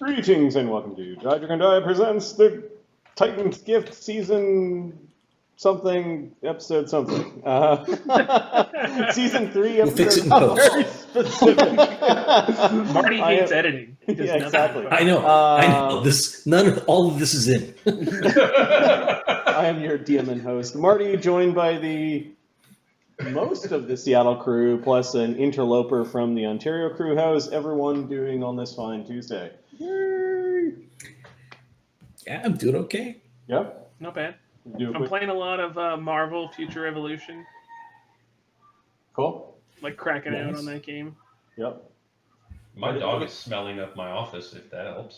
Greetings and welcome to Dodger & Die presents the Titan's Gift Season something, episode something. Season 3, We'll fix it in episode post. very specific. Marty hates editing. He does nothing exactly. but- I know. All of this is in. I am your DM and host, Marty, joined by most of the Seattle crew, plus an interloper from the Ontario crew. How is everyone doing on this fine Tuesday? Yay! Yeah, I'm doing okay. Yep. Not bad. Do it I'm quick. playing a lot of Marvel Future Evolution, Cool. like cracking out Nice. on that game. Yep. My dog is smelling up my office, if that helps.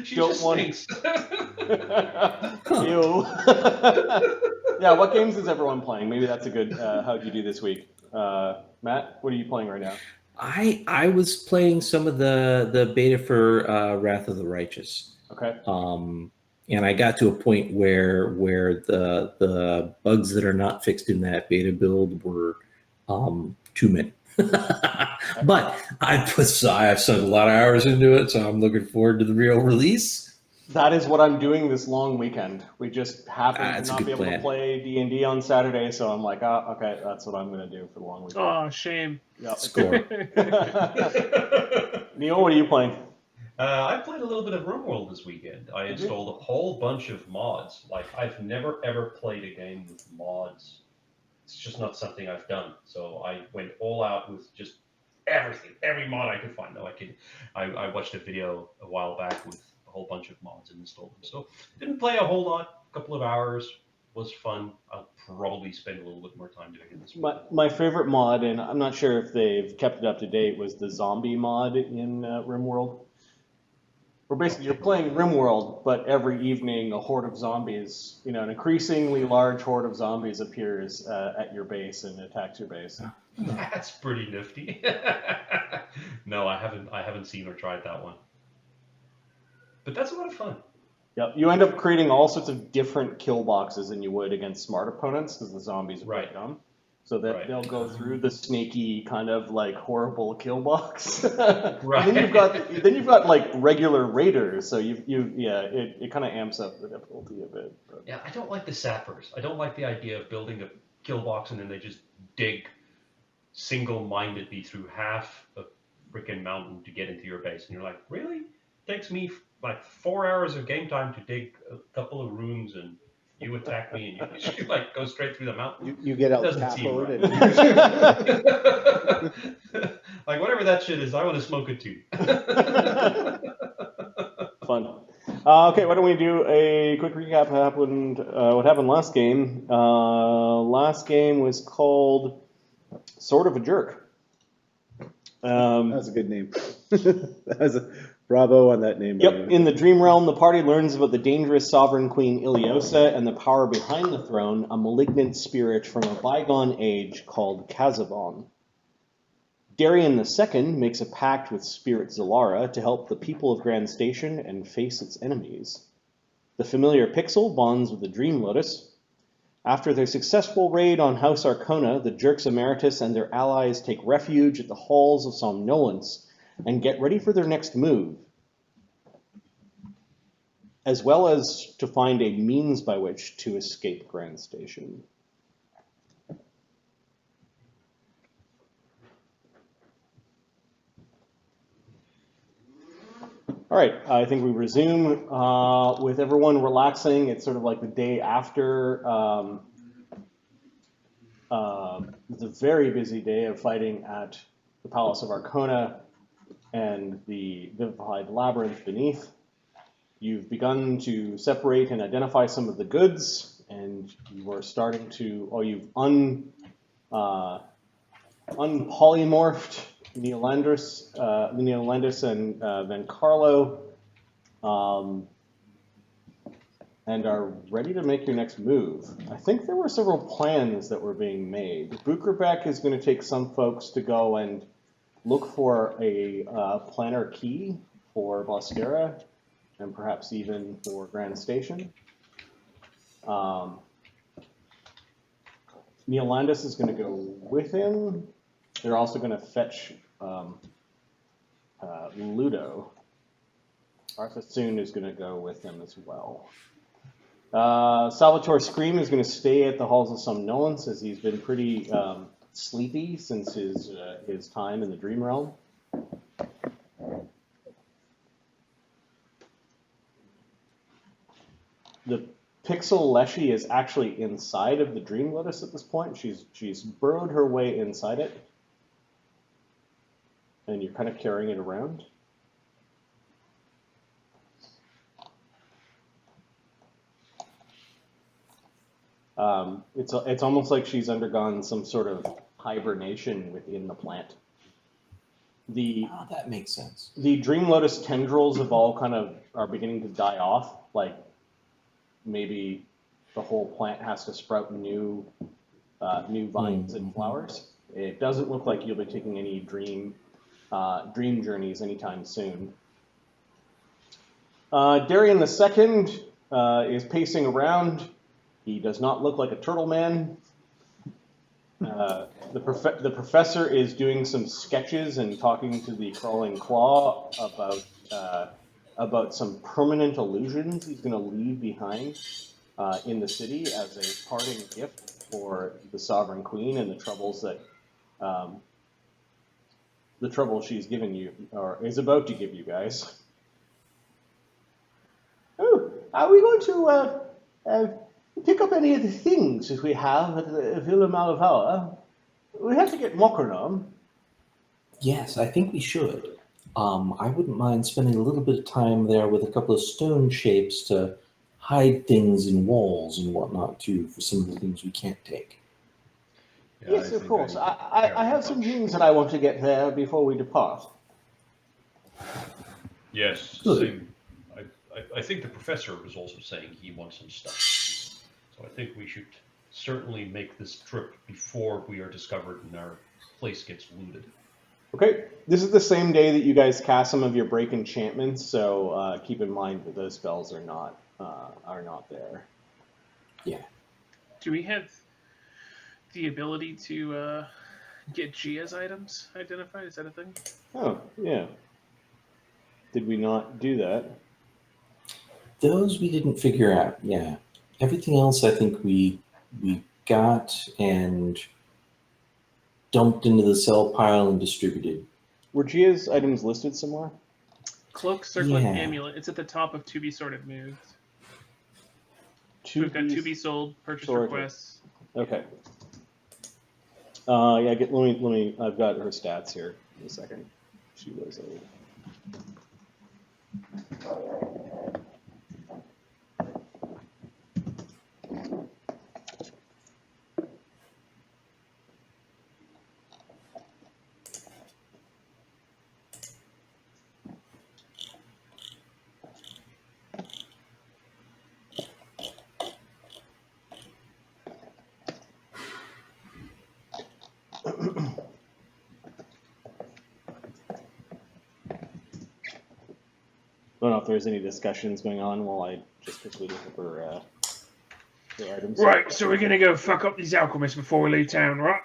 She Don't just want- stinks. Ew. Yeah, what games is everyone playing? Maybe that's a good, how'd you do this week? Matt, what are you playing right now? I was playing some of the beta for Wrath of the Righteous. Okay. And I got to a point where the bugs that are not fixed in that beta build were too many. But I've sunk a lot of hours into it, so I'm looking forward to the real release. That is what I'm doing this long weekend. We just happen That's to a not be good able to plan. play D&D on Saturday, so I'm like, okay, that's what I'm going to do for the long weekend. Oh, shame. Yep. Score. Neil, what are you playing? I played a little bit of RimWorld this weekend. I Did you? installed a whole bunch of mods. Like, I've never ever played a game with mods. It's just not something I've done. So I went all out with just everything, every mod I could find. I watched a video a while back with a whole bunch of mods and installed them. So didn't play a whole lot. A couple of hours was fun. I'll probably spend a little bit more time doing it this week. My favorite mod, and I'm not sure if they've kept it up to date, was the zombie mod in RimWorld. Where basically you're playing RimWorld, but every evening a horde of zombies, an increasingly large horde of zombies appears at your base and attacks your base. That's pretty nifty. No, I haven't seen or tried that one. But that's a lot of fun. Yep, you end up creating all sorts of different kill boxes than you would against smart opponents because the zombies are Right. quite dumb. So that Right. they'll go through the sneaky kind of like horrible kill box. Right. And then you've got like regular raiders, so it kind of amps up the difficulty a bit. But. Yeah, I don't like the sappers. I don't like the idea of building a kill box and then they just dig single-mindedly through half a freaking mountain to get into your base. And you're like, really? Takes me like 4 hours of game time to dig a couple of rooms and you attack me and you just like go straight through the mountain. You get out Doesn't seem tapoed right. and Like whatever that shit is, I want to smoke it too. Fun. Okay, why don't we do a quick recap of what happened last game. Last game was called Sword of a Jerk. that's a good name. That was a bravo on that name. Yep, in the Dream Realm, the party learns about the dangerous Sovereign-Queen Ileosa and the power behind the throne, a malignant spirit from a bygone age called Kazavon. Darian II makes a pact with Spirit Zellara to help the people of Grand Station and face its enemies. The familiar Pixel bonds with the Dream Lotus. After their successful raid on House Arkona, the Jerks Emeritus and their allies take refuge at the Halls of Somnolence and get ready for their next move, as well as to find a means by which to escape Grand Station. All right, I think we resume with everyone relaxing. It's sort of like the day after the very busy day of fighting at the Palace of Arkona and the vivified labyrinth beneath. You've begun to separate and identify some of the goods, and you are starting to, you've unpolymorphed Neolandris and Van Carlo, and are ready to make your next move. I think there were several plans that were being made. Bukerbeck is going to take some folks to go and look for a planner key for Bosquera, and perhaps even for Grand Station. Neil Landis is going to go with him. They're also going to fetch Ludo. Arthur Soon is going to go with them as well. Salvatore Scream is going to stay at the Halls of Somnolence as he's been pretty sleepy since his time in the Dream Realm. The Pixel Leshy is actually inside of the Dream Lotus at this point. She's burrowed her way inside it, and you're kind of carrying it around. It's almost like she's undergone some sort of hibernation within the plant. That makes sense. The Dream Lotus tendrils have all are beginning to die off. Like maybe the whole plant has to sprout new vines and flowers. It doesn't look like you'll be taking any dream journeys anytime soon. Darian II is pacing around. He does not look like a turtle man. The professor is doing some sketches and talking to the crawling claw about some permanent illusions he's going to leave behind in the city as a parting gift for the Sovereign Queen and the troubles she's given you or is about to give you guys. Oh, are we going to pick up any of the things that we have at the Villa Malavoa? We have to get Mokonom. Yes, I think we should. I wouldn't mind spending a little bit of time there with a couple of stone shapes to hide things in walls and whatnot too for some of the things we can't take. Yeah, Yes, of course. I have some things that I want to get there before we depart. Yes, Good. same. I think the professor was also saying he wants some stuff. So I think we should certainly make this trip before we are discovered and our place gets looted. Okay, this is the same day that you guys cast some of your break enchantments, so keep in mind that those spells are not there. Yeah. Do we have the ability to get Gia's items identified? Is that a thing? Oh, yeah. Did we not do that? Those we didn't figure out, yeah. Everything else I think we got and dumped into the sell pile and distributed. Were Gia's items listed somewhere? Cloak, circlet, Yeah. amulet. It's at the top of to be sorted moves. To We've got be to be sold, purchase sorted. requests. Okay. Yeah, let me. I've got her stats here in a second. She was a. I don't know if there's any discussions going on while I just quickly look up her items. Right, so we're going to go fuck up these alchemists before we leave town, right?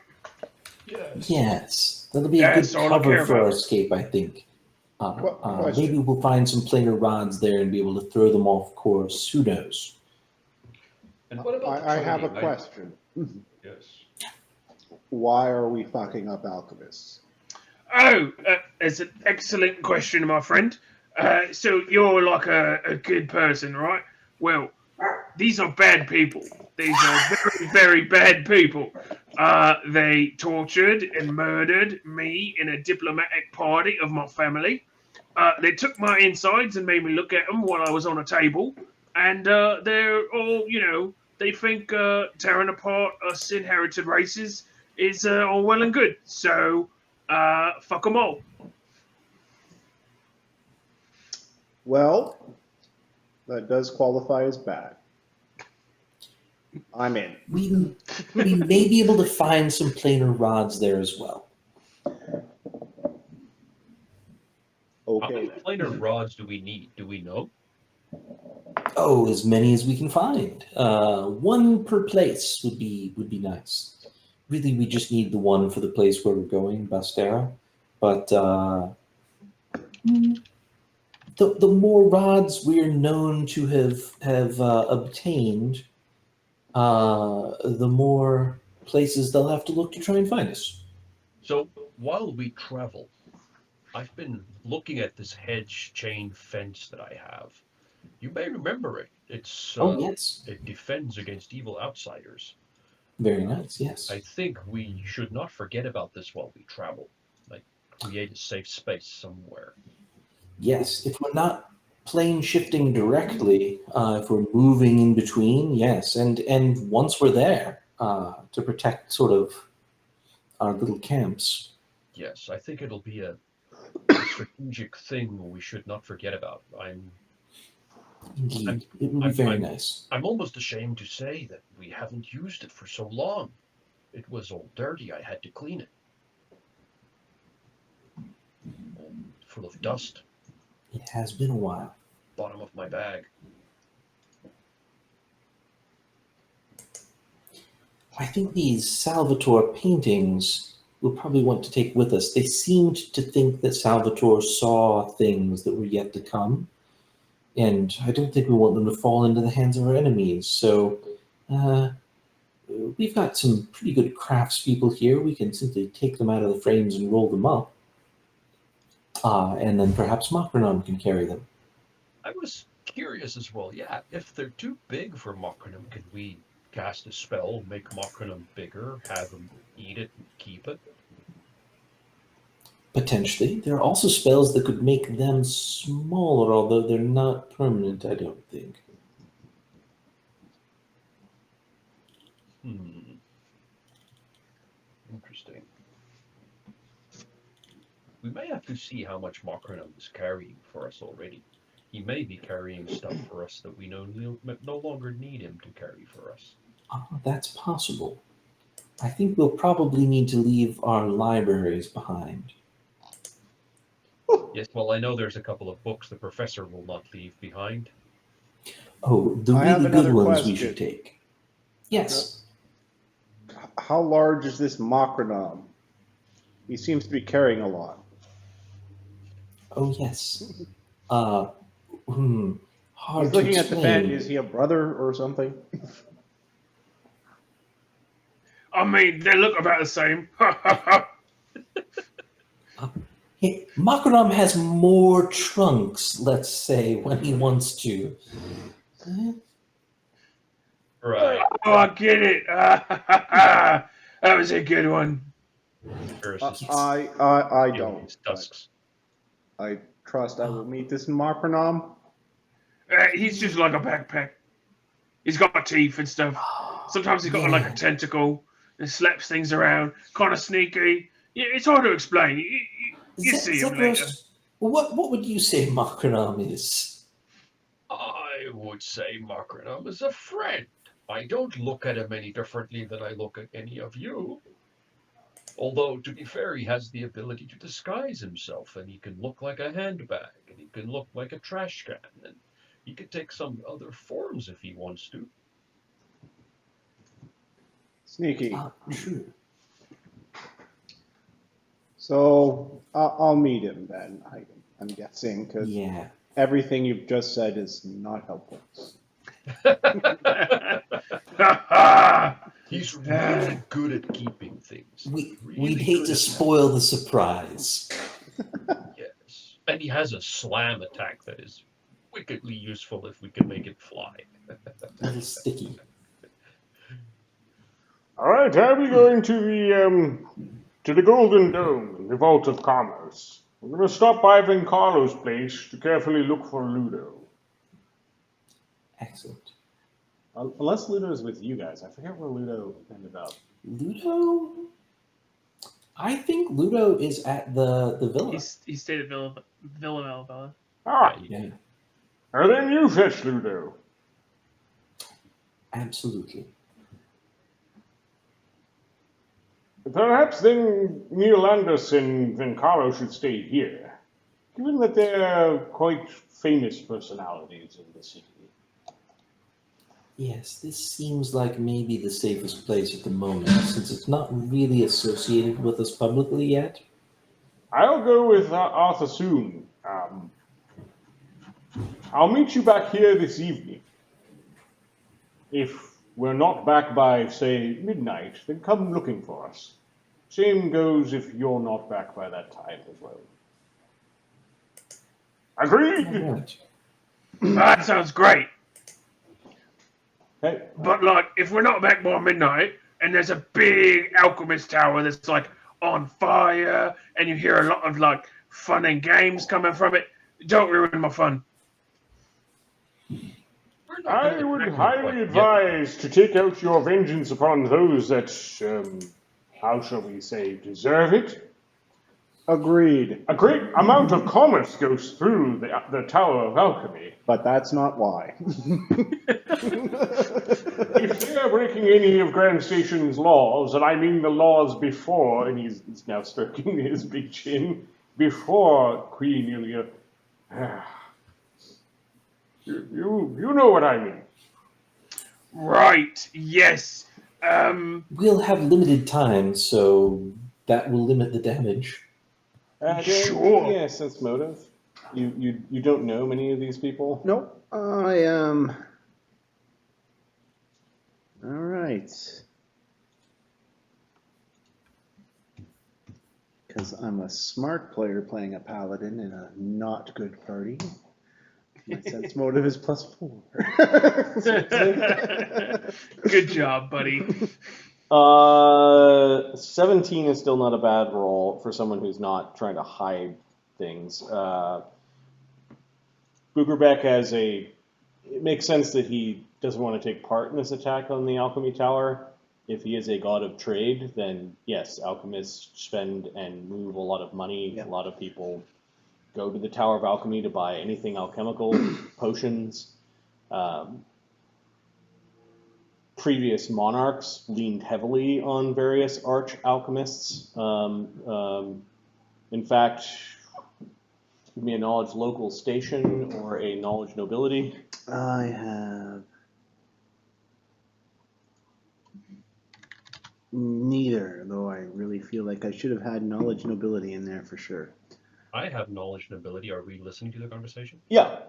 Yes. Yes, that'll be a That's good all I cover care for our about. escape, I think. Question. Maybe we'll find some planar rods there and be able to throw them off course. Who knows? And what about the I have a trading? question. Yes. Why are we fucking up alchemists? Oh, it's an excellent question, my friend. So you're like a good person, right? Well, these are bad people. These are very, very bad people. They tortured and murdered me in a diplomatic party of my family. They took my insides and made me look at them while I was on a table. And they're all, they think tearing apart us inherited races is all well and good. So, fuck them all. Well, that does qualify as bad. I'm in. We may be able to find some planar rods there as well. How Okay. many planar rods do we need? Do we know? Oh, as many as we can find. One per place would be nice. Really, we just need the one for the place where we're going, Bastera. But The more rods we're known to have obtained, the more places they'll have to look to try and find us. So while we travel, I've been looking at this hedge chain fence that I have. You may remember it. It's Oh, yes. it defends against evil outsiders. Very nice, yes. I think we should not forget about this while we travel. Like, create a safe space somewhere. Yes, if we're not plane shifting directly, if we're moving in between, yes. And once we're there, to protect sort of our little camps. Yes, I think it'll be a strategic thing we should not forget about. Indeed, it would be very nice. I'm almost ashamed to say that we haven't used it for so long. It was all dirty. I had to clean it. All full of dust. It has been a while. Bottom of my bag. I think these Salvatore paintings we'll probably want to take with us. They seemed to think that Salvatore saw things that were yet to come. And I don't think we want them to fall into the hands of our enemies. So we've got some pretty good craftspeople here. We can simply take them out of the frames and roll them up. And then perhaps Makronom can carry them. I was curious as well. Yeah, if they're too big for Makronom, can we cast a spell, make Makronom bigger, have him eat it and keep it? Potentially. There are also spells that could make them smaller, although they're not permanent, I don't think. Interesting. We may have to see how much Makronom is carrying for us already. He may be carrying stuff for us that we no longer need him to carry for us. That's possible. I think we'll probably need to leave our libraries behind. Yes, well, I know there's a couple of books the professor will not leave behind. Oh, the I have really good another ones question. we should take. Yes. How large is this Makronom? He seems to be carrying a lot. Oh, yes. Hard He's to looking at the explain. fan. Is he a brother or something? I mean, they look about the same. Makronom has more trunks, let's say, when he wants to. Right. Oh, I get it. That was a good one. Versus I don't. his tusks. I trust I will meet this Makronom. He's just like a backpack. He's got teeth and stuff. Sometimes he's got like a tentacle and slaps things around. Kind of sneaky. Yeah, it's hard to explain. You see him later. What would you say Makronom is? I would say Makronom is a friend. I don't look at him any differently than I look at any of you. Although, to be fair, he has the ability to disguise himself, and he can look like a handbag, and he can look like a trash can, and he could take some other forms if he wants to. Sneaky. True. So I'll meet him then, I'm guessing, because Yeah. everything you've just said is not helpful. He's really good at keeping things. We'd hate to spoil the surprise. Yes. And he has a slam attack that is wickedly useful if we can make it fly. A little sticky. All right, I'll be going to the Golden Dome, the Vault of Commerce. We're going to stop by Vincarlo's place to carefully look for Ludo. Excellent. Unless Ludo's with you guys. I forget where Ludo ended up. Ludo? I think Ludo is at the villa. He stayed at Villa Malabella. Ah, Yeah, and then you fetch Ludo. absolutely. Perhaps then Neolandus and Vincarlo should stay here, given that they're quite famous personalities in the city. Yes, this seems like maybe the safest place at the moment, since it's not really associated with us publicly yet. I'll go with Arthur soon. I'll meet you back here this evening. If we're not back by, say, midnight, then come looking for us. Same goes if you're not back by that time as well. Agreed? Right. That sounds great. Hey, But like, if we're not back by midnight, and there's a big alchemist tower that's like on fire, and you hear a lot of like fun and games coming from it, don't ruin my fun. We're not I gonna would attack you highly quite yet. advise to take out your vengeance upon those that, how shall we say, deserve it. Agreed. A great amount of commerce goes through the Tower of Alchemy. But that's not why. If they're breaking any of Grand Station's laws, and I mean the laws before, and he's now stroking his big chin, before Queen Ileosa, you know what I mean. Right? Yes. We'll have limited time, so that will limit the damage. Sure. Yeah, sense motive. You don't know many of these people? Nope. I am. All right. Because I'm a smart player playing a paladin in a not good party. My sense motive is +4. Good job, buddy. 17 is still not a bad roll for someone who's not trying to hide things. Boogerbeck has it makes sense that he doesn't want to take part in this attack on the Alchemy Tower. If he is a god of trade, then yes, alchemists spend and move a lot of money. Yeah. A lot of people go to the Tower of Alchemy to buy anything alchemical, potions. Previous monarchs leaned heavily on various arch alchemists. In fact, give me a knowledge local station or a knowledge nobility. I have neither, though I really feel like I should have had knowledge nobility in there for sure. I have knowledge and ability. Are we listening to the conversation? Yeah.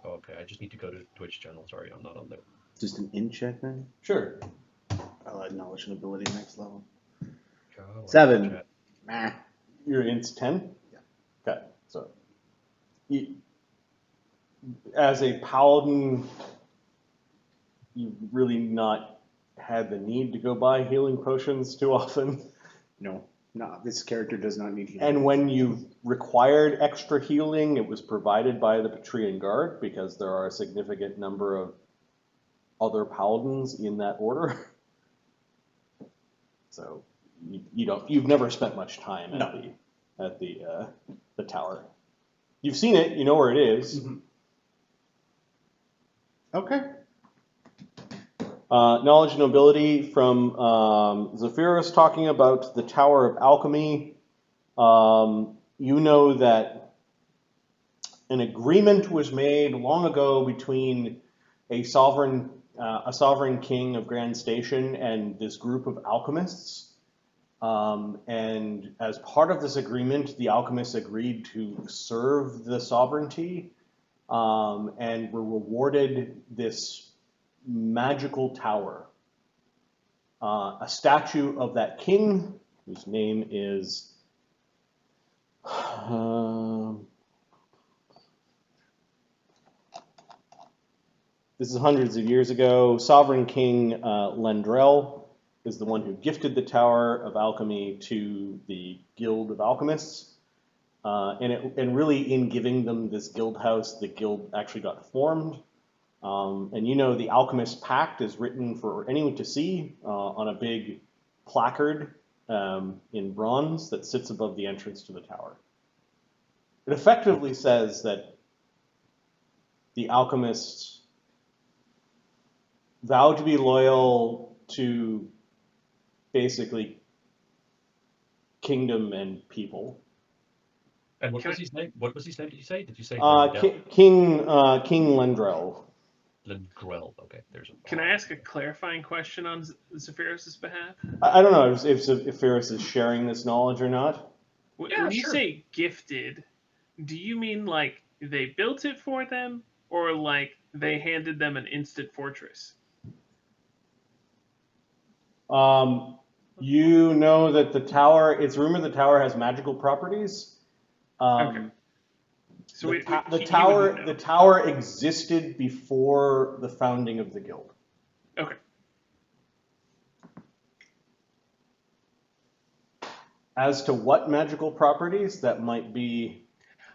Okay, I just need to go to Twitch channel. Sorry, I'm not on there. Just an in check then? Sure. I'll add knowledge and ability next level. Go, 7. chat. Nah. Your int's 10? Yeah. Okay, so as a paladin, you've really not had the need to go buy healing potions too often. No, this character does not need healing. And when you required extra healing, it was provided by the Patreon Guard because there are a significant number of other paladins in that order. So you've never spent much time at the tower. You've seen it, you know where it is. Mm-hmm. Okay. Knowledge and nobility from Zephyros talking about the Tower of Alchemy. You know that an agreement was made long ago between a sovereign king of Grand Station and this group of alchemists. And as part of this agreement, the alchemists agreed to serve the sovereignty and were rewarded this magical tower. A statue of that king, whose name is this is hundreds of years ago. Sovereign King Lendrell is the one who gifted the Tower of Alchemy to the Guild of Alchemists. And really, in giving them this guild house, the guild actually got formed. And you know the Alchemist pact is written for anyone to see on a big placard in bronze that sits above the entrance to the tower. It effectively says that the alchemists vow to be loyal to basically kingdom and people. And what was his name? What was his name? Did you say? Did you say King Lendrell. Lendrell? Okay, there's a. Can I ask a clarifying question on Zephyros' behalf? I don't know if Ferris is sharing this knowledge or not. When Yeah, you sure. say gifted, do you mean like they built it for them, or like they handed them an instant fortress? You know that the tower, it's rumored the tower has magical properties. Okay. So The he would know. tower existed before the founding of the guild. Okay. As to what magical properties, that might be.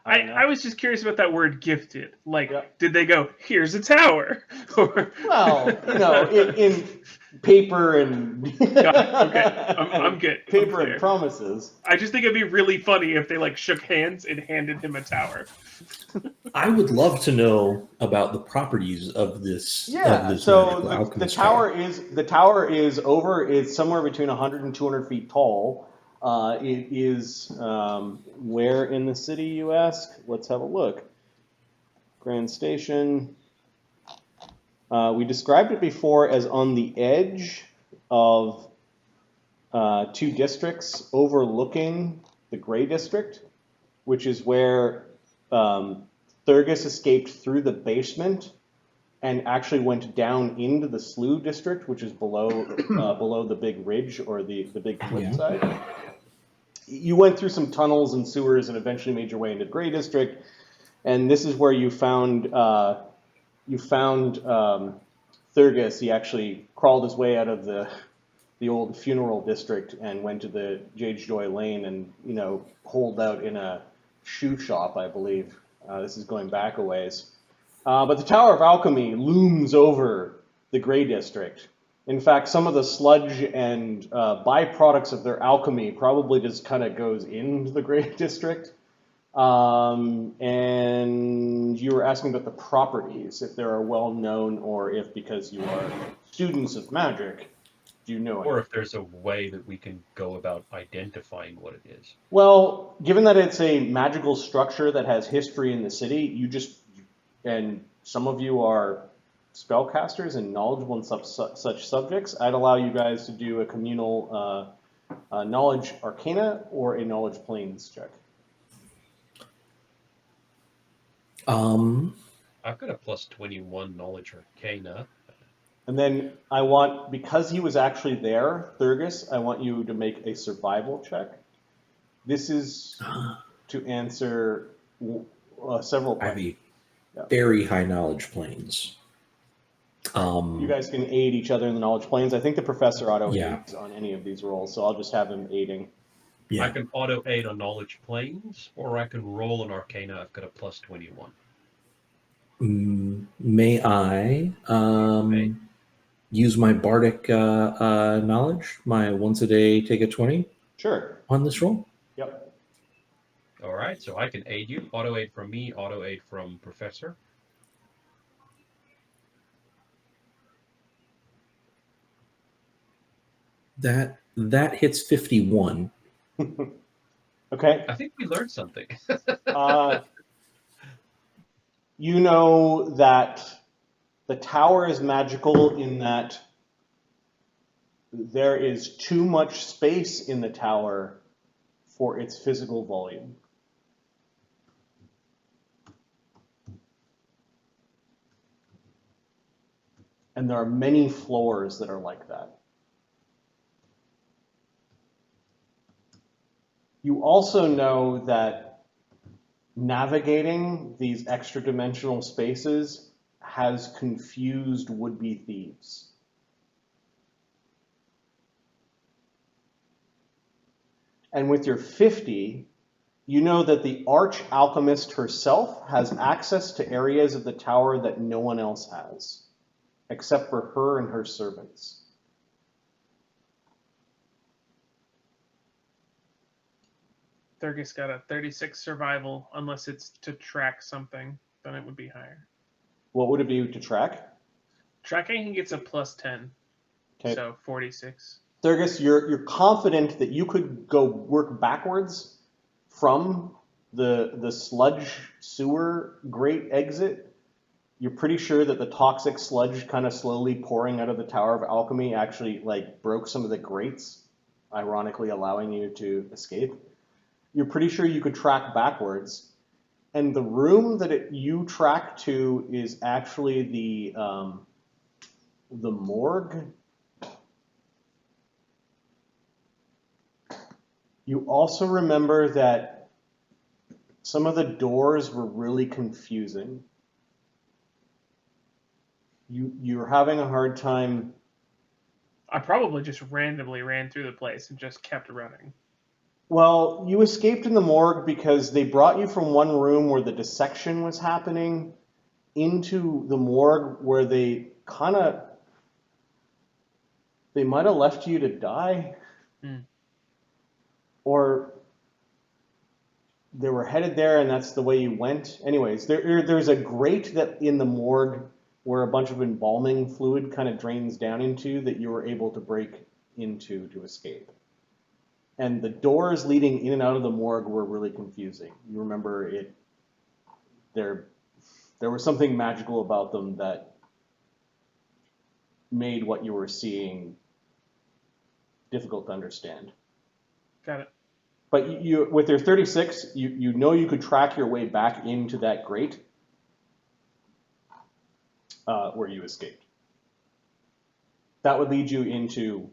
I was just curious about that word gifted. Like, Yep. did they go, here's a tower? Or Well, in paper and okay, I'm good. I'm paper clear. and promises. I just think it'd be really funny if they like shook hands and handed him a tower. I would love to know about the properties of this. Yeah. Of this So magical the alchemist tower is over. It's somewhere between 100 and 200 feet tall. It is where in the city, you ask? Let's have a look. Grand Station. We described it before as on the edge of two districts overlooking the Gray District, which is where Thurgus escaped through the basement and actually went down into the Slough District, which is below below the big ridge or the big cliffside. Yeah. You went through some tunnels and sewers and eventually made your way into the Gray District, and this is where you found Thurgus. He actually crawled his way out of the old funeral district and went to the Jade Joy Lane and holed out in a shoe shop, I believe. This is going back a ways. But the Tower of Alchemy looms over the Gray District. In fact, some of the sludge and byproducts of their alchemy probably just kind of goes into the Gray District. And you were asking about the properties, if they are well known or if because you are students of magic, do you know it? Or if there's a way that we can go about identifying what it is. Well, given that it's a magical structure that has history in the city, and some of you are spellcasters and knowledgeable in such subjects, I'd allow you guys to do a communal knowledge arcana or a knowledge planes check. I've got a plus 21 knowledge arcana. And then because he was actually there, Thurgus, I want you to make a survival check. This is to answer several questions. I have very high knowledge planes. You guys can aid each other in the knowledge planes. I think the professor auto aids on any of these rolls, so I'll just have him aiding. Yeah. I can auto aid on knowledge planes, or I can roll an arcana. I've got a plus 21. May I use my bardic knowledge, my once a day take a 20? Sure. On this roll? Yep. All right, so I can aid you. Auto aid from me, auto aid from Professor. That hits 51. Okay. I think we learned something. You know that the tower is magical in that there is too much space in the tower for its physical volume. And there are many floors that are like that. You also know that navigating these extra-dimensional spaces has confused would-be thieves. And with your 50, you know that the arch-alchemist herself has access to areas of the tower that no one else has, except for her and her servants. Thurgus got a 36 survival, unless it's to track something, then it would be higher. What would it be to track? Tracking, he gets a plus 10, okay. So 46. Thurgus, you're confident that you could go work backwards from the sludge sewer grate exit. You're pretty sure that the toxic sludge kind of slowly pouring out of the Tower of Alchemy actually broke some of the grates, ironically allowing you to escape. You're pretty sure you could track backwards, And the room that you track to is actually the morgue. You also remember that some of the doors were really confusing. You're having a hard time. I probably just randomly ran through the place and just kept running. Well, you escaped in the morgue because they brought you from one room where the dissection was happening into the morgue where they might have left you to die. Or they were headed there and that's the way you went. Anyways, there's a grate that in the morgue where a bunch of embalming fluid kind of drains down into that you were able to break into to escape. And the doors leading in and out of the morgue were really confusing. You remember there was something magical about them that made what you were seeing difficult to understand. Got it. But you, with your 36, you know you could track your way back into that grate where you escaped. That would lead you into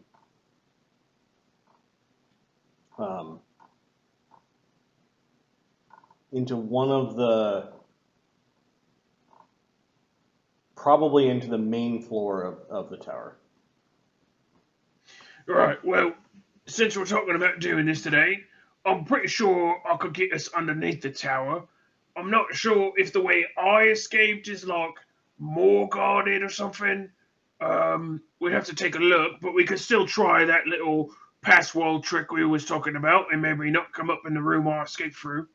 one of the, probably into the main floor of the tower. Right, well, since we're talking about doing this today, I'm pretty sure I could get us underneath the tower. I'm not sure if the way I escaped is like more guarded or something. We'd have to take a look, but we could still try that little pass wall trick we was talking about and maybe not come up in the room I escaped through.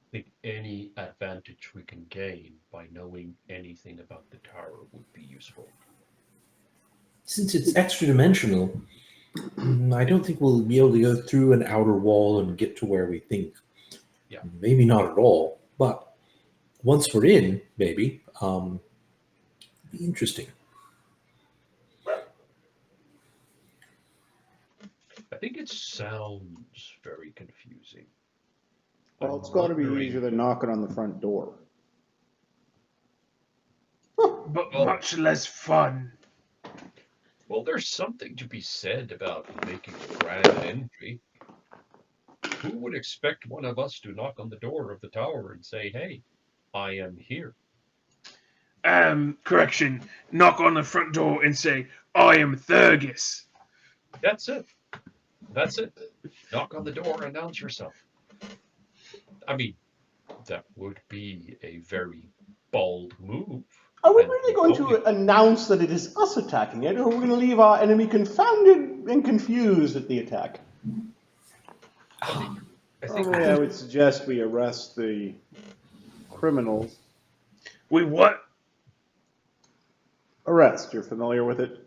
I think any advantage we can gain by knowing anything about the tower would be useful. Since it's extra dimensional, I don't think we'll be able to go through an outer wall and get to where we think. Yeah. Maybe not at all, but once we're in, maybe, it'll be interesting. I think it sounds very confusing. Well, I'm it's got to be wondering- easier than knocking on the front door. But much less fun. Well, there's something to be said about making a grand entry. Who would expect one of us to knock on the door of the tower and say, "Hey, I am here"? Correction. Knock on the front door and say, "I am Thurgis." That's it. That's it. Knock on the door, announce yourself. I mean, that would be a very bold move. Are we And really going to only- announce that it is us attacking it, or are we going to leave our enemy confounded and confused at the attack? I think Probably I would suggest we arrest the criminals. We what? Arrest, you're familiar with it?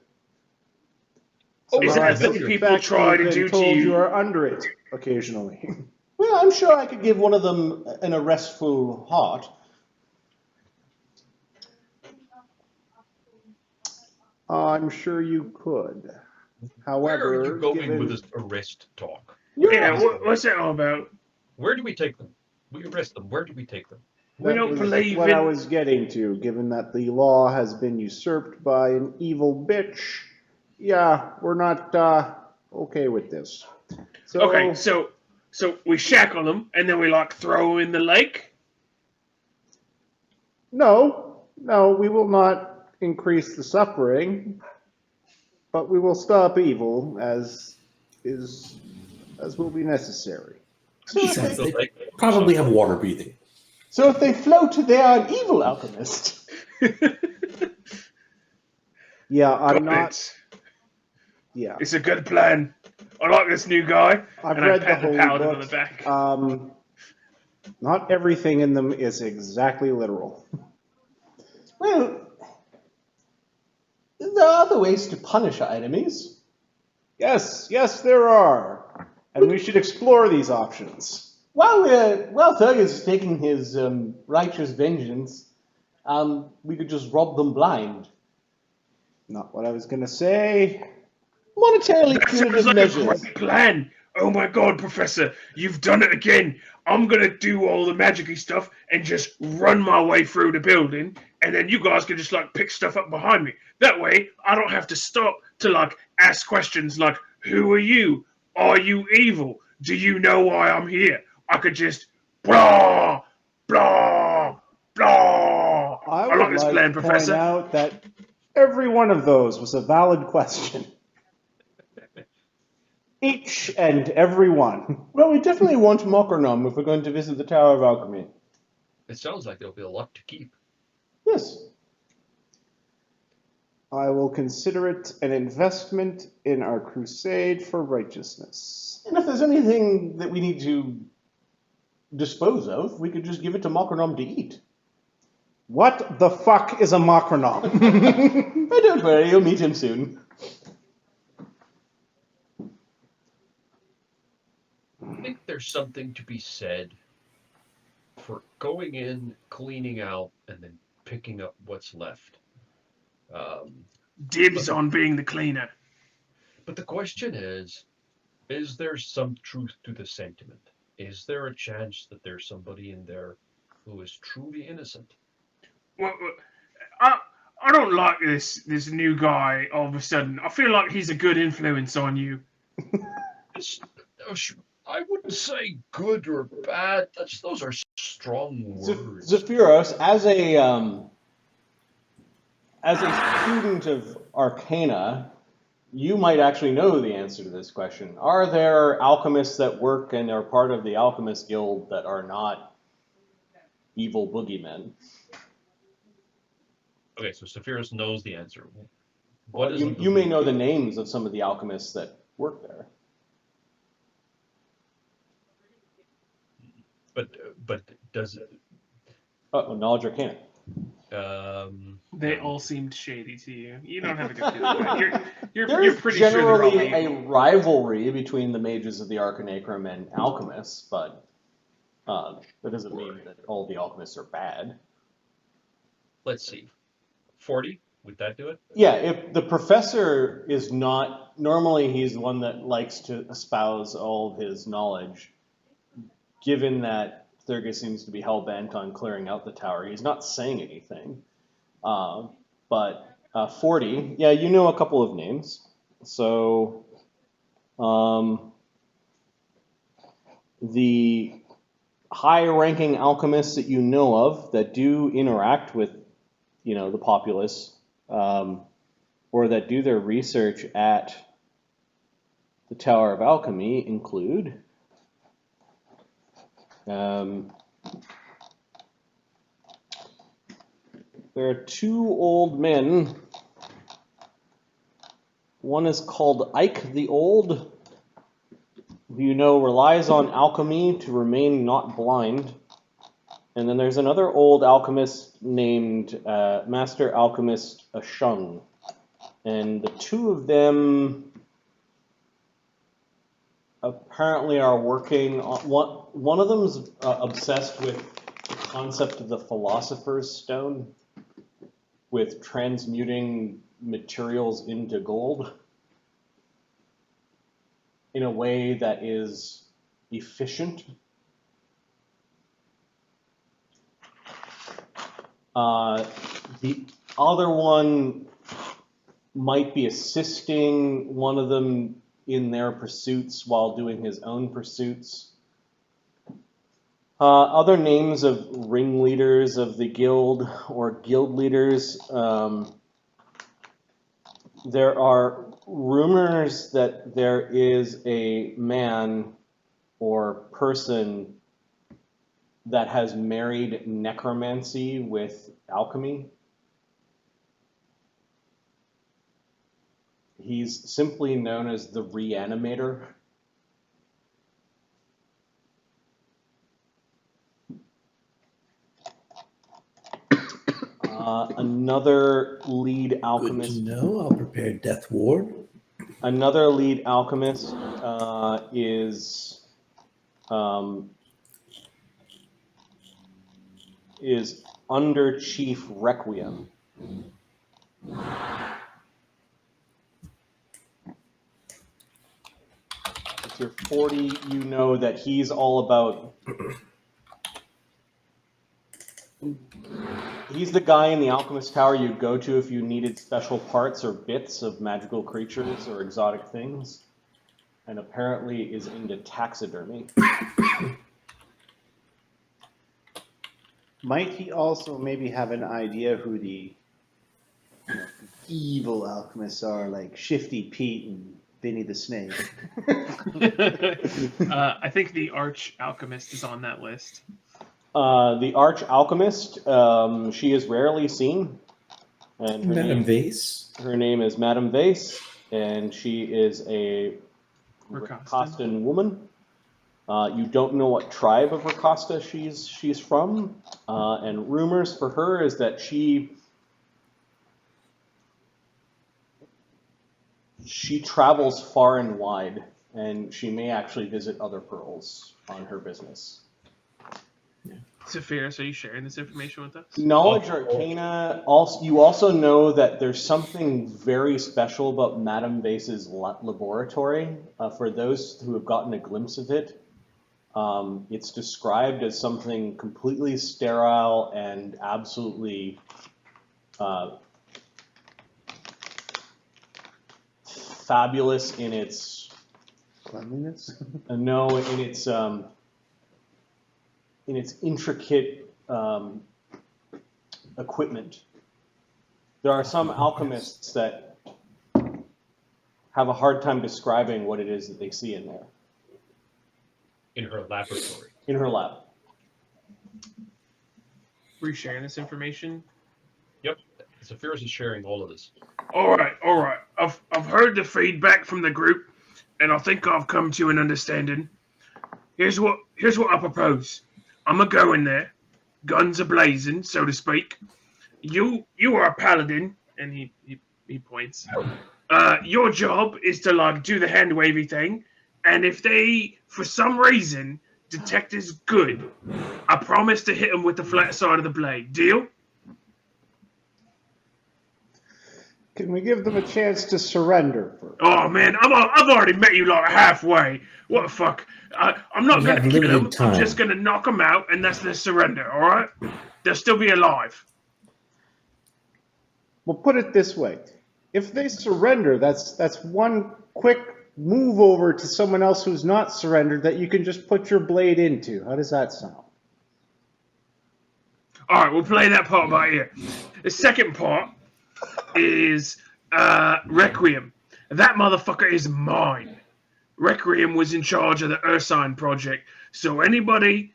Oh, is Somehow that I something suspect people try to you've do been to told you? You are under it occasionally. Well, I'm sure I could give one of them an arrestful heart. I'm sure you could. However, where are you going given- with this arrest talk? Yeah, what's that all about? Where do we take them? We arrest them. Where do we take them? We That don't was believe what I in- was getting to, given that the law has been usurped by an evil bitch. Yeah, we're not okay with this. So, Okay, so we shackle them and then we like throw them in the lake. no, we will not increase the suffering, but we will stop evil as will be necessary. So if Besides, they, they probably have water breathing. so if they float, they are an evil alchemist. Yeah, I'm Got not. it. Yeah, It's a good plan. I like this new guy. I've and I read the pat the holy paladin on the books. back. Not everything in them is exactly literal. Well, there are other ways to punish our enemies. Yes, there are, and we should explore these options. While Thurgus is taking his righteous vengeance, we could just rob them blind. Not what I was gonna say. Monetarily That sounds punitive like a measures. great plan. oh my god, Professor, you've done it again. I'm going to do all the magic-y stuff and just run my way through the building, and then you guys can just, like, pick stuff up behind me. That way, I don't have to stop to, like, ask questions like, who are you? Are you evil? Do you know why I'm here? I could just blah, blah, blah. I I would like this like plan, to Professor. point out that every one of those was a valid question. Each and every one. Well, we definitely want Mokranum if we're going to visit the Tower of Alchemy. It sounds like there'll be a lot to keep. Yes. I will consider it an investment in our crusade for righteousness. And if there's anything that we need to dispose of, we could just give it to Mokranum to eat. What the fuck is a macronom? But don't worry, you'll meet him soon. I think there's something to be said for going in, cleaning out, and then picking up what's left. Dibs on being the cleaner. But the question is there some truth to the sentiment? Is there a chance that there's somebody in there who is truly innocent? Well, I don't like this new guy all of a sudden. I feel like he's a good influence on you. I wouldn't say good or bad. Those are strong words. Zephyros, as a student of Arcana, you might actually know the answer to this question. Are there alchemists that work and are part of the Alchemist Guild that are not evil boogeymen? Okay, so Sephiroth knows the answer. You may know the names of some of the alchemists that work there. But does it? Knowledge Arcana. They all seemed shady to you. You don't have a good feeling. You're There's pretty sure they're all generally evil. a rivalry between the mages of the Arcanacrum and alchemists, but that doesn't mean that all the alchemists are bad. Let's see. 40? Would that do it? Yeah, if the professor is not, normally he's the one that likes to espouse all of his knowledge. Given that Thurgus seems to be hell-bent on clearing out the tower, he's not saying anything. But 40, yeah, you know a couple of names. So the high-ranking alchemists that you know of that do interact with, the populace, or that do their research at the Tower of Alchemy include there are two old men. One is called Ike the Old, who relies on alchemy to remain not blind. And then there's another old alchemist named Master Alchemist Ashung. And the two of them apparently are working on one of them's obsessed with the concept of the Philosopher's Stone, with transmuting materials into gold in a way that is efficient. The other one might be assisting one of them in their pursuits while doing his own pursuits. Other names of ringleaders of the guild or guild leaders. There are rumors that there is a man or person that has married necromancy with alchemy. He's simply known as the Reanimator. Another lead alchemist. Good to know. I'll prepare Death Ward. Another lead alchemist is Under Chief Requiem. You're 40. You know that he's all about. He's the guy in the Alchemist Tower you'd go to if you needed special parts or bits of magical creatures or exotic things, and apparently is into taxidermy. Might he also maybe have an idea who the evil alchemists are, like Shifty Pete and Vinny the Snake? I think the Arch Alchemist is on that list. The Arch Alchemist, she is rarely seen. And Madame Vase. her name is Madame Vase, and she is a Rakastan woman. You don't know what tribe of Rakasta she's from, and rumors for her is that she travels far and wide, and she may actually visit other pearls on her business. Saphira, so are you sharing this information with us? Knowledge Arcana. You also know that there's something very special about Madame Vase's laboratory. For those who have gotten a glimpse of it, it's described as something completely sterile and absolutely fabulous in its Cleanliness? no, in its intricate equipment. There are some alchemists that have a hard time describing what it is that they see in there. In her laboratory. In her lab. Were you sharing this information? Yep. Saphira's is sharing all of this. All right. I've heard the feedback from the group, and I think I've come to an understanding. Here's what I propose. I'm gonna go in there, guns a blazing, so to speak. You are a paladin, And he points. Your job is to like do the hand wavy thing, and if they for some reason detect is good, I promise to hit them with the flat side of the blade. Deal? Can we give them a chance to surrender first? Oh man, I've already met you like halfway. What the fuck? I'm not We gonna have kill them. limited time. I'm just gonna knock them out, and that's their surrender. All right? They'll still be alive. We'll put it this way. If they surrender, that's one quick move over to someone else who's not surrendered that you can just put your blade into. How does that sound? All right, we'll play that part by ear. The second part is Requiem. That motherfucker is mine. Requiem was in charge of the Ursine project, so anybody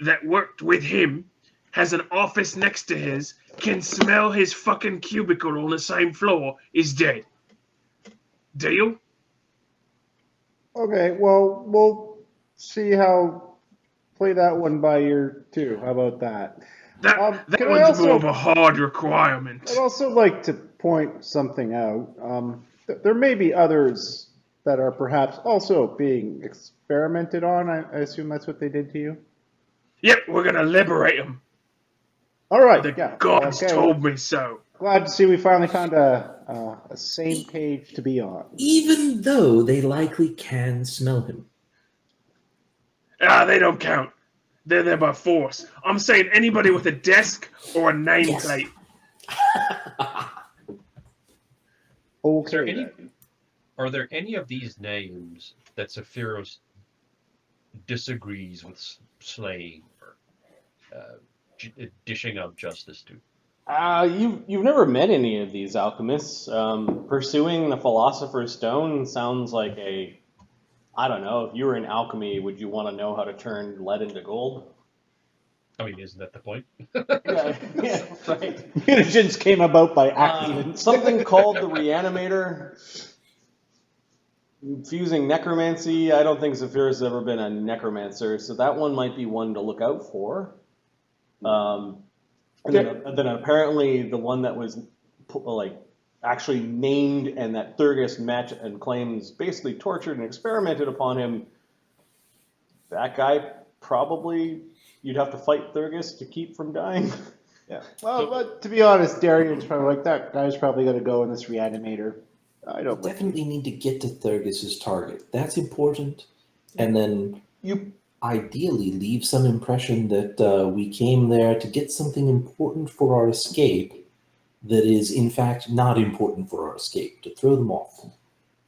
that worked with him has an office next to his, can smell his fucking cubicle on the same floor, is dead. Deal? Okay, well, we'll see how, play that one by ear too. How about that? That Can I one's also- more of a hard requirement. I'd also like to point something out. There may be others that are perhaps also being experimented on. I assume that's what they did to you? Yep, we're gonna liberate him. All right, The yeah. gods okay. told me so. Glad to see we finally found a same page to be on. Even though they likely can smell him. They don't count. They're there by force. I'm saying anybody with a desk or a nameplate. Okay. any- Are there any of these names that Sephiros disagrees with slaying or dishing out justice to? You've never met any of these alchemists. Pursuing the Philosopher's Stone sounds like I don't know, if you were in alchemy, would you want to know how to turn lead into gold? I mean, isn't that the point? Yeah, right. Mutagens came about by accident. Something called the Reanimator. Fusing necromancy. I don't think Zephyr's ever been a necromancer, so that one might be one to look out for. And then apparently the one that was actually named and that Thurgus met and claims basically tortured and experimented upon him, that guy probably, you'd have to fight Thurgus to keep from dying. Yeah. Well, but to be honest, Darian's probably like, that guy's probably going to go in this reanimator. I don't Definitely need to get to Thurgis's target. That's important. and then You ideally leave some impression that we came there to get something important for our escape that is in fact not important for our escape, to throw them off.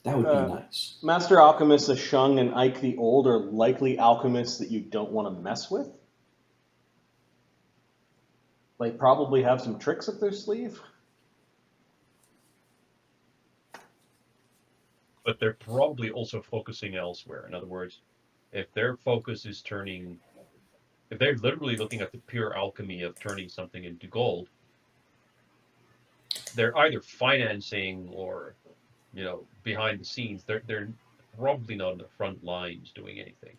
That would be nice. Master Alchemist Ashung and Ike the Old are likely alchemists that you don't want to mess with. Like, probably have some tricks up their sleeve. But they're probably also focusing elsewhere. In other words, if their focus is turning, if they're literally looking at the pure alchemy of turning something into gold, they're either financing or, behind the scenes. They're probably not on the front lines doing anything.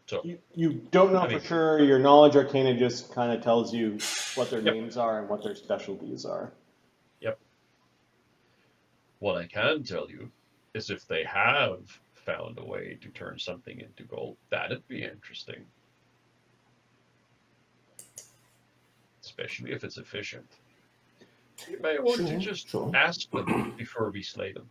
So You don't know for sure. Your knowledge arcana just kind of tells you what their Yep. names are and what their specialties are. Yep. What I can tell you is if they have found a way to turn something into gold, that'd be interesting. Especially if it's efficient. You may want to just ask them before we slay them.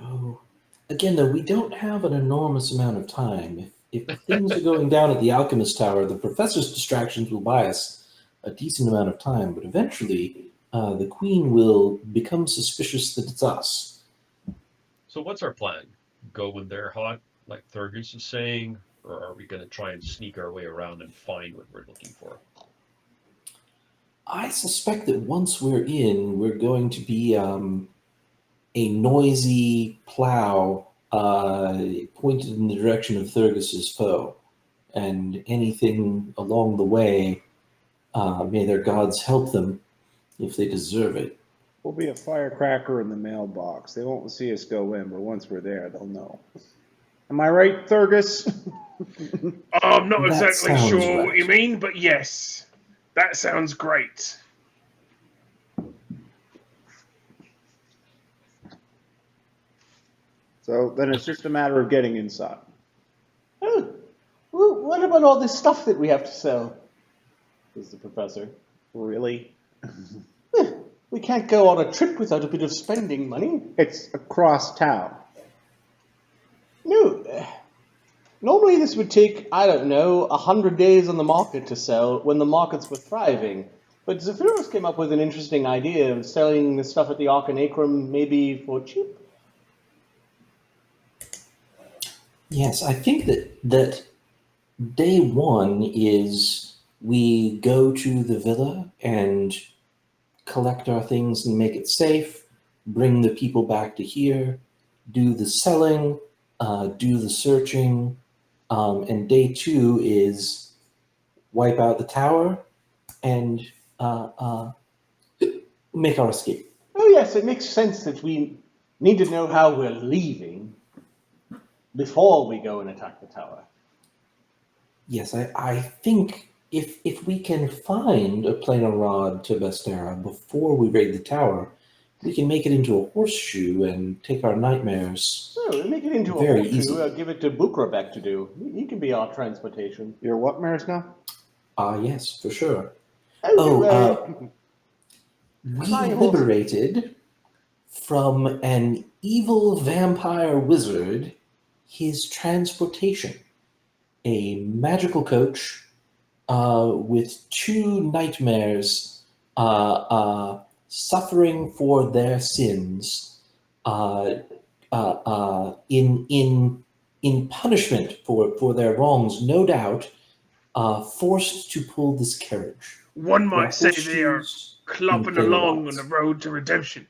Oh, again, though, we don't have an enormous amount of time. If things are going down at the Alchemist Tower, the professor's distractions will buy us a decent amount of time, but eventually the Queen will become suspicious that it's us. So what's our plan? Go when they're hot, like Thurgus is saying, or are we going to try and sneak our way around and find what we're looking for? I suspect that once we're in, we're going to be a noisy plow pointed in the direction of Thurgus's foe, and anything along the way, may their gods help them if they deserve it. We'll be a firecracker in the mailbox. They won't see us go in, but once we're there, they'll know. Am I right, Thurgus? I'm not That exactly sounds sure what right. you mean, but yes, that sounds great. So then it's just a matter of getting inside. Oh, well, what about all this stuff that we have to sell? Says the professor. Really? We can't go on a trip without a bit of spending money. It's across town. No. Normally this would take, 100 days on the market to sell when the markets were thriving. But Zephyros came up with an interesting idea of selling the stuff at the Arcanacrum maybe for cheap. Yes, I think that day one is we go to the villa and collect our things and make it safe, bring the people back to here, do the selling, do the searching, and day two is wipe out the tower and make our escape. Oh yes, it makes sense that we need to know how we're leaving before we go and attack the tower. Yes, I think if we can find a planar rod to Vestera before we raid the tower, we can make it into a horseshoe and take our nightmares. So make it into a Very horseshoe. easy. Give it to Bukrabek to do. He can be our transportation. Your what, mares now? Yes, for sure. Oh, We flying horse. liberated from an evil vampire wizard his transportation, a magical coach with two nightmares suffering for their sins in punishment for their wrongs, no doubt, forced to pull this carriage. One might say Their they are horseshoes clopping and planar along rods. on the road to redemption.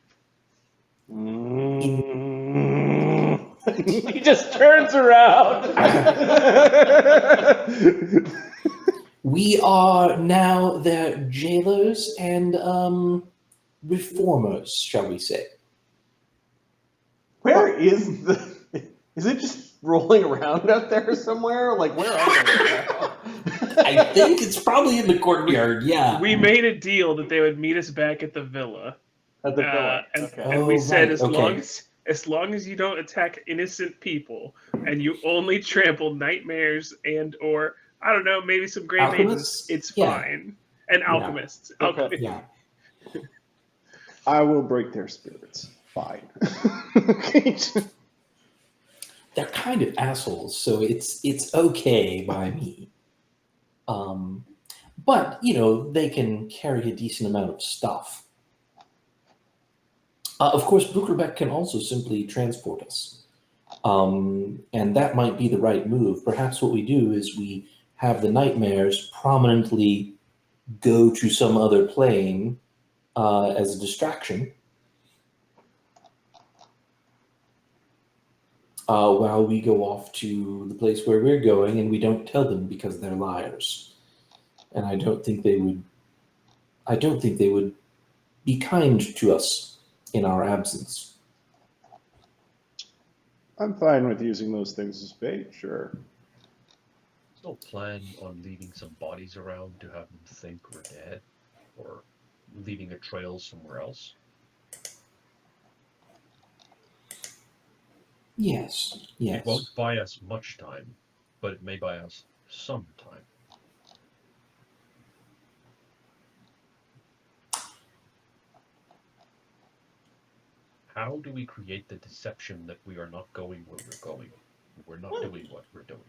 He just turns around. We are now their jailers and reformers, shall we say. Where is the... Is it just rolling around out there somewhere? Like, where are they now? I think it's probably in the courtyard, yeah. We made a deal that they would meet us back at the villa. At the villa. And, Okay. and we Oh, said right, as long as you don't attack innocent people and you only trample nightmares and or I don't know, maybe some Grey Maidens, Alchemists? it's Yeah. fine. And alchemists. Okay. Alchemists. Yeah. I will break their spirits. Fine. They're kind of assholes, so it's okay by me. But they can carry a decent amount of stuff. Of course, Bukerbeck can also simply transport us, and that might be the right move. Perhaps what we do is we have the nightmares prominently go to some other plane as a distraction. While we go off to the place where we're going, and we don't tell them because they're liars. And I don't think they would be kind to us in our absence. I'm fine with using those things as bait, sure. No plan on leaving some bodies around to have them think we're dead, or leaving a trail somewhere else. Yes. It won't buy us much time, but it may buy us some time. How do we create the deception that we are not going where we're going? We're not doing what we're doing.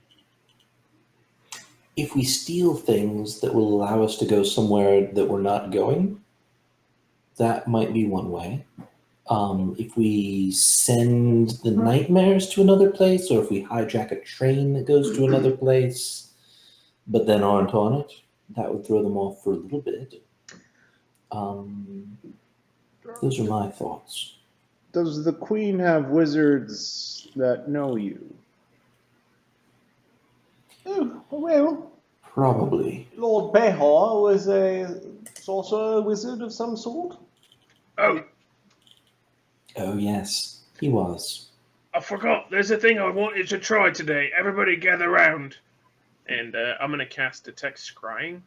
If we steal things that will allow us to go somewhere that we're not going, that might be one way. If we send the nightmares to another place, or if we hijack a train that goes to another place, but then aren't on it, that would throw them off for a little bit. Those are my thoughts. Does the Queen have wizards that know you? Oh, well, Probably. Lord Behar was a sorcerer wizard of some sort. Oh, Oh, yes, he was. I forgot. There's a thing I wanted to try today. Everybody gather round. And I'm going to cast Detect Scrying.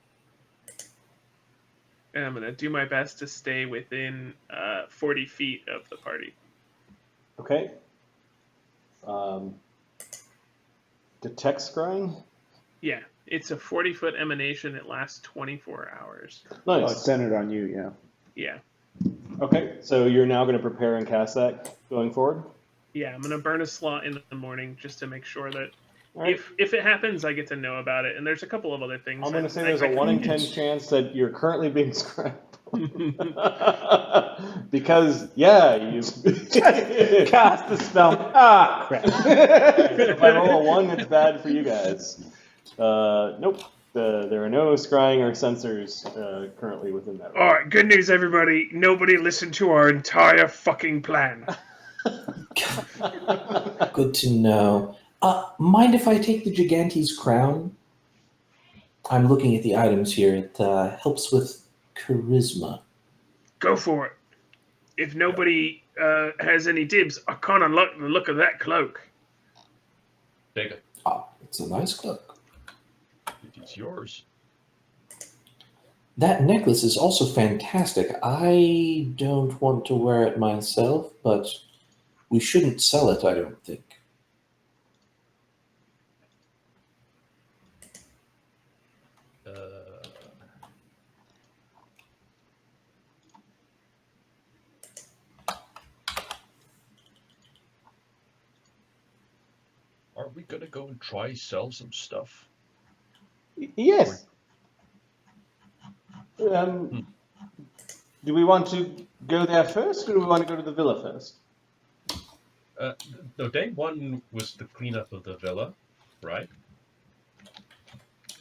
And I'm going to do my best to stay within 40 feet of the party. Okay. Detect scrying? Yeah, it's a 40-foot emanation. It lasts 24 hours. Oh, Nice. it's centered on you, yeah. Yeah. Okay, so you're now going to prepare and cast that going forward? Yeah, I'm going to burn a slot in the morning just to make sure that All right. if it happens, I get to know about it. And there's a couple of other things. I'm going to say there's I a 1 in 10 chance that you're currently being scryed. Because, yeah, you Cast the spell. Ah, crap. if I roll a 1, it's bad for you guys. Nope. There are no scrying or sensors currently within that room. All right, good news, everybody. Nobody listened to our entire fucking plan. Good to know. Mind if I take the Gigante's crown? I'm looking at the items here. It helps with charisma. Go for it. If nobody has any dibs, I kind of like the look of that cloak. Take it. It's a nice cloak. It's yours. That necklace is also fantastic. I don't want to wear it myself, but we shouldn't sell it, I don't think. Are we gonna go and try sell some stuff? Yes. Do we want to go there first, or do we want to go to the villa first? No, day one was the cleanup of the villa, right?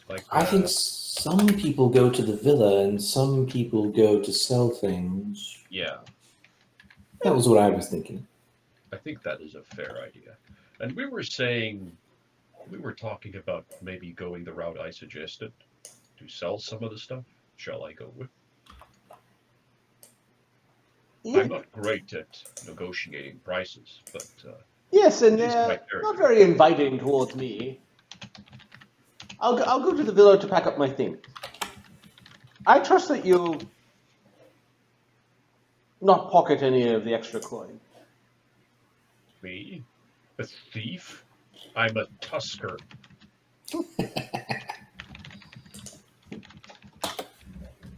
Like I think some people go to the villa and some people go to sell things. yeah, That was what I was thinking. I think that is a fair idea. And we were talking about maybe going the route I suggested to sell some of the stuff. Shall I go with? I'm not great at negotiating prices, but Yes, and it is they're my character. not very inviting towards me. I'll go to the villa to pack up my things. I trust that you'll not pocket any of the extra coin. Me? A thief? I'm a tusker.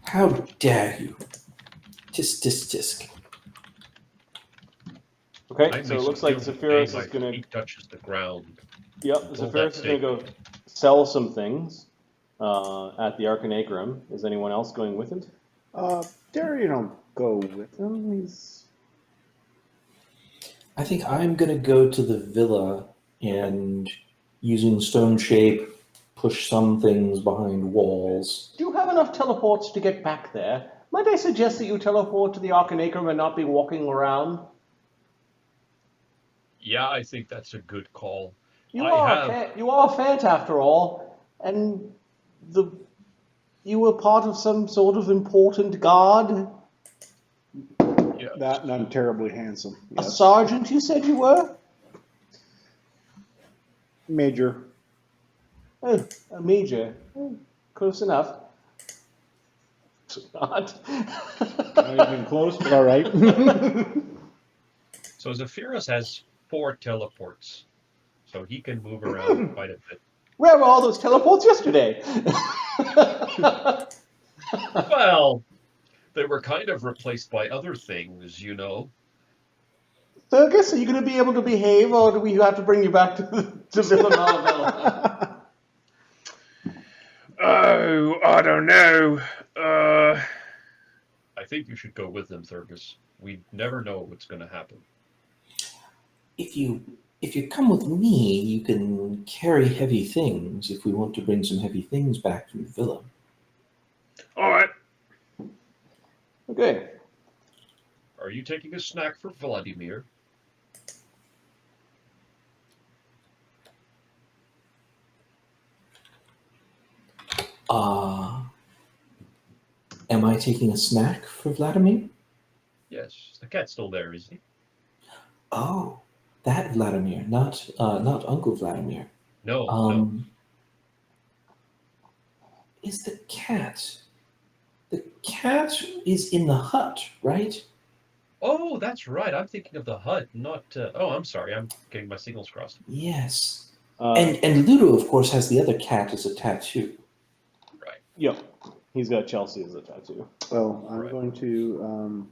How dare you? Tisk, tisk, tisk. Okay, I so it may looks like feel the Zephyrus pain, is my going to... feet touches the ground. Yep, Hold Zephyrus that is going to go sell some things at the Arcanacrum. Is anyone else going with him? Darian will go with him. He's I think I'm going to go to the villa and, using stone shape, push some things behind walls. Do you have enough teleports to get back there? Might I suggest that you teleport to the Arcanacrum and not be walking around? Yeah, I think that's a good call. You I are have- you are a Fant after all, and you were part of some sort of important guard. Yeah. that not terribly handsome. A Yes. sergeant, you said you were? Major. Oh, a major. Oh, close enough. Not. Not even close, but all right. So Zephyrus has 4 teleports, so he can move around quite a bit. Where were all those teleports yesterday? Well, they were kind of replaced by other things, you know. Fergus, are you going to be able to behave, or do we have to bring you back to Villa Malavella? Oh, I don't know. I think you should go with them, Thurgus. We never know what's going to happen. If you come with me, you can carry heavy things if we want to bring some heavy things back from the villa. All right. Okay. Are you taking a snack for Vladimir? Am I taking a snack for Vladimir? Yes, the cat's still there, isn't he? Oh, that Vladimir, not Uncle Vladimir. No, no. Is the cat? The cat is in the hut, right? Oh, that's right. I'm thinking of the hut, not... oh, I'm sorry. I'm getting my signals crossed. Yes. And Ludo, of course, has the other cat as a tattoo. Right. Yep. He's got Chelsea as a tattoo. Well, I'm Right. going to.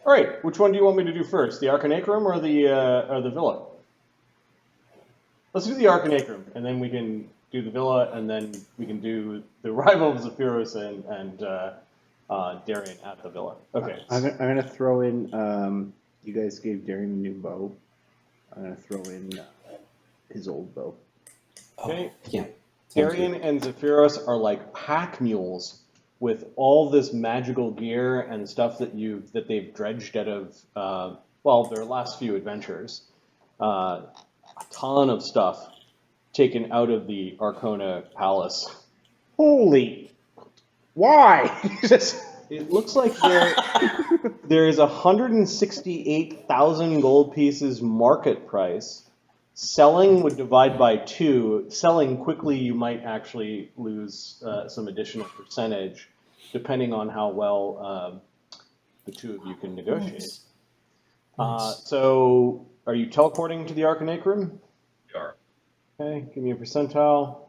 All right. Which one do you want me to do first, the Arcanacrum or the Villa? Let's do the Arcanacrum, and then we can do the Villa, and then we can do the rival of Zephyrus and Darian at the Villa. Okay. I'm going to throw in. You guys gave Darian a new bow. I'm going to throw in his old bow. Okay. Yeah. Darian and Zephyrus are like pack mules with all this magical gear and stuff that they've dredged out of their last few adventures. A ton of stuff taken out of the Arkona Palace. Holy! Why? It looks like there's 168,000 gold pieces market price. Selling would divide by 2. Selling quickly, you might actually lose some additional percentage, depending on how well the two of you can negotiate. Nice. So, are you teleporting to the Arcanacrum? We are. Okay, give me a percentile.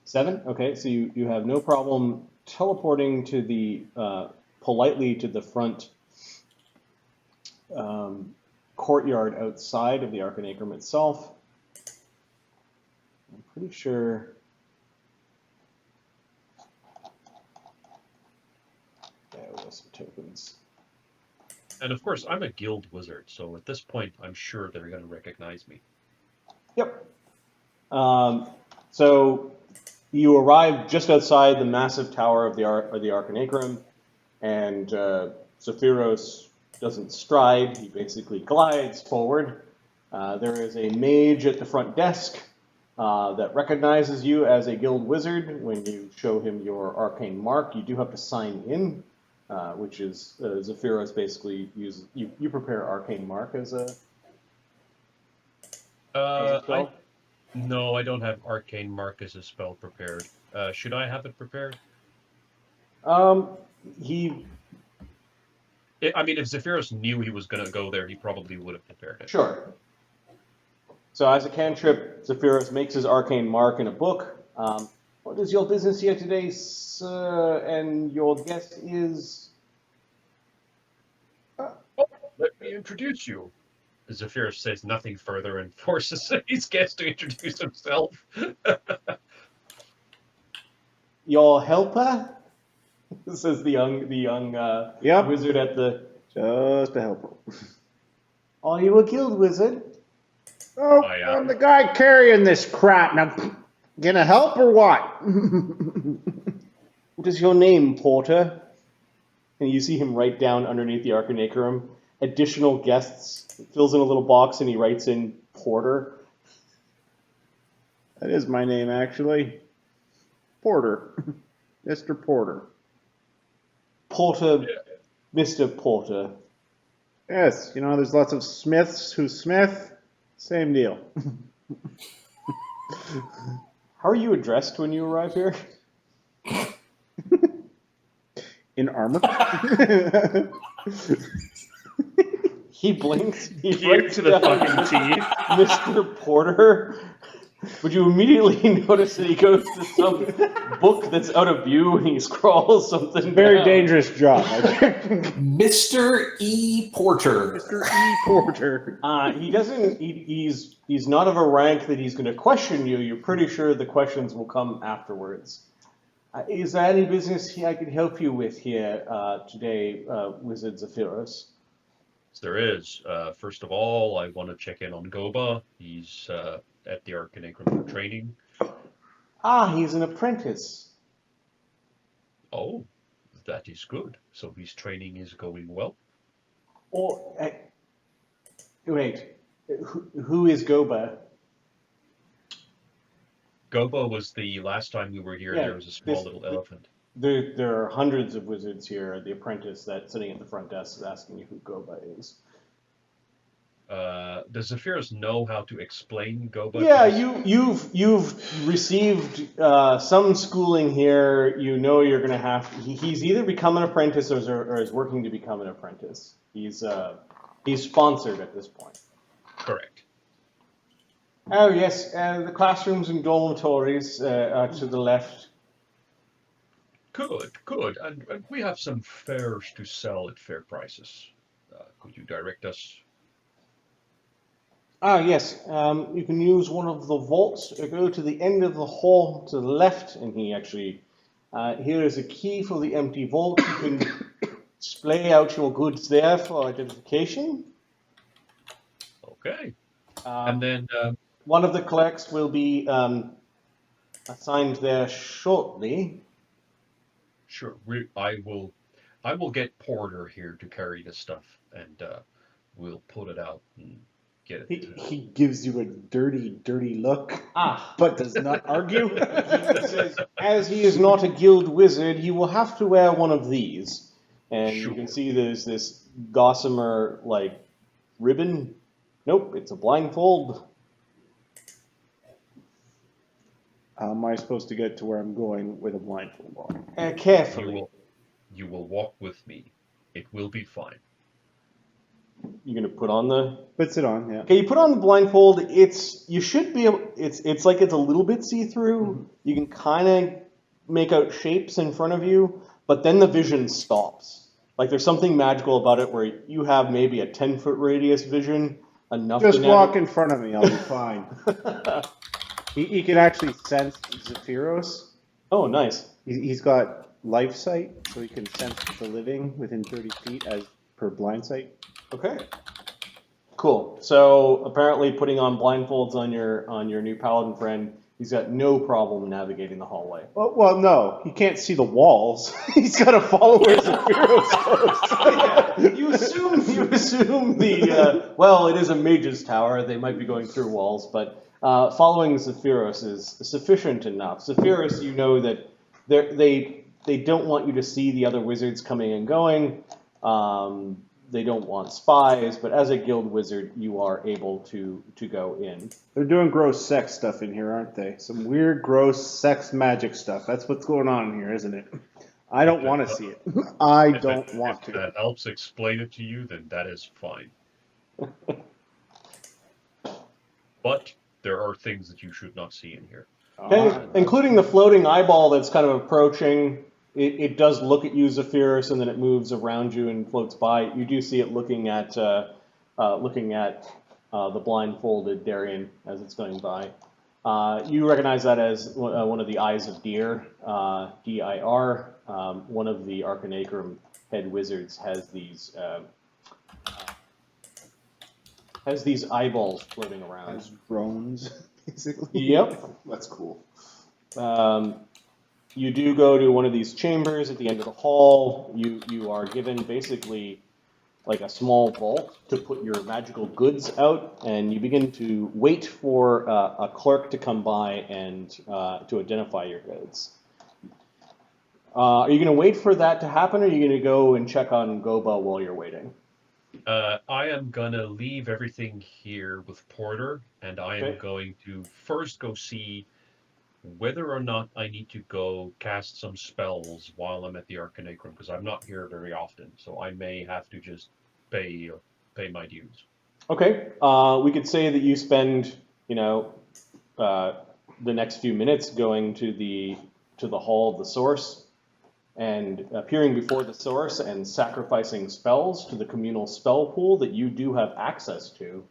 Seven? Okay, so you have no problem teleporting to the politely to the front courtyard outside of the Arcanacrum itself. I'm pretty sure. There we have some tokens. And of course, I'm a guild wizard, so at this point, I'm sure they're going to recognize me. Yep. So you arrive just outside the massive tower of the Arcanacrum, and Zephyros doesn't stride, he basically glides forward. There is a mage at the front desk that recognizes you as a guild wizard. When you show him your arcane mark, you do have to sign in, which is Zephyros basically you prepare arcane mark as a spell? No, I don't have Arcane Mark as a spell prepared. Should I have it prepared? I I mean, if Zephyros knew he was going to go there, he probably would have prepared it. Sure. So as a cantrip, Zephyros makes his arcane mark in a book. What is your business here today, sir? And your guest is... Let me introduce you. Zephyros says nothing further and forces his guest to introduce himself. Your helper? Says the young Yep. wizard at the... Just a helper. Are you a guild wizard? Oh, I'm the guy carrying this crap. Now, gonna help or what? What is your name, Porter? And you see him write down underneath the Arcanacrum, additional guests, fills in a little box, and he writes in Porter. That is my name, actually. Porter. Mr. Porter. Porter, Mr. Porter. Yes, you know, there's lots of Smiths who Smith. Same deal. How are you addressed when you arrive here? In armor. He blinks. He Geared writes to the down fucking T. Mr. Porter. But you immediately notice that he goes to some book that's out of view and he scrawls something Very down. dangerous job. Mr. E. Porter. Mr. E. Porter. He doesn't. He's not of a rank that he's going to question you. You're pretty sure the questions will come afterwards. Is there any business I could help you with here today, Wizard Zephyros? There is. First of all, I want to check in on Goba. He's at the Arcanacrum for training. He's an apprentice. Oh, that is good. So his training is going well. Or wait, who is Goba? Goba was the last time we were here. Yeah, There was a small little elephant. There are hundreds of wizards here. The apprentice that's sitting at the front desk is asking you who Goba is. Does Zephyros know how to explain Goba? Yeah, you've received some schooling here. You know you're going to have. He's either become an apprentice or is working to become an apprentice. He's sponsored at this point. Correct. Oh yes, the classrooms and dormitories are to the left. Good. And we have some fares to sell at fair prices. Could you direct us? Yes, you can use one of the vaults or go to the end of the hall to the left, and he actually, here is a key for the empty vault. You can display out your goods there for identification. Okay. And then one of the clerks will be assigned there shortly. sure, I will get Porter here to carry the stuff, and we'll put it out and get it. He gives you a dirty, dirty look, but does not argue. He says, as he is not a guild wizard, he will have to wear one of these. And you can see there's this gossamer, like, ribbon. Nope, it's a blindfold. How am I supposed to get to where I'm going with a blindfold on? Carefully. You will walk with me. It will be fine. You're gonna put on the. Puts it on, yeah. Okay, you put on the blindfold. You should be able. It's like it's a little bit see-through. Mm-hmm. You can kind of make out shapes in front of you, but then the vision stops. Like there's something magical about it where you have maybe a 10-foot radius vision. Enough. Just walk in front of me, I'll be fine. He can actually sense Zephyros. Oh, nice. He's got life sight, so he can sense the living within 30 feet as per blind sight. Okay. Cool. So apparently, putting on blindfolds on your new paladin friend, he's got no problem navigating the hallway. Well, no, he can't see the walls. He's got to follow where Zephyros goes. Yeah, you assume the well, it is a mage's tower. They might be going through walls, but following Zephyros is sufficient enough. Zephyros, you know that they don't want you to see the other wizards coming and going. They don't want spies, but as a guild wizard, you are able to go in. They're doing gross sex stuff in here, aren't they? Some weird, gross sex magic stuff. That's what's going on in here, isn't it? I don't want to see it. I don't want to. If that helps explain it to you, then that is fine. But there are things that you should not see in here. Okay, including the floating eyeball that's kind of approaching. It does look at you, Zephyrus, and then it moves around you and floats by. You do see it looking at the blindfolded Darian as it's going by. You recognize that as one of the eyes of Dir, D-I-R. One of the Arcanacrum head wizards has these eyeballs floating around. As drones, basically. Yep. That's cool. You do go to one of these chambers at the end of the hall. You are given basically like a small vault to put your magical goods out, and you begin to wait for a clerk to come by and to identify your goods. Are you going to wait for that to happen, or are you going to go and check on Goba while you're waiting? I am going to leave everything here with Porter, and I am Okay. going to first go see whether or not I need to go cast some spells while I'm at the Arcanacrum, because I'm not here very often, so I may have to just pay my dues. Okay. We could say that you spend, the next few minutes going to the hall of the source and appearing before the source and sacrificing spells to the communal spell pool that you do have access to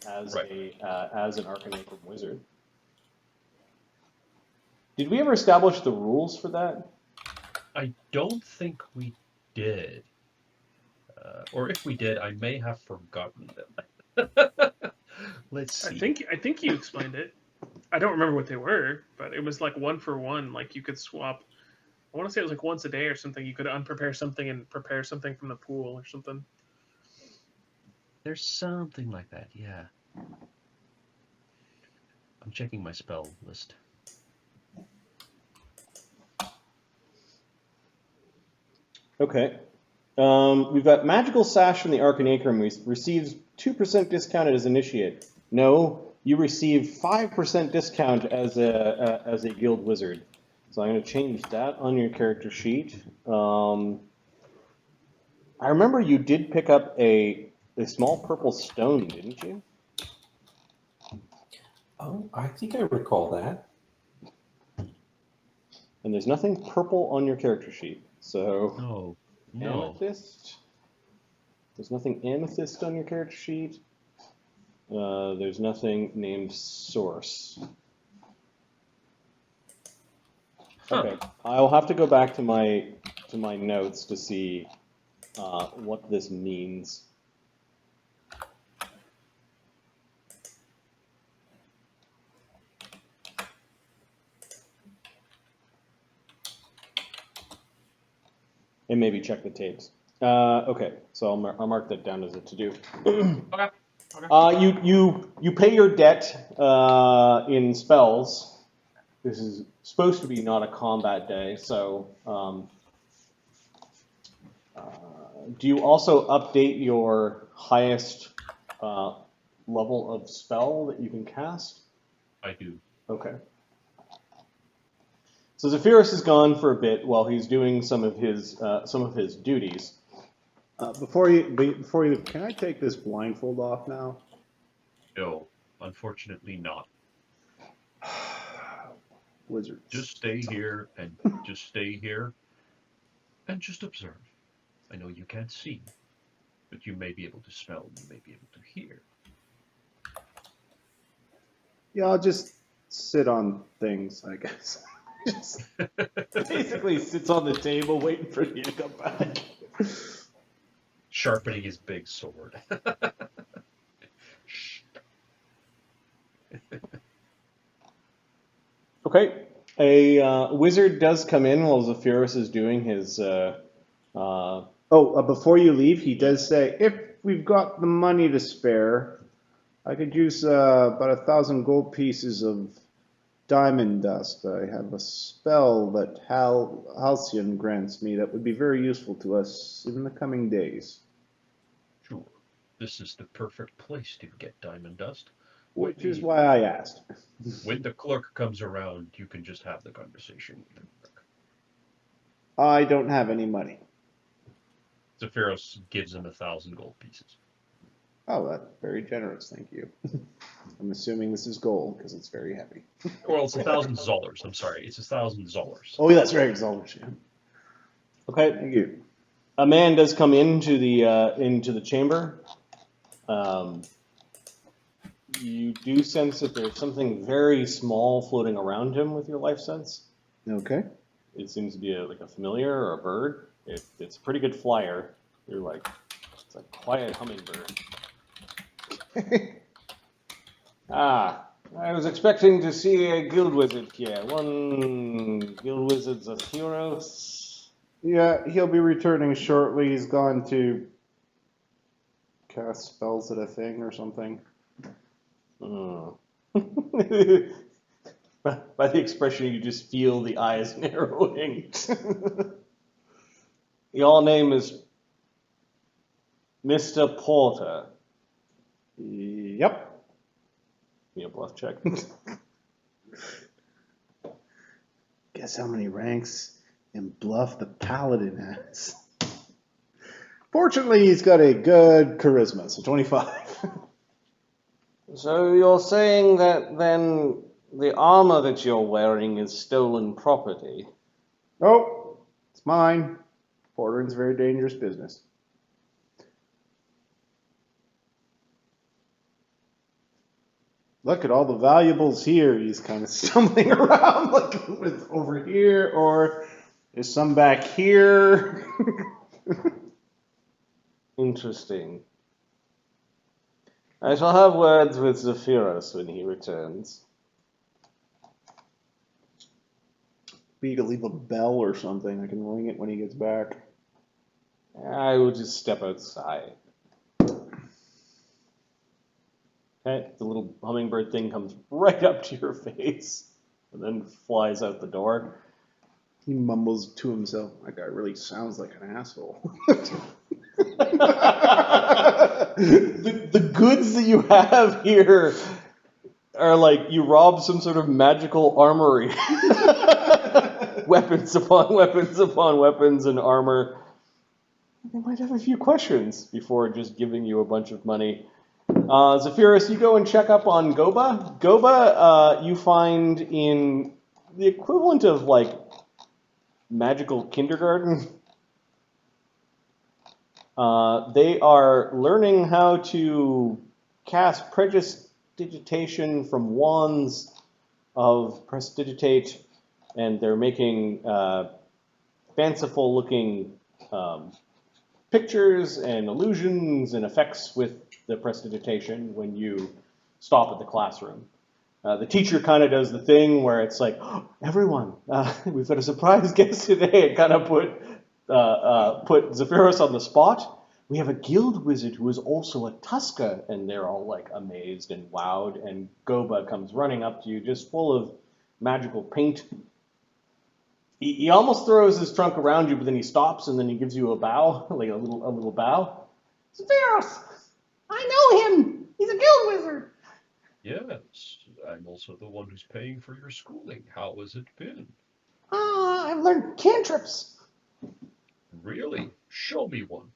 as as an Arcanacrum wizard. Did we ever establish the rules for that? I don't think we did. Or if we did, I may have forgotten them. Let's see. I think you explained it. I don't remember what they were, but it was like 1 for 1. Like you could swap. I want to say it was like once a day or something. You could unprepare something and prepare something from the pool or something. There's something like that, yeah. I'm checking my spell list. Okay. We've got Magical Sash from the Arcanacrum receives 2% discount as initiate. No, you receive 5% discount as a guild wizard. So I'm going to change that on your character sheet. I remember you did pick up a small purple stone, didn't you? Oh, I think I recall that. And there's nothing purple on your character sheet. So No. amethyst. There's nothing amethyst on your character sheet. There's nothing named source. Okay, I'll have to go back to my notes to see what this means. And maybe check the tapes. Okay, so I'll mark that down as a to-do. Okay. You pay your debt in spells. This is supposed to be not a combat day, so do you also update your highest level of spell that you can cast? I do. Okay. So Zephyrus is gone for a bit while he's doing some of his duties. Before you, can I take this blindfold off now? No, unfortunately not. Wizards. Just stay here and just stay here and just observe. I know you can't see, but you may be able to smell, you may be able to hear. Yeah, I'll just sit on things, I guess. Basically sits on the table waiting for you to come back. Sharpening his big sword. Okay. A wizard does come in while Zephyrus is doing his... before you leave, he does say, if we've got the money to spare, I could use about 1,000 gold pieces of diamond dust. I have a spell that Halcyon grants me that would be very useful to us in the coming days. Sure. This is the perfect place to get diamond dust. Which is why I asked. When the clerk comes around, you can just have the conversation with the clerk. I don't have any money. Zephyrus gives him 1,000 gold pieces. Oh, that's very generous. Thank you. I'm assuming this is gold because it's very heavy. Well, it's 1,000 Zollars. I'm sorry, it's 1,000 Zollars. Oh, that's right. Exalted. Yeah. Okay. Thank you. A man does come into the chamber. You do sense that there's something very small floating around him with your life sense. Okay. It seems to be like a familiar or a bird. It's a pretty good flyer. You're like, it's a quiet hummingbird. Ah, I was expecting to see a guild wizard here. One guild wizard's a heroes. Yeah, he'll be returning shortly. He's gone to cast spells at a thing or something. By the expression, you just feel the eyes narrowing. Your name is Mr. Porter. Yep. Give me a bluff check. Guess how many ranks in bluff the paladin has. Fortunately, he's got a good charisma, so 25. So you're saying that then the armor that you're wearing is stolen property? Oh, it's mine. Portering's a very dangerous business. Look at all the valuables here. He's kind of stumbling around, like with over here, or there's some back here. Interesting. I shall have words with Zephyros when he returns. You could leave a bell or something. I can ring it when he gets back. I will just step outside. Okay, the little hummingbird thing comes right up to your face and then flies out the door. He mumbles to himself, that guy really sounds like an asshole. The goods that you have here are like you robbed some sort of magical armory. Weapons upon weapons upon weapons and armor. They might have a few questions before just giving you a bunch of money. Zephyros, you go and check up on Goba. Goba, you find in the equivalent of like magical kindergarten. They are learning how to cast prestidigitation from wands of prestidigitate, and they're making fanciful-looking pictures and illusions and effects with the prestidigitation when you stop at the classroom. The teacher kind of does the thing where it's like, oh, everyone, we've got a surprise guest today, and kind of put Zephyros on the spot. We have a guild wizard who is also a Tusker, and they're all like amazed and wowed, and Goba comes running up to you just full of magical paint. He almost throws his trunk around you, but then he stops and then he gives you a bow, like a little bow. Zephyros! I know him! He's a guild wizard! Yes, I'm also the one who's paying for your schooling. How has it been? I've learned cantrips. Really? Show me one.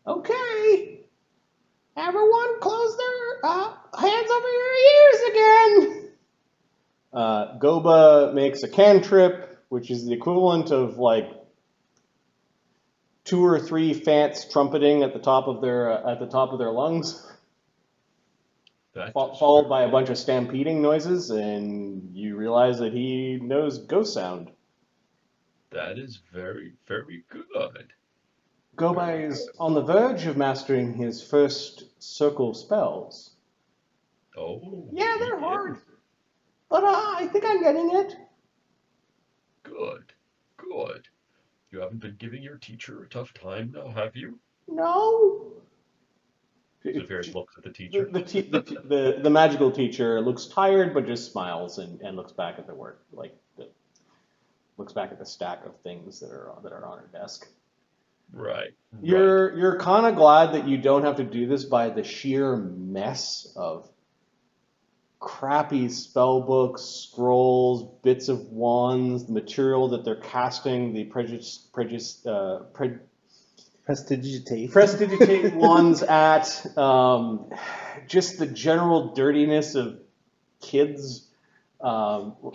Okay. Everyone close their hands over your ears again. Goba makes a cantrip, which is the equivalent of like 2 or 3 fants trumpeting at the top of their lungs. Followed by a bunch of stampeding noises, and you realize that he knows ghost sound. That is very, very good. Gobai is on the verge of mastering his first circle spells. Oh. Yeah, they're hard. But I think I'm getting it. Good, good. You haven't been giving your teacher a tough time now, have you? No. Zephyros looks at the teacher. The magical teacher looks tired, but just smiles and looks back at the work, looks back at the stack of things that are on her desk. Right. You're kind of glad that you don't have to do this by the sheer mess of crappy spell books, scrolls, bits of wands, the material that they're casting, the Prestidigitate wands at just the general dirtiness of kids.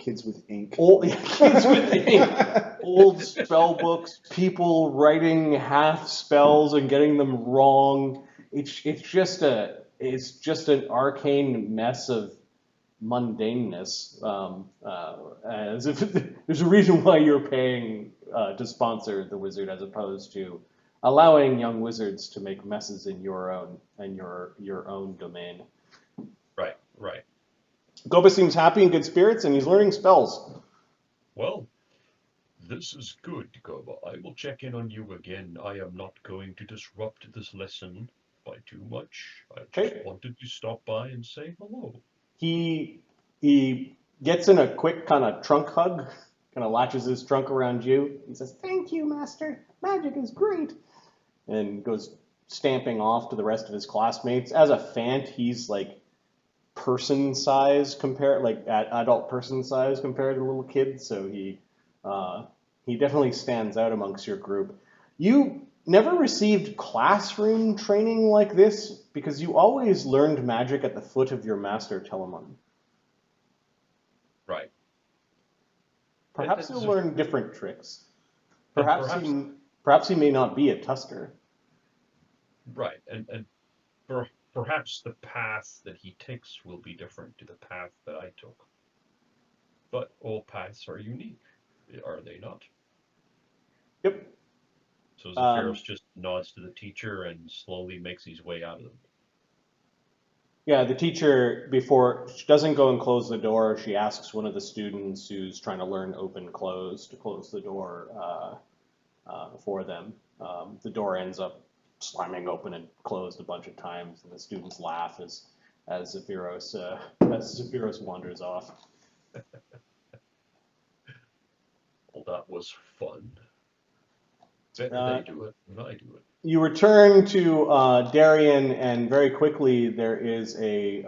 Kids with ink. Kids with ink. Old spell books, people writing half spells and getting them wrong. It's just an arcane mess of mundaneness. As if there's a reason why you're paying to sponsor the wizard as opposed to allowing young wizards to make messes in your own domain. Right, right. Goba seems happy and good spirits, and he's learning spells. Well, this is good, Goba. I will check in on you again. I am not going to disrupt this lesson by too much. I just wanted to stop by and say hello. He gets in a quick kind of trunk hug, kind of latches his trunk around you. He says, "Thank you, Master. Magic is great," and goes stamping off to the rest of his classmates. As a Fant, he's like person size compared, like adult person size compared to little kids. So he definitely stands out amongst your group. You never received classroom training like this because you always learned magic at the foot of your master Telemon. Right. Perhaps you'll learn different tricks. Perhaps he may not be a tusker. Right, and perhaps the path that he takes will be different to the path that I took. But all paths are unique, are they not? Yep. So Zephyros just nods to the teacher and slowly makes his way out of them. Yeah, the teacher, before she doesn't go and close the door, she asks one of the students who's trying to learn open close to close the door for them. The door ends up slamming open and closed a bunch of times, and the students laugh as Zephyros wanders off. Well, that was fun. Better they do it than I do it. You return to Darian, and very quickly there is a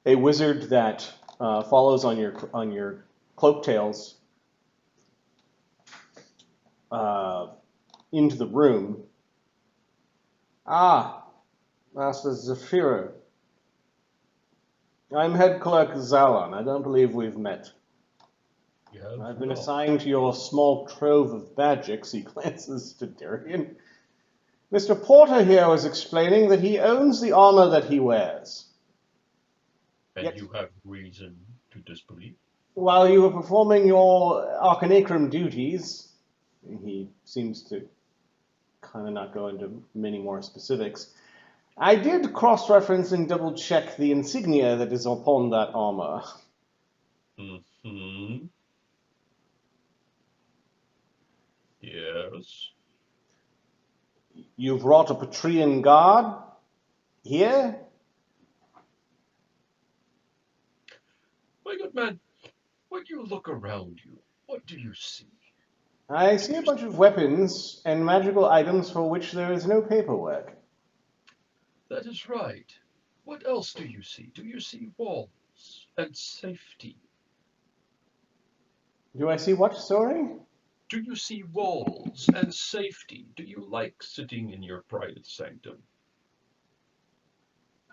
wizard that follows on your cloak tails into the room. Ah, Master Zephyro. I'm head clerk Zalon. I don't believe we've met. I've been assigned to your small trove of magics. He glances to Darian. Mr. Porter here was explaining that he owns the armor that he wears. And you have reason to disbelieve? While you were performing your Arcanacrum duties, he seems to kind of not go into many more specifics, I did cross-reference and double-check the insignia that is upon that armor. Mm-hmm. Yes. You've wrought a Patreon guard here? My good man, when you look around you, what do you see? I see a bunch of weapons and magical items for which there is no paperwork. That is right. What else do you see? Do you see walls and safety? Do I see what, sorry? Do you see walls and safety? Do you like sitting in your private sanctum?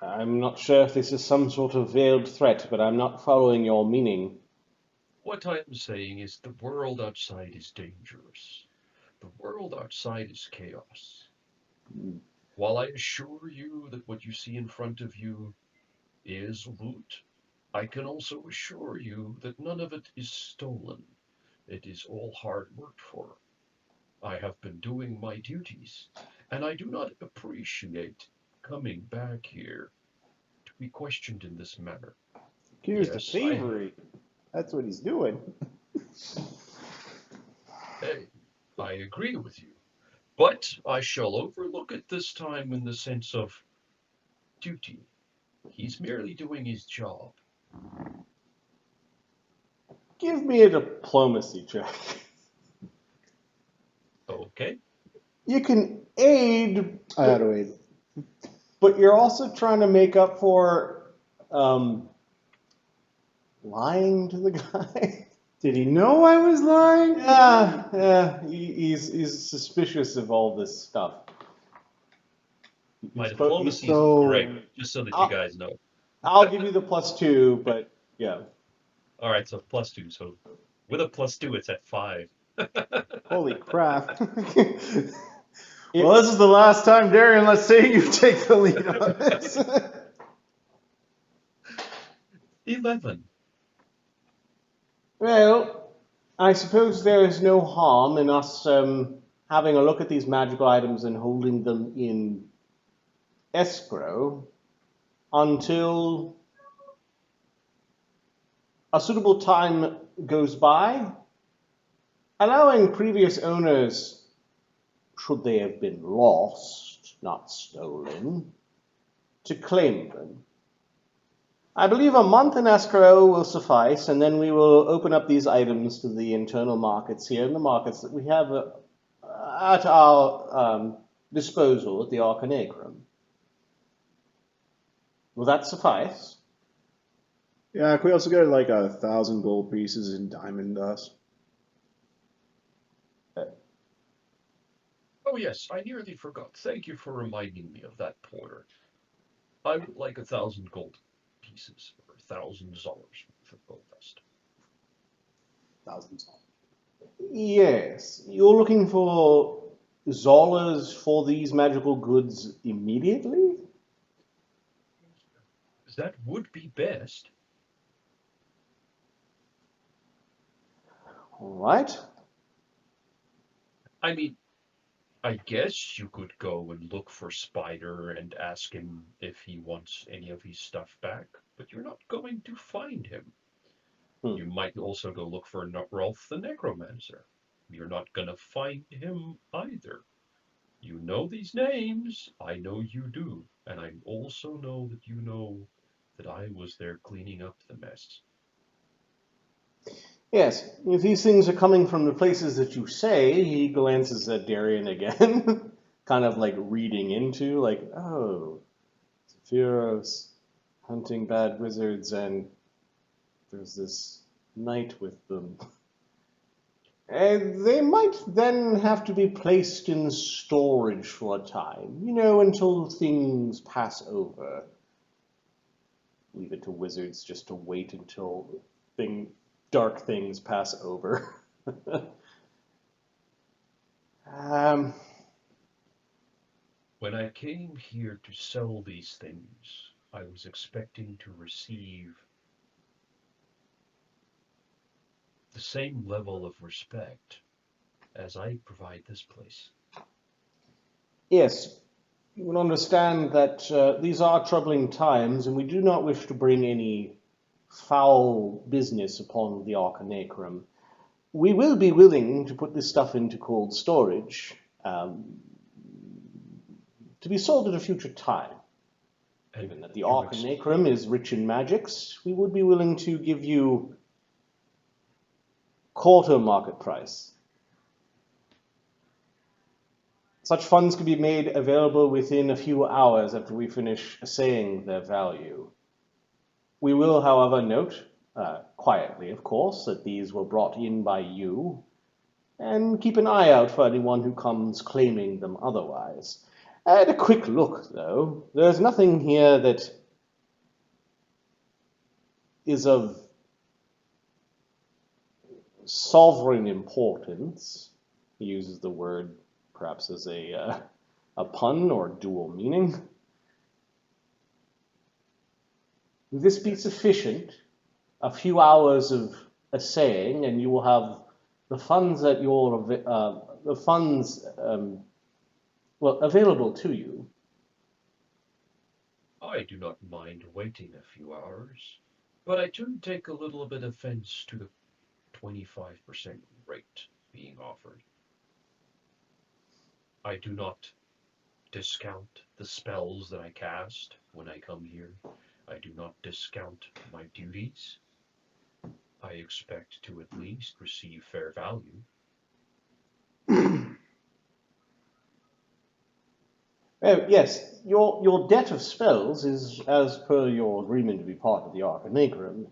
I'm not sure if this is some sort of veiled threat, but I'm not following your meaning. What I am saying is the world outside is dangerous. The world outside is chaos. While I assure you that what you see in front of you is loot, I can also assure you that none of it is stolen. It is all hard worked for. I have been doing my duties, and I do not appreciate coming back here to be questioned in this manner. Accused of thievery. That's what he's doing. Hey, I agree with you. But I shall overlook it this time in the sense of duty. He's merely doing his job. Give me a diplomacy check. Okay. You can aid. I had to aid. But you're also trying to make up for lying to the guy. Did he know I was lying? Yeah, he's suspicious of all this stuff. My He's bo- diplomacy is so- great, just so that you guys know. I'll give you the +2, but yeah. All right, so +2. So with a +2, it's at 5. Holy crap. Well, this is the last time, Darian. Let's say you take the lead on this. 11. Well, I suppose there is no harm in us having a look at these magical items and holding them in escrow until a suitable time goes by, allowing previous owners, should they have been lost, not stolen, to claim them. I believe a month in escrow will suffice, and then we will open up these items to the internal markets here, and the markets that we have at our disposal at the Arcanacrum. Will that suffice? Yeah, can we also get like 1,000 gold pieces in diamond dust? Oh yes, I nearly forgot. Thank you for reminding me of that, Porter. I would like 1,000 gold pieces, or 1,000 dollars for gold dust. Thousands. Yes. You're looking for Zolas for these magical goods immediately? That would be best. All right. I mean, I guess you could go and look for Spider and ask him if he wants any of his stuff back, but you're not going to find him. You might also go look for Rolf the Necromancer. You're not going to find him either. You know these names. I know you do. And I also know that you know that I was there cleaning up the mess. Yes, if these things are coming from the places that you say, he glances at Darian again, kind of like reading into, like, oh, Sephiros hunting bad wizards, and there's this knight with them. And they might then have to be placed in storage for a time, until things pass over. Leave it to wizards just to wait until dark things pass over. When I came here to sell these things, I was expecting to receive the same level of respect as I provide this place. Yes, you will understand that these are troubling times, and we do not wish to bring any foul business upon the Arcanacrum. We will be willing to put this stuff into cold storage to be sold at a future time. And Given that the you Arcanacrum is rich in magics, we would be willing to give you quarter market price. Such funds could be made available within a few hours after we finish assaying their value. We will, however, note, quietly of course, that these were brought in by you, and keep an eye out for anyone who comes claiming them otherwise. At a quick look, though, there's nothing here that is of sovereign importance. He uses the word perhaps as a pun or dual meaning. Will this be sufficient? A few hours of assaying, and you will have the funds at your available to you. I do not mind waiting a few hours, but I do take a little bit of offense to the 25% rate being offered. I do not discount the spells that I cast when I come here. I do not discount my duties. I expect to at least receive fair value. Yes, your debt of spells is as per your agreement to be part of the Arcanacrum.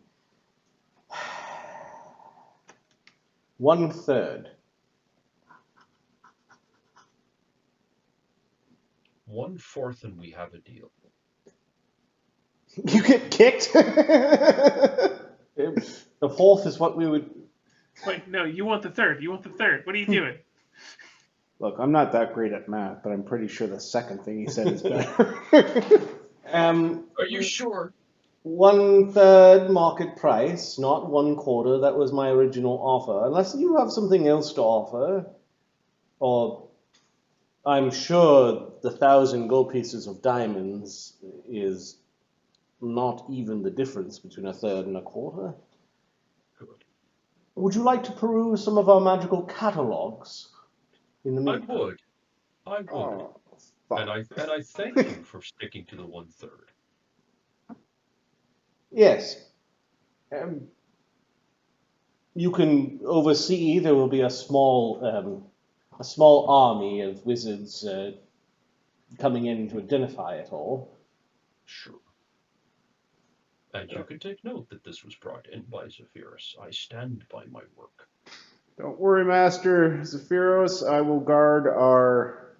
1/3. 1/4, and we have a deal. You get kicked? The fourth is what we would... Wait, no, you want the third. You want the third. What are you doing? Look, I'm not that great at math, but I'm pretty sure the second thing he said is better. Are you sure? 1/3 market price, not 1/4. That was my original offer. Unless you have something else to offer, or I'm sure the 1,000 gold pieces of diamonds is not even the difference between 1/3 and 1/4. Good. Would you like to peruse some of our magical catalogs? In the I meantime? would. I would. Oh, fuck. And I thank you for sticking to the 1/3. Yes. You can oversee. There will be a small army of wizards coming in to identify it all. Sure. And you can take note that this was brought in by Zephyrus. I stand by my work. Don't worry, Master Zephyros. I will guard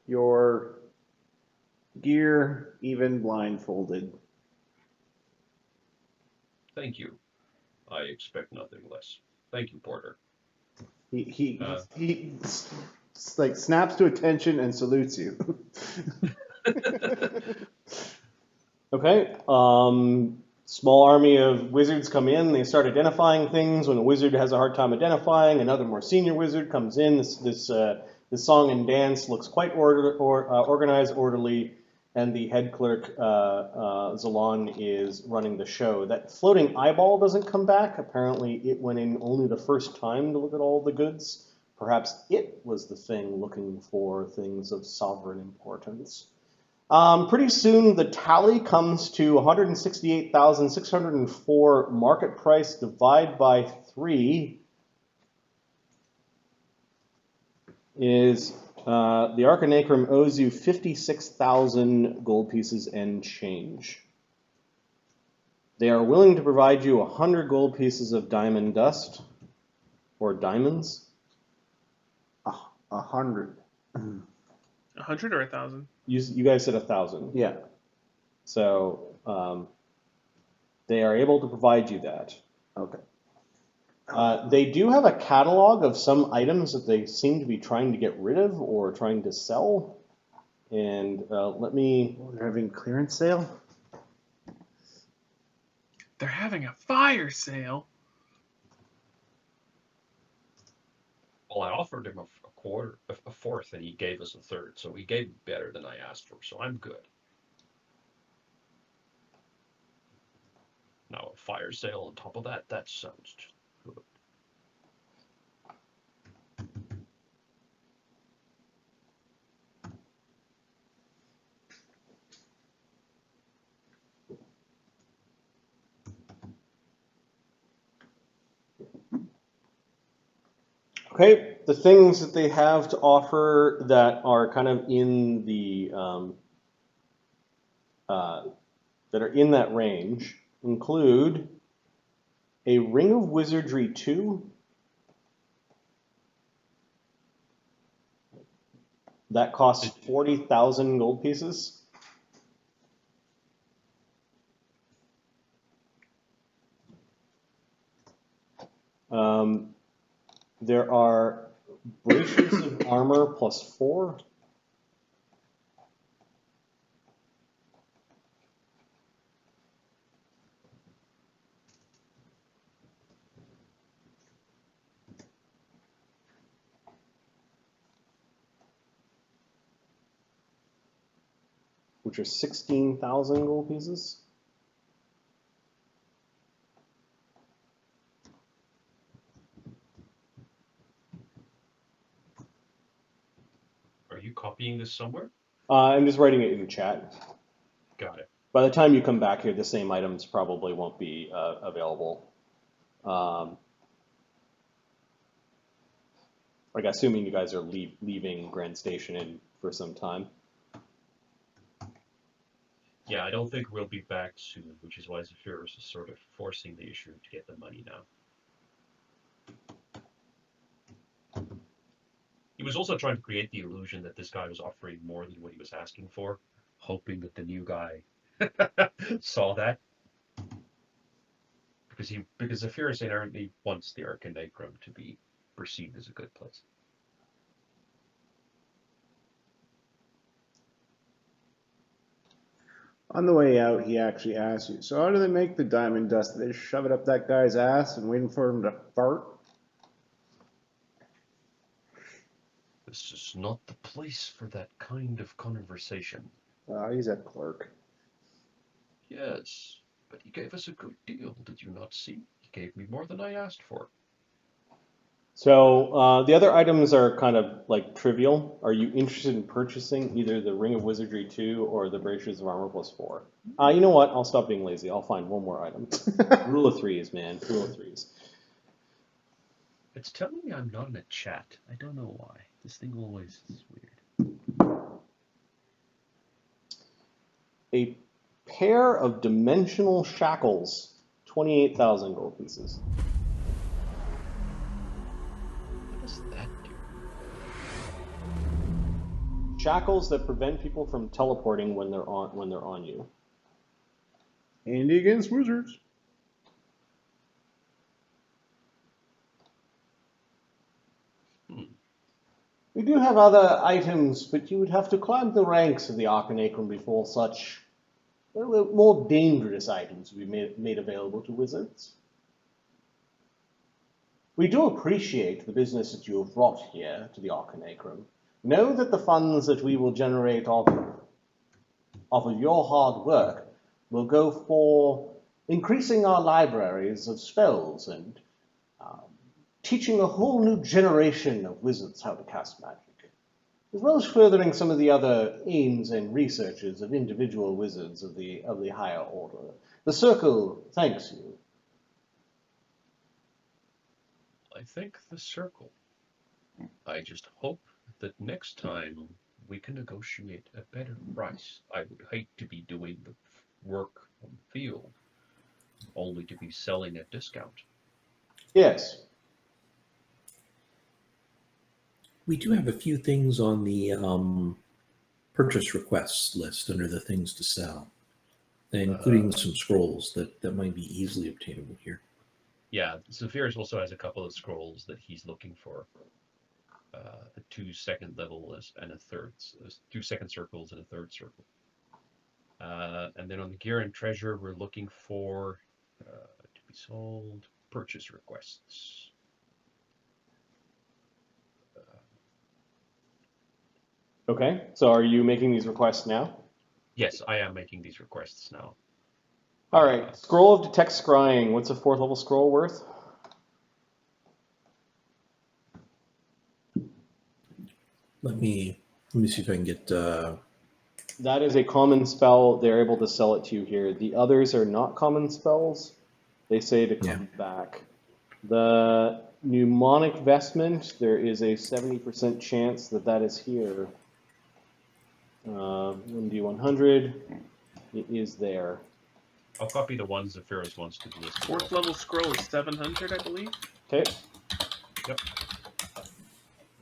your gear, even blindfolded. Thank you. I expect nothing less. Thank you, Porter. He like snaps to attention and salutes you. Okay. Small army of wizards come in. They start identifying things. When a wizard has a hard time identifying, another more senior wizard comes in. This song and dance looks quite organized, orderly, and the head clerk, Zalon, is running the show. That floating eyeball doesn't come back. Apparently, it went in only the first time to look at all the goods. Perhaps it was the thing looking for things of sovereign importance. Pretty soon, the tally comes to 168,604 market price. Divide by 3 is the Arcanacrum owes you 56,000 gold pieces and change. They are willing to provide you 100 gold pieces of diamond dust or diamonds. 100. 100 or 1,000? You guys said 1,000. Yeah. So they are able to provide you that. Okay. They do have a catalog of some items that they seem to be trying to get rid of or trying to sell. And let me... They're having clearance sale? They're having a fire sale. Well, I offered him a fourth, and he gave us a third. So he gave better than I asked for. So I'm good. Now a fire sale on top of that. That sounds good. Okay, the things that they have to offer that are kind of in the that are in that range include a Ring of Wizardry 2. That costs 40,000 gold pieces. There are braces of armor +4. Which are 16,000 gold pieces. Are you copying this somewhere? I'm just writing it in the chat. Got it. By the time you come back here, the same items probably won't be available. Like, assuming you guys are leaving Grand Station in for some time. Yeah, I don't think we'll be back soon, which is why Zephyrus is sort of forcing the issue to get the money now. was also trying to create the illusion that this guy was offering more than what he was asking for, hoping that the new guy saw that. Because Zephyrus inherently wants the Arcanacrum to be perceived as a good place. On the way out, he actually asked you, so how do they make the diamond dust? Do they just shove it up that guy's ass and waiting for him to fart? This is not the place for that kind of conversation. He's a clerk. Yes, but he gave us a good deal, did you not see? He gave me more than I asked for. So the other items are kind of like trivial. Are you interested in purchasing either the Ring of Wizardry 2 or the Braziers of Armor +4? You know what? I'll stop being lazy. I'll find one more item. Rule of threes, man. Rule of threes. It's telling me I'm not in a chat. I don't know why. This thing always is weird. A pair of dimensional shackles, 28,000 gold pieces. What does that do? Shackles that prevent people from teleporting when they're on you. Handy against wizards. We do have other items, but you would have to climb the ranks of the Arcanacrum before such more dangerous items would be made available to wizards. We do appreciate the business that you have brought here to the Arcanacrum. Know that the funds that we will generate off of your hard work will go for increasing our libraries of spells and teaching a whole new generation of wizards how to cast magic, as well as furthering some of the other aims and researches of individual wizards of the higher order. The Circle thanks you. I thank the Circle. I just hope that next time we can negotiate a better price. I would hate to be doing the work on the field, only to be selling at discount. Yes. We do have a few things on the purchase requests list under the things to sell, including some scrolls that might be easily obtainable here. Yeah, Zephyrus also has a couple of scrolls that he's looking for. The 2 second levels and a third, 2 second circles and a third circle. And then on the gear and treasure, we're looking for to be sold purchase requests. Okay, so are you making these requests now? Yes, I am making these requests now. All right, Scroll of Detect Scrying. What's a 4th level scroll worth? Let me see if I can get. That is a common spell. They're able to sell it to you here. The others are not common spells. They say to come back. The Mnemonic Vestment, there is a 70% chance that is here. 1d100. It is there. I'll copy the ones that Zephyrus wants to list. 4th level scroll is 700, I believe. Okay. Yep.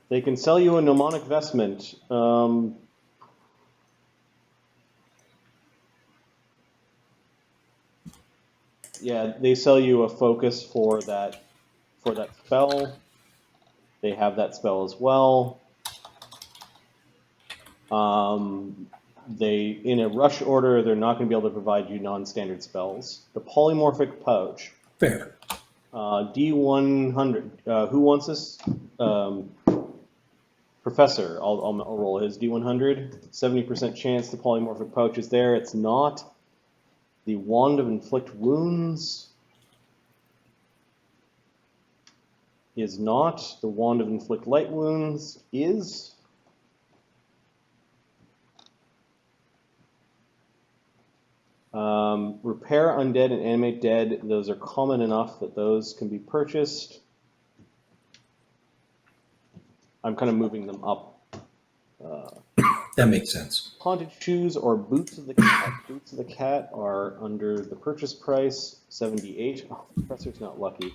They can sell you a Mnemonic Vestment. Yeah, they sell you a focus for that spell. They have that spell as well. They, in a rush order, they're not going to be able to provide you non-standard spells. The Polymorphic Pouch. Fair. D100. Who wants this? Professor. I'll roll his D100. 70% chance the Polymorphic Pouch is there. It's not. The Wand of Inflict Wounds is not. The Wand of Inflict Light Wounds is. Repair Undead and Animate Dead, those are common enough that those can be purchased. I'm kind of moving them up. That makes sense. Haunted Shoes or Boots of the Cat. Boots of the Cat are under the purchase price, 78. Oh, the Professor's not lucky.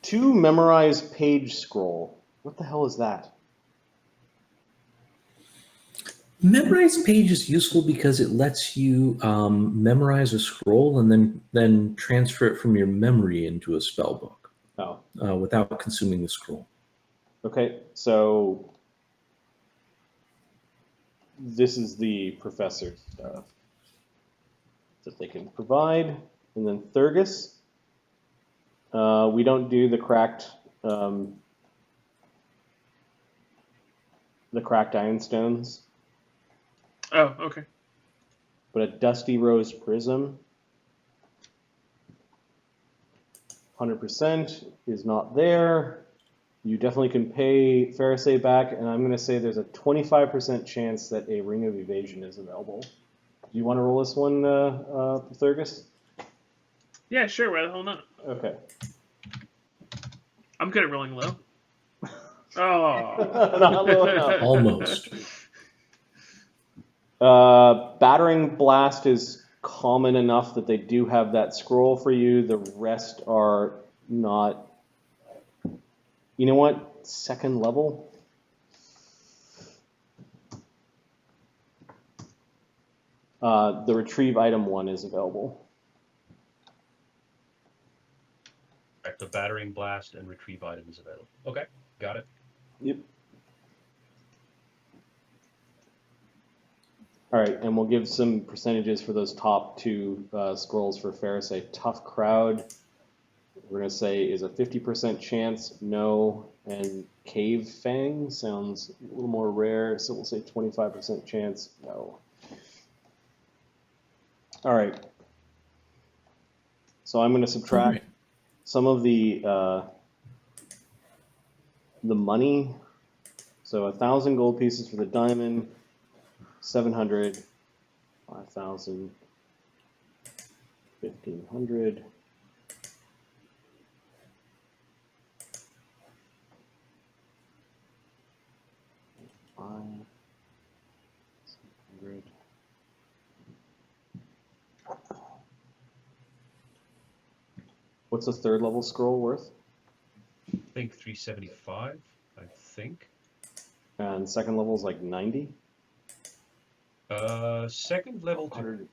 2 Memorize Page Scroll. What the hell is that? Memorize page is useful because it lets you memorize a scroll and then transfer it from your memory into a spell book without consuming the scroll. Okay, so this is the professor's stuff that they can provide. And then Thurgus, we don't do the cracked ironstones. Oh, okay. But a dusty rose prism, 100% is not there. You definitely can pay Pharisee back, and I'm going to say there's a 25% chance that a ring of evasion is available. Do you want to roll this one, Thurgus? Yeah, sure. Why the hell not? Okay. I'm good at rolling low. Oh. Not low enough. Almost. Battering Blast is common enough that they do have that scroll for you. The rest are not. You know what? Second level? The retrieve item 1 is available. Right, the battering blast and retrieve item is available. Okay, got it. Yep. All right, and we'll give some percentages for those top 2 scrolls for Pharisee. Tough Crowd, we're going to say is a 50% chance, no. And Cave Fang sounds a little more rare, so we'll say 25% chance, no. All right. So I'm going to subtract some of the money. So 1,000 gold pieces for the diamond, 700, 5,000, 1,500. What's the third level scroll worth? I think 375, I think. And second level is like 90? Second level to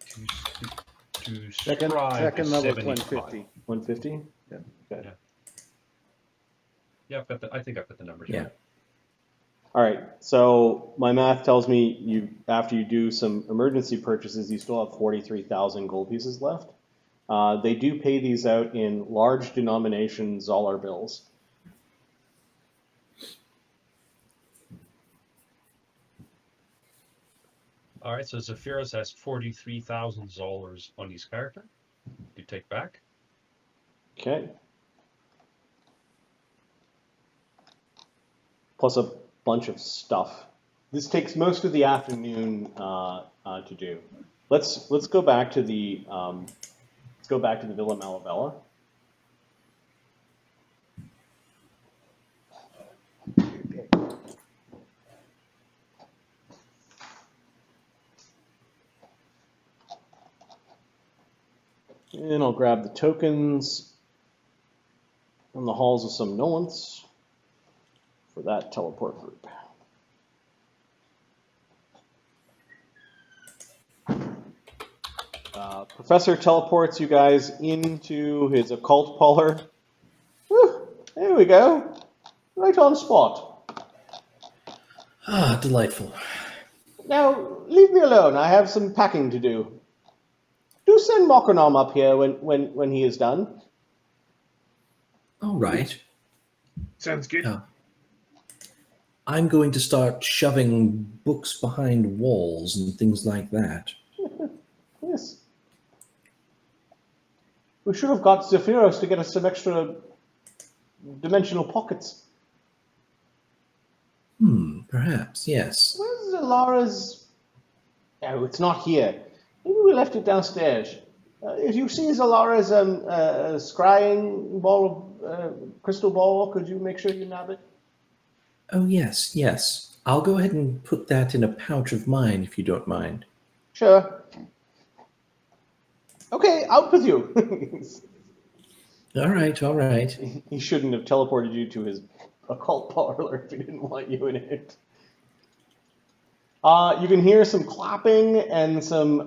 Second Scrying level is 150. 150? Yeah. Okay. Yeah, I think I've got the numbers. Yeah. Right. All right, so my math tells me after you do some emergency purchases, you still have 43,000 gold pieces left. They do pay these out in large denomination Zellara bills. All right, so Zephyros has 43,000 Zollars on his character. You take back. Okay. Plus a bunch of stuff. This takes most of the afternoon to do. Let's go back to the Villa Malabella. And I'll grab the tokens from the Halls of Somnolence for that teleport group. Professor teleports you guys into his occult parlor. Whew, there we go. Right on spot. Ah, delightful. Now, leave me alone. I have some packing to do. Do send Mokranam up here when he is done. All right. Sounds good. I'm going to start shoving books behind walls and things like that. Yes. We should have got Zephyros to get us some extra dimensional pockets. Perhaps, yes. Where's Zellara's... Oh, it's not here. Maybe we left it downstairs. If you see Zellara's scrying ball, crystal ball, could you make sure you nab it? Oh, yes, yes. I'll go ahead and put that in a pouch of mine, if you don't mind. Sure. Okay, out with you. All right, all right. He shouldn't have teleported you to his occult parlor if he didn't want you in it. You can hear some clapping and some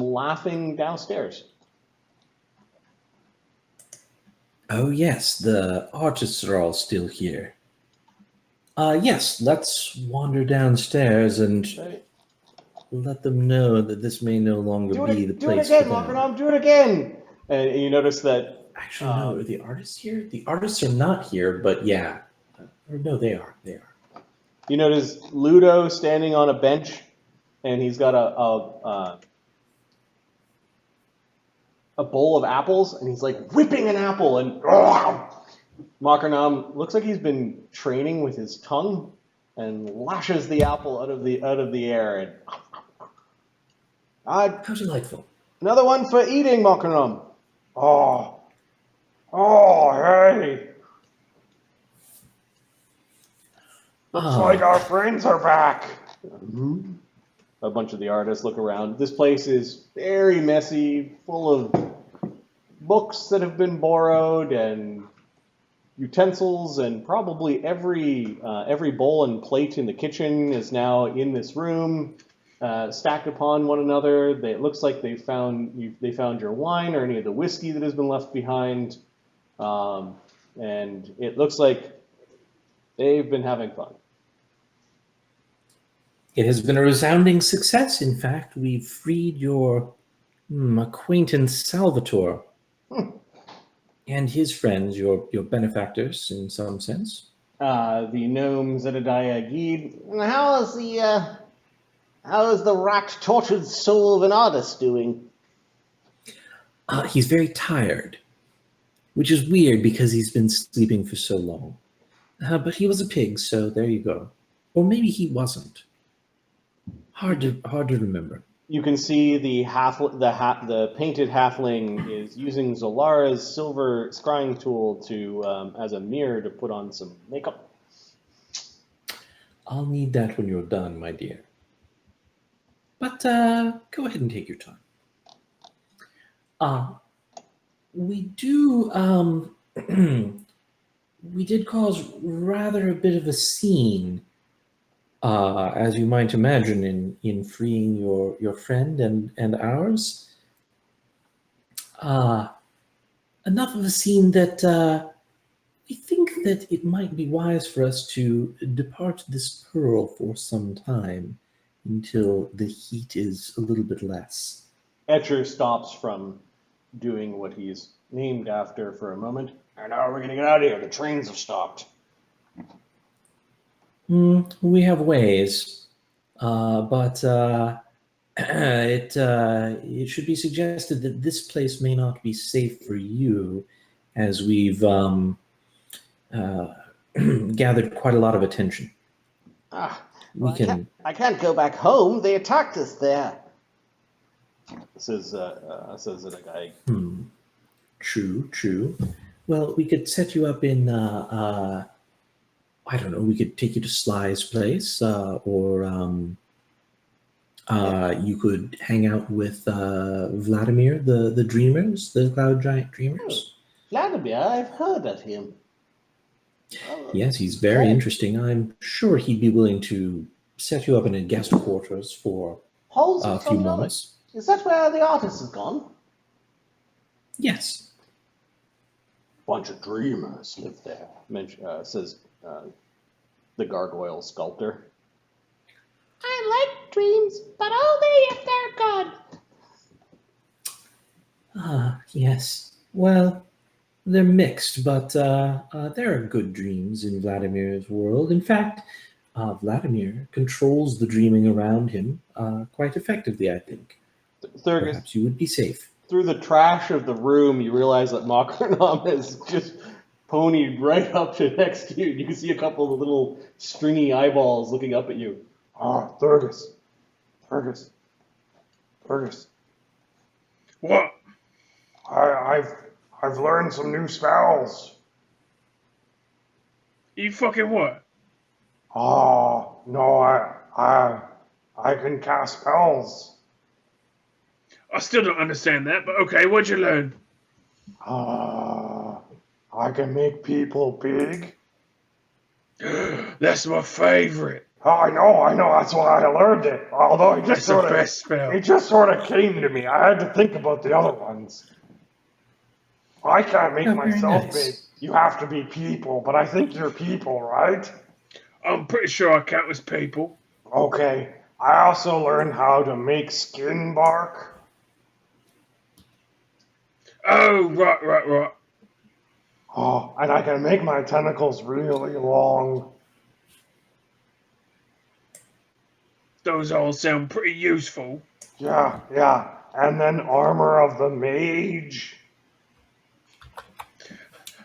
laughing downstairs. Oh yes, the artists are all still here. Yes, let's wander downstairs and Right. let them know that this may no longer be the Do it place again, for them. Markernam, do it again! And you notice that Actually, no, are the artists here? The artists are not here, but yeah. Or no, they are. They are. you notice Ludo standing on a bench, and he's got a bowl of apples, and he's like whipping an apple, and Makernam looks like he's been training with his tongue, and lashes the apple out of the air, and How delightful. another one for eating, Makernam. Oh, hey. Looks like our friends are back. A bunch of the artists look around. This place is very messy, full of books that have been borrowed and utensils, and probably every bowl and plate in the kitchen is now in this room, stacked upon one another. It looks like they found your wine or any of the whiskey that has been left behind, and it looks like they've been having fun. It has been a resounding success. In fact, we've freed your acquaintance Salvatore and his friends, your benefactors in some sense. The gnome Zedediah Gede. And how is the racked, tortured soul of an artist doing? He's very tired, which is weird because he's been sleeping for so long. But he was a pig, so there you go. Or maybe he wasn't. Hard to remember. You can see the painted halfling is using Zellara's silver scrying tool to as a mirror to put on some makeup. I'll need that when you're done, my dear. But go ahead and take your time. We do we did cause rather a bit of a scene, as you might imagine, in freeing your friend and ours. Enough of a scene that we think that it might be wise for us to depart this pearl for some time until the heat is a little bit less. Etcher stops from doing what he's named after for a moment. And how are we going to get out of here? The trains have stopped. We have ways, but it should be suggested that this place may not be safe for you, as we've gathered quite a lot of attention. I can go back home. They attacked us there. Says the guy. True. Well, we could set you up in I don't know, we could take you to Sly's place, or you could hang out with Vladimir, the dreamers, the cloud giant dreamers. Vladimir, I've heard of him. Yes, he's very interesting. I'm sure he'd be willing to set you up in a guest quarters for Halls a of few Somnolence. moments. Is that where the artist has gone? Yes. Bunch of dreamers live there, says the gargoyle sculptor. I like dreams, but only if they're good. Yes. Well, they're mixed, but there are good dreams in Vladimir's world. In fact, Vladimir controls the dreaming around him quite effectively, I think. Thurgus, perhaps you would be safe. Through the trash of the room, you realize that Makernam has just ponied right up to next to you. You can see a couple of little stringy eyeballs looking up at you. Thurgus. What? I've learned some new spells. You fucking what? No, I can cast spells. I still don't understand that, but okay, what'd you learn? I can make people big. That's my favorite. Oh, I know. That's why I learned it. Although That's the best spell. it just sort of came to me. I had to think about the other ones. I can't make Oh, very myself nice. big. You have to be people, but I think you're people, right? I'm pretty sure I count as people. Okay. I also learned how to make skin bark. Oh, right. Oh, and I can make my tentacles really long. Those all sound pretty useful. Yeah. And then armor of the mage.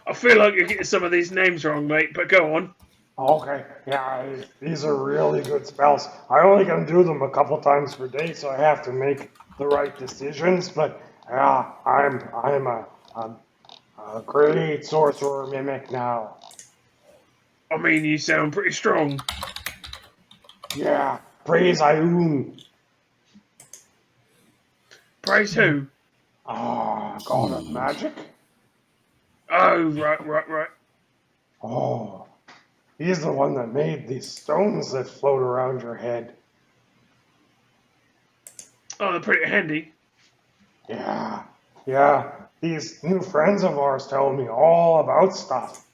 I feel like you're getting some of these names wrong, mate, but go on. Okay, yeah, these are really good spells. I only can do them a couple times per day, so I have to make the right decisions. But yeah, I'm a great sorcerer mimic now. I mean, you sound pretty strong. Yeah, praise Ioun. Praise who? God of magic. Oh, right. Oh, he's the one that made these stones that float around your head. Oh, they're pretty handy. Yeah. These new friends of ours tell me all about stuff.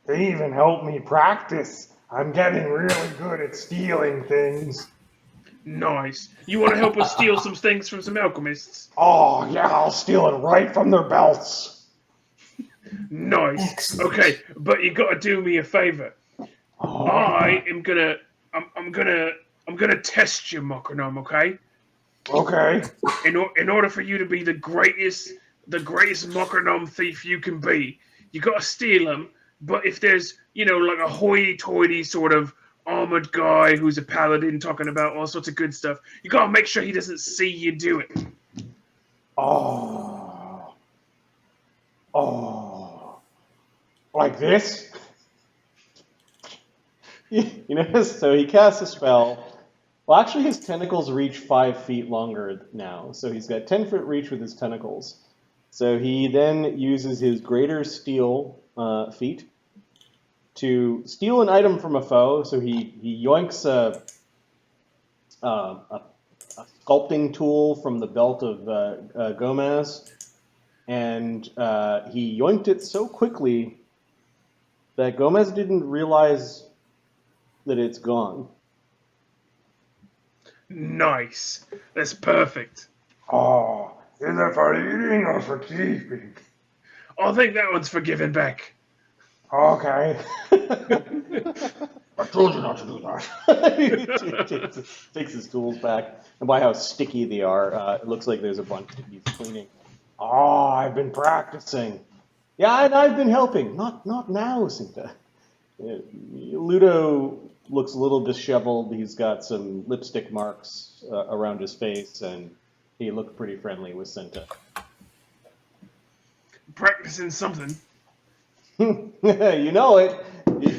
They even help me practice. I'm getting really good at stealing things. Nice. You want to help us steal some things from some alchemists? Oh, yeah, I'll steal it right from their belts. Nice. Excellent. Okay, but you got to do me a favor. Oh, I'm gonna test you, Mokranum, okay? okay. In order for you to be the greatest Mokranum thief you can be, you got to steal them. But if there's, like a hoity-toity sort of armored guy who's a paladin talking about all sorts of good stuff, you got to make sure he doesn't see you do it. Oh. Like this? So he casts a spell. Well, actually, his tentacles reach 5 feet longer now. So he's got 10-foot reach with his tentacles. So he then uses his greater steel feat to steal an item from a foe. So he yoinks a sculpting tool from the belt of Gomez. And he yoinked it so quickly that Gomez didn't realize that it's gone. Nice. That's perfect. Oh, is it for eating or for keeping? I think that one's for giving back. Okay. I told you not to do that. He takes his tools back, and by how sticky they are, it looks like there's a bunch that he's cleaning. Oh, I've been practicing. Yeah, and I've been helping. Not now, Cinta. Ludo looks a little disheveled. He's got some lipstick marks around his face, and he looked pretty friendly with Cinta. Practicing something. You know it.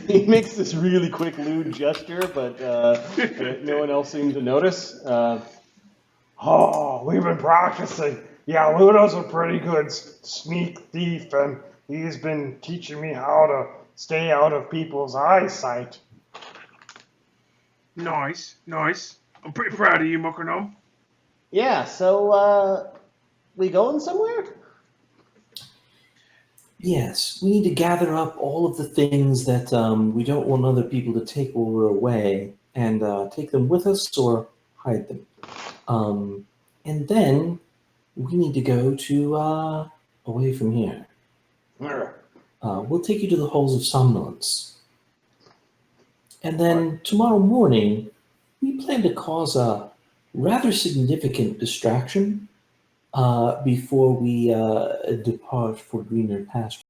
He makes this really quick lewd gesture, but no one else seemed to notice. Oh, we've been practicing. Yeah, Ludo's a pretty good sneak thief, and he's been teaching me how to stay out of people's eyesight. Nice. I'm pretty proud of you, Mokranum. Yeah, so, we going somewhere? Yes, we need to gather up all of the things that we don't want other people to take while we're away, and take them with us or hide them. And then we need to go to away from here. We'll take you to the Halls of Somnolence. And then tomorrow morning, we plan to cause a rather significant distraction before we depart for greener pasture.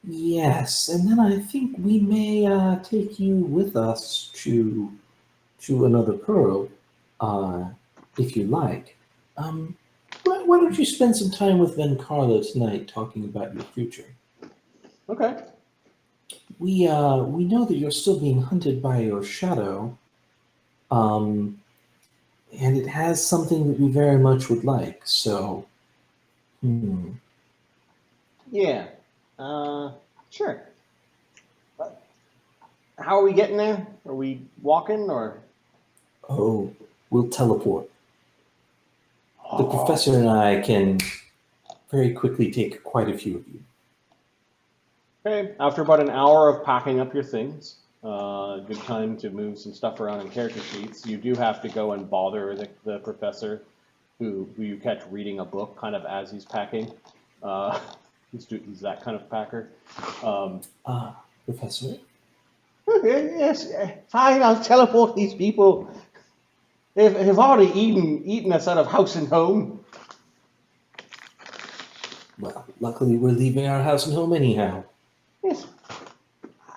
Yes, and then I think we may take you with us to another pearl, if you like. Why don't you spend some time with Vencarlo tonight talking about your future? Okay. We know that you're still being hunted by your shadow. And it has something that we very much would like, so... Yeah. Sure. How are we getting there? Are we walking or? Oh, we'll teleport. The professor and I can very quickly take quite a few of you. Okay. After about an hour of packing up your things, good time to move some stuff around in character sheets. You do have to go and bother the professor, who you catch reading a book kind of as he's packing. He's that kind of packer. Professor? Yes, fine. I'll teleport these people. They've already eaten us out of house and home. Well, luckily we're leaving our house and home anyhow. Yes.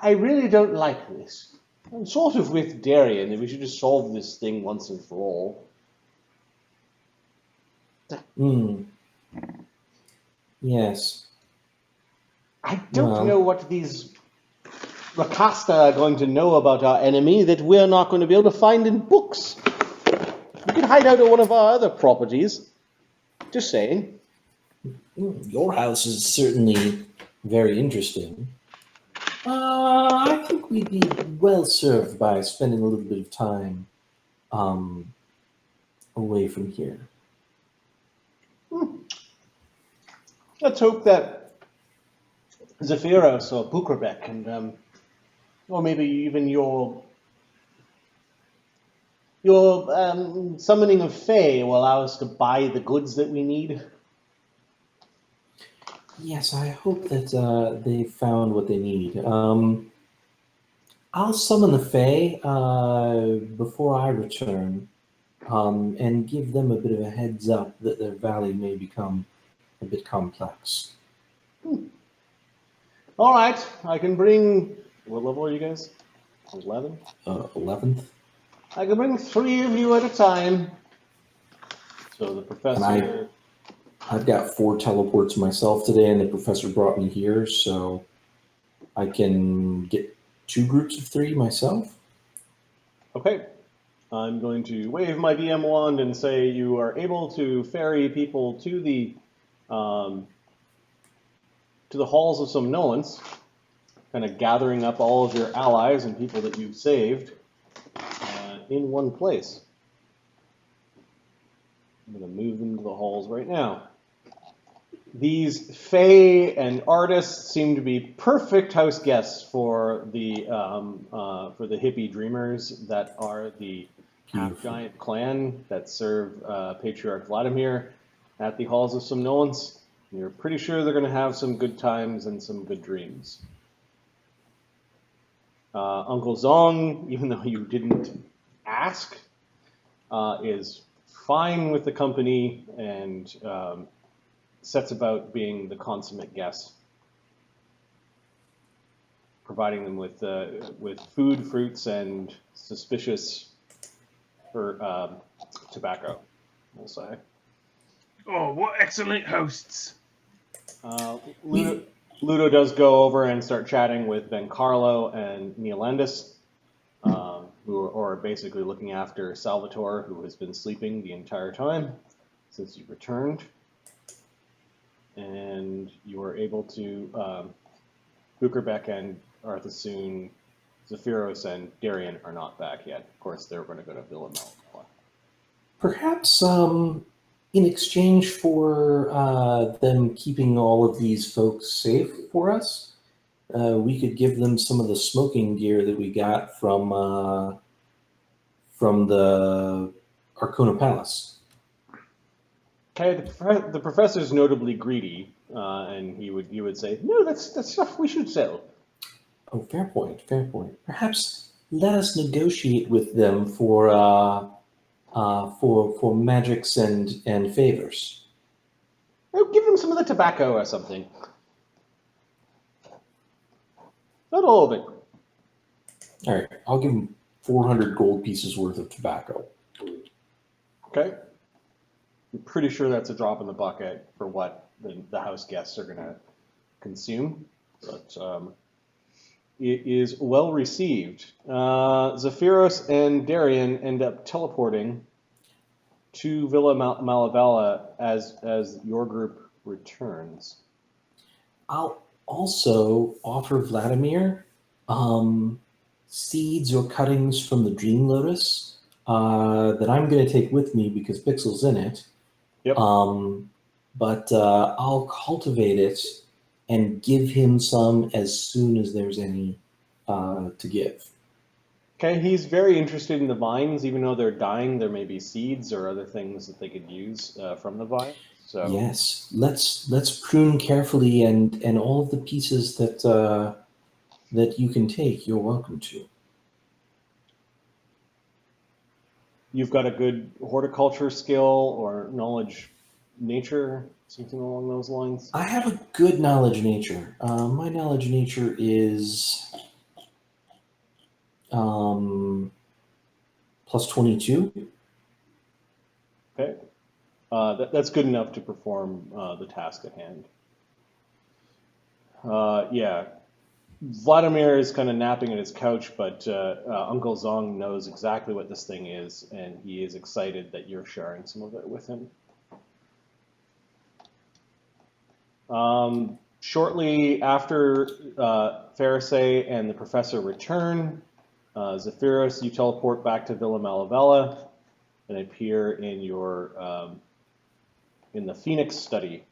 I really don't like this. I'm sort of with Darian that we should just solve this thing once and for all. Yes. I don't know what these Rakasta are going to know about our enemy that we're not going to be able to find in books. We could hide out at one of our other properties. Just saying. Your house is certainly very interesting. I think we'd be well served by spending a little bit of time away from here. Let's hope that Zephyros or Bukrabek and or maybe even your summoning of Fae will allow us to buy the goods that we need. Yes, I hope that they found what they need. I'll summon the Fae before I return, and give them a bit of a heads up that their valley may become a bit complex. All right, I can bring. What level are you guys? 11. 11th. I can bring 3 of you at a time. So the professor. I've got 4 teleports myself today, and the professor brought me here, so I can get 2 groups of 3 myself. Okay. I'm going to wave my DM wand and say you are able to ferry people to the Halls of Somnolence, kind of gathering up all of your allies and people that you've saved in one place. I'm going to move them to the halls right now. These Fae and artists seem to be perfect house guests for the hippie dreamers that are the half-giant clan that serve Patriarch Vladimir at the Halls of Somnolence. You're pretty sure they're going to have some good times and some good dreams. Uncle Zong, even though you didn't ask, is fine with the company and sets about being the consummate guest, providing them with food, fruits, and suspicious tobacco, we'll say. Oh, what excellent hosts! Ludo does go over and start chatting with Ben Carlo and Neolandis, who are basically looking after Salvatore, who has been sleeping the entire time since you returned. And you are able to, Bukerbeck and Arthasoon, Zephyros, and Darian are not back yet. Of course, they're going to go to Villamel. Perhaps in exchange for them keeping all of these folks safe for us, we could give them some of the smoking gear that we got from the Arkona Palace. Okay, the professor's notably greedy, and you would say, no, that's stuff we should sell. Oh, fair point, fair point. Perhaps let us negotiate with them for magics and favors. Oh, give them some of the tobacco or something. Not all of it. All right, I'll give them 400 gold pieces worth of tobacco. Okay. I'm pretty sure that's a drop in the bucket for what the house guests are going to consume, but it is well received. Zephyros and Darian end up teleporting to Villa Malavella as your group returns. I'll also offer Vladimir seeds or cuttings from the Dream Lotus that I'm going to take with me because Pixel's in it. Yep. But I'll cultivate it and give him some as soon as there's any to give. Okay, he's very interested in the vines, even though they're dying. There may be seeds or other things that they could use from the vine. So Yes, let's prune carefully, and all of the pieces that you can take, you're welcome to. you've got a good horticulture skill or knowledge, nature, something along those lines. I have a good knowledge nature. My knowledge nature is plus 22. Okay, that's good enough to perform the task at hand. Yeah, Vladimir is kind of napping at his couch, but Uncle Zong knows exactly what this thing is, and he is excited that you're sharing some of it with him. Shortly after Pharisee and the professor return, Zephyros, you teleport back to Villa Malavella and appear in your in the Phoenix study.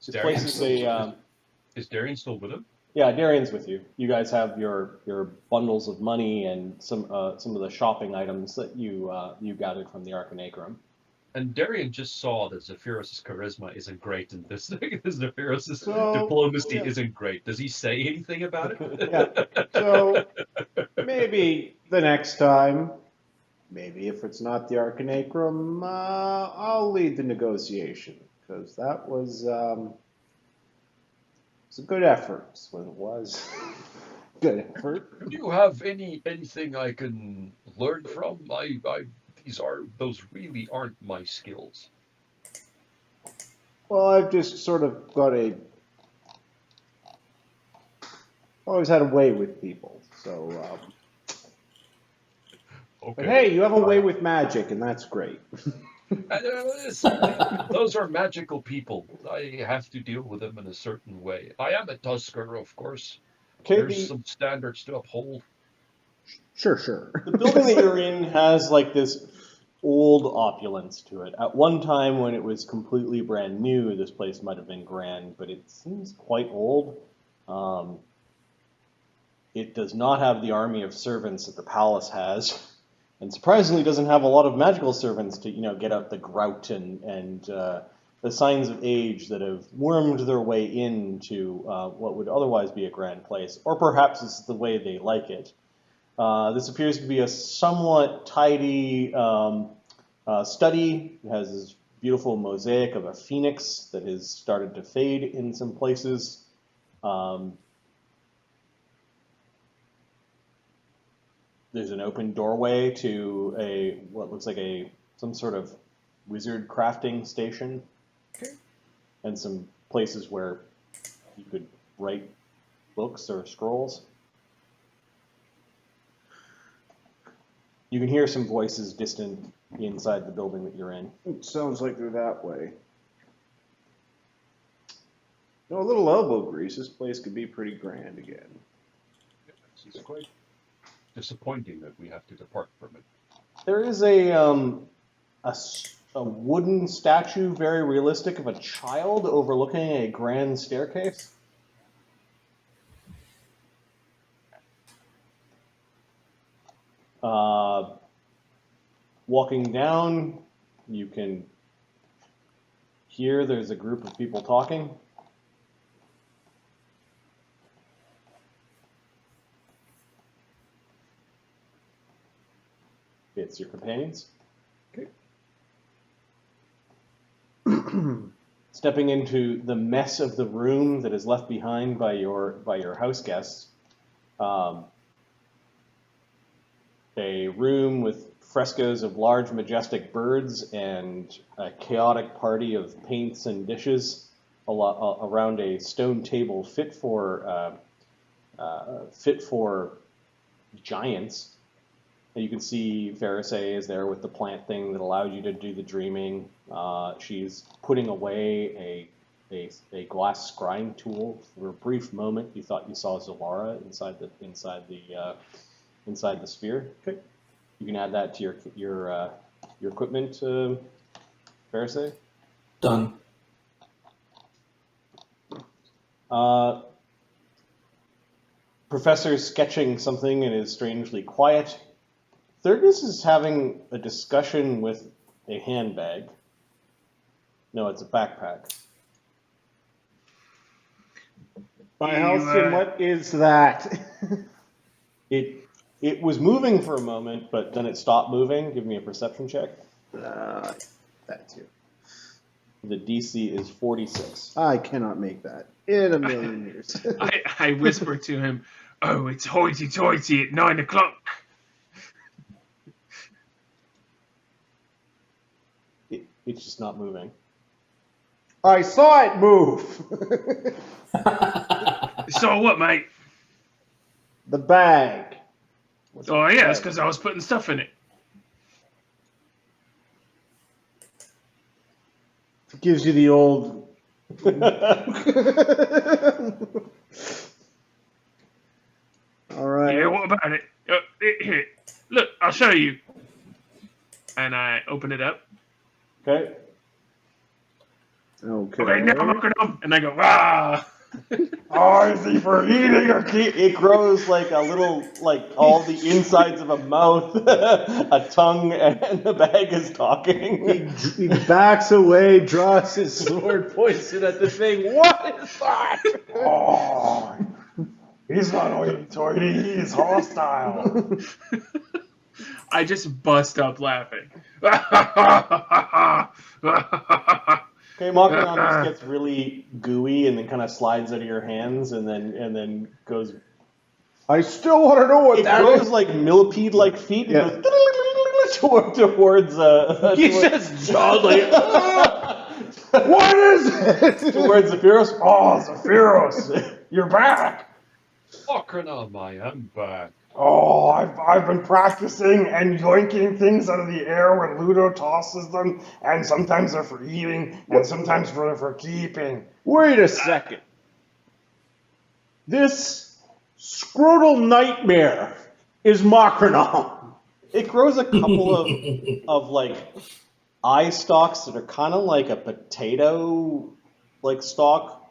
Is This Darian place is still- is Darian still with him? yeah, Darian's with you. You guys have your bundles of money and some of the shopping items that you gathered from the Arcanacrum. And Darian just saw that Zephyrus' charisma isn't great in this thing. Zephyrus' So, diplomacy yeah. isn't great. Does he say anything about it? Yeah. So maybe the next time, maybe if it's not the Arcanacrum, I'll lead the negotiation because that was it's a good effort. Is what it was. Good effort. Do you have anything I can learn from? Those really aren't my skills. Well, I've just sort of got always had a way with people. So, Okay. but hey, you have a way with magic, and that's great. Those are magical people. I have to deal with them in a certain way. I am a Tusker, of course. Okay, There's some standards to uphold. Sure. the building that you're in has like this old opulence to it. At one time when it was completely brand new, this place might have been grand, but it seems quite old. It does not have the army of servants that the palace has, and surprisingly doesn't have a lot of magical servants to get out the grout and the signs of age that have wormed their way into what would otherwise be a grand place, or perhaps it's the way they like it. This appears to be a somewhat tidy study. It has this beautiful mosaic of a phoenix that has started to fade in some places. There's an open doorway to what looks like some sort of wizard crafting station, and some places where you could write books or scrolls. You can hear some voices distant inside the building that you're in. It sounds like they're that way. A little elbow grease, this place could be pretty grand again. It's quite disappointing that we have to depart from it. There is a wooden statue, very realistic, of a child overlooking a grand staircase. Walking down, you can hear there's a group of people talking. It's your companions. Okay. Stepping into the mess of the room that is left behind by your house guests. A room with frescoes of large majestic birds and a chaotic party of paints and dishes around a stone table fit for giants. And you can see Pharisee is there with the plant thing that allowed you to do the dreaming. She's putting away a glass scrying tool. For a brief moment, you thought you saw Zellara inside the sphere. Okay. You can add that to your equipment, Pharisee. Done. Professor's sketching something and is strangely quiet. Thurgus is having a discussion with a handbag. No, it's a backpack. My Halston, what is that? It was moving for a moment, but then it stopped moving. Give me a perception check. That's it. The DC is 46. I cannot make that in a million years. I whisper to him, "Oh, it's hoity-toity at 9 o'clock." It's just not moving. I saw it move. So what, mate? The bag. Oh, yeah, it's because I was putting stuff in it. It gives you the old. All right. Yeah, what about it? Here, look, I'll show you. And I open it up. Okay. Okay. Okay, now I'm looking up, and I go, ah. Oh, is he for eating or keeping? It grows like a little, like all the insides of a mouth, a tongue, and the bag is talking. He backs away, draws his sword, points it at the thing. What is that? Oh, he's not hoity-toity, he's hostile. I just bust up laughing. Okay, Machron just gets really gooey and then kind of slides out of your hands and then goes. I still want to know what It that grows is. like millipede-like feet and Yeah. goes towards He just jawed like, what is it? towards Zephyros. Oh, Zephyros, you're back. Arkona, I am back. Oh, I've been practicing and yoinking things out of the air when Ludo tosses them, and sometimes they're for eating, and sometimes for keeping. Wait a second. This scrotal nightmare is Macronom. It grows a couple of like eye stalks that are kind of like a potato like stalk,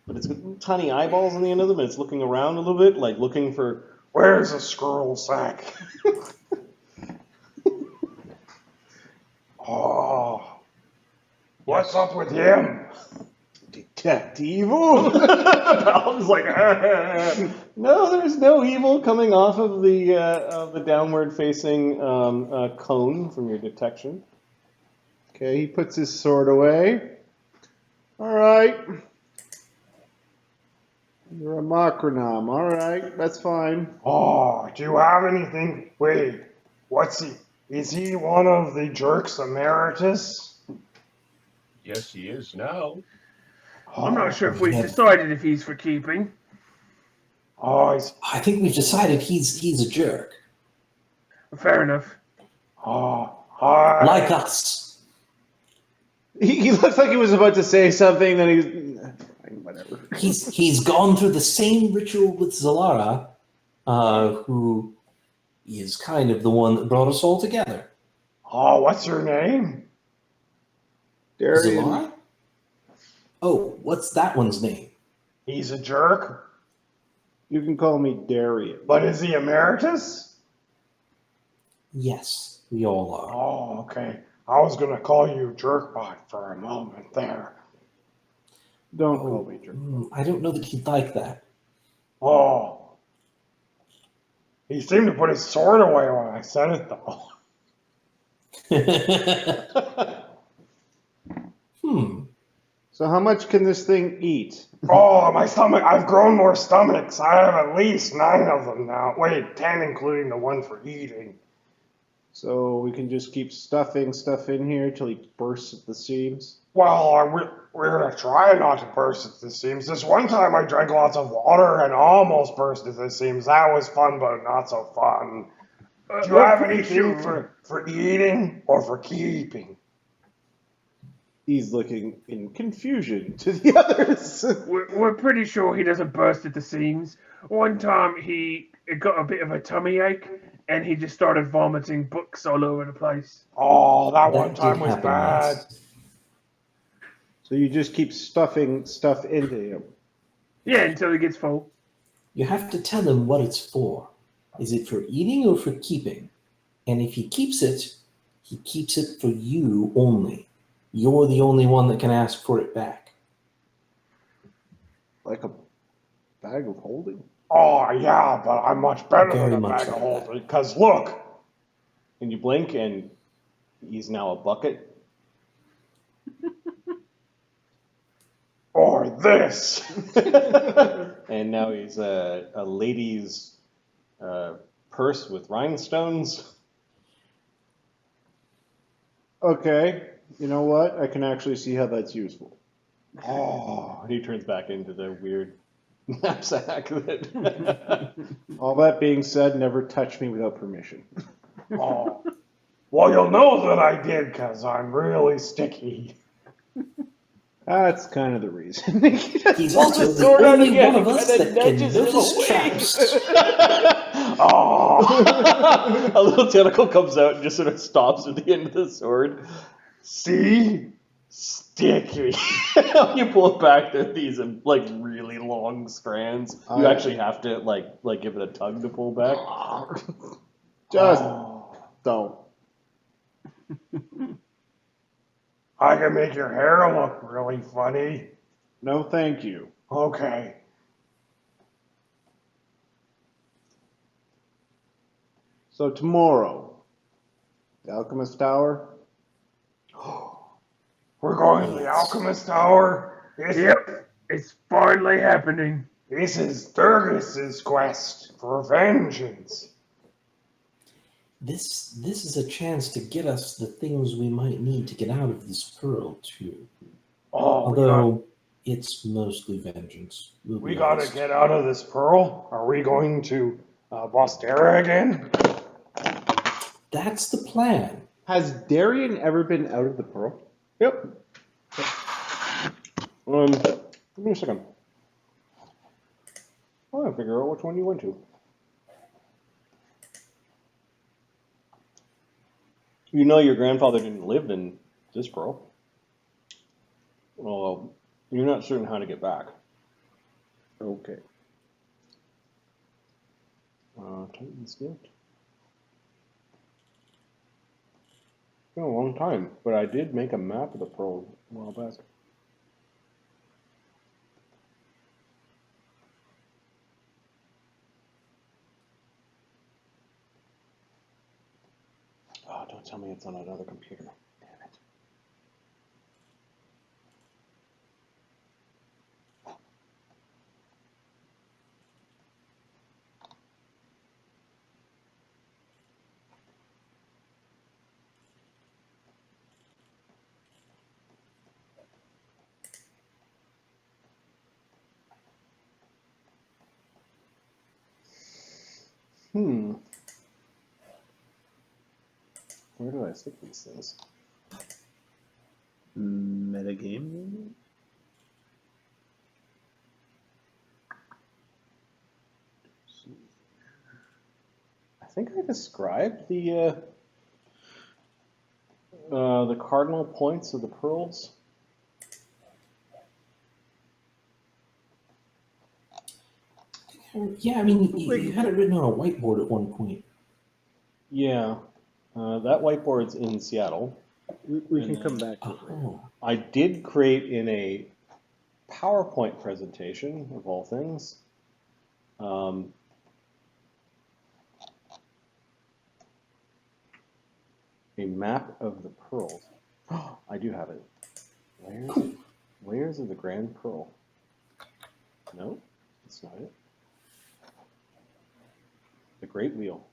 but it's got tiny eyeballs on the end of them, and it's looking around a little bit, like looking for. Where's the scroll sack? Oh, what's up with him? Detectivo. Paladin's like, no, there's no evil coming off of the downward facing cone from your detection. Okay, he puts his sword away. All right. You're a Macronom. All right, that's fine. Oh, do you have anything? Wait, what's he? Is he one of the Jerks Emeritus? Yes, he is now. I'm not sure if we've decided if he's for keeping. Oh, he's. I think we've decided he's a jerk. Fair enough. Oh, hi. Like us. He looks like he was about to say something, then he's. Whatever. He's gone through the same ritual with Zellara, who is kind of the one that brought us all together. Oh, what's her name? Darian. Zellara? Oh, what's that one's name? He's a jerk, You can call me Darian. but is he Emeritus? Yes, we all are. Oh, okay. I was gonna call you Jerkbot for a moment there. Don't call me jerk. I don't know that he'd like that. Oh. He seemed to put his sword away when I said it, though. So how much can this thing eat? Oh, my stomach. I've grown more stomachs. I have at least 9 of them now. Wait, 10 including the one for eating. So we can just keep stuffing stuff in here till he bursts at the seams? Well, we're going to try not to burst at the seams. This one time I drank lots of water and almost burst at the seams. That was fun, but not so fun. Do you have pretty anything sure. for eating or for keeping? He's looking in confusion to the others. We're pretty sure he doesn't burst at the seams. One time he got a bit of a tummy ache and he just started vomiting books all over the place. Oh, that one That did time was happen bad. once. So you just keep stuffing stuff into him. Yeah, until he gets full. You have to tell him what it's for. Is it for eating or for keeping? And if he keeps it for you only. You're the only one that can ask for it back. Like a bag of holding? Oh, yeah, but I'm much better Very than a much bag of like that. holding. Because look, And you blink, and he's now a bucket. or this. And now he's a lady's purse with rhinestones. Okay, you know what? I can actually see how that's useful. Oh, he turns back into the weird knapsack that. All that being said, never touch me without permission. Oh. Well, you'll know that I did because I'm really sticky. That's kind of the reason. He's also the sword out only again one of and us kinda that can nudges him notice away. traps. Oh, A little tentacle comes out and just sort of stops at the end of the sword. see? Sticky. You pull it back, there are these like really long strands. You actually have to like give it a tug to pull back. Just don't. I can make your hair look really funny. No, thank you. Okay. So tomorrow, the Alchemist Tower. We're going to the Alchemist Tower. Yep, it's finally happening. This is Durgis's quest for vengeance. This is a chance to get us the things we might need to get out of this pearl too. Oh, Although it's mostly vengeance. we got to get out of this pearl. Are we going to Bostera again? That's the plan. Has Darian ever been out of the pearl? Yep. Give me a second. I want to figure out which one you went to. You know your grandfather didn't live in this pearl. Well, you're not certain how to get back. Okay. Titan's Gift. It's been a long time, but I did make a map of the pearl a while back. Oh, don't tell me it's on another computer. Damn it. Where do I stick these things? Metagame? I think I described the cardinal points of the pearls. Yeah, I mean, you had it written on a whiteboard at one point. Yeah, that whiteboard's in Seattle. We can come back to it. Oh, I did create in a PowerPoint presentation, of all things. A map of the pearls. I do have it. Layers of the Grand Pearl. No, that's not it. The Great Wheel.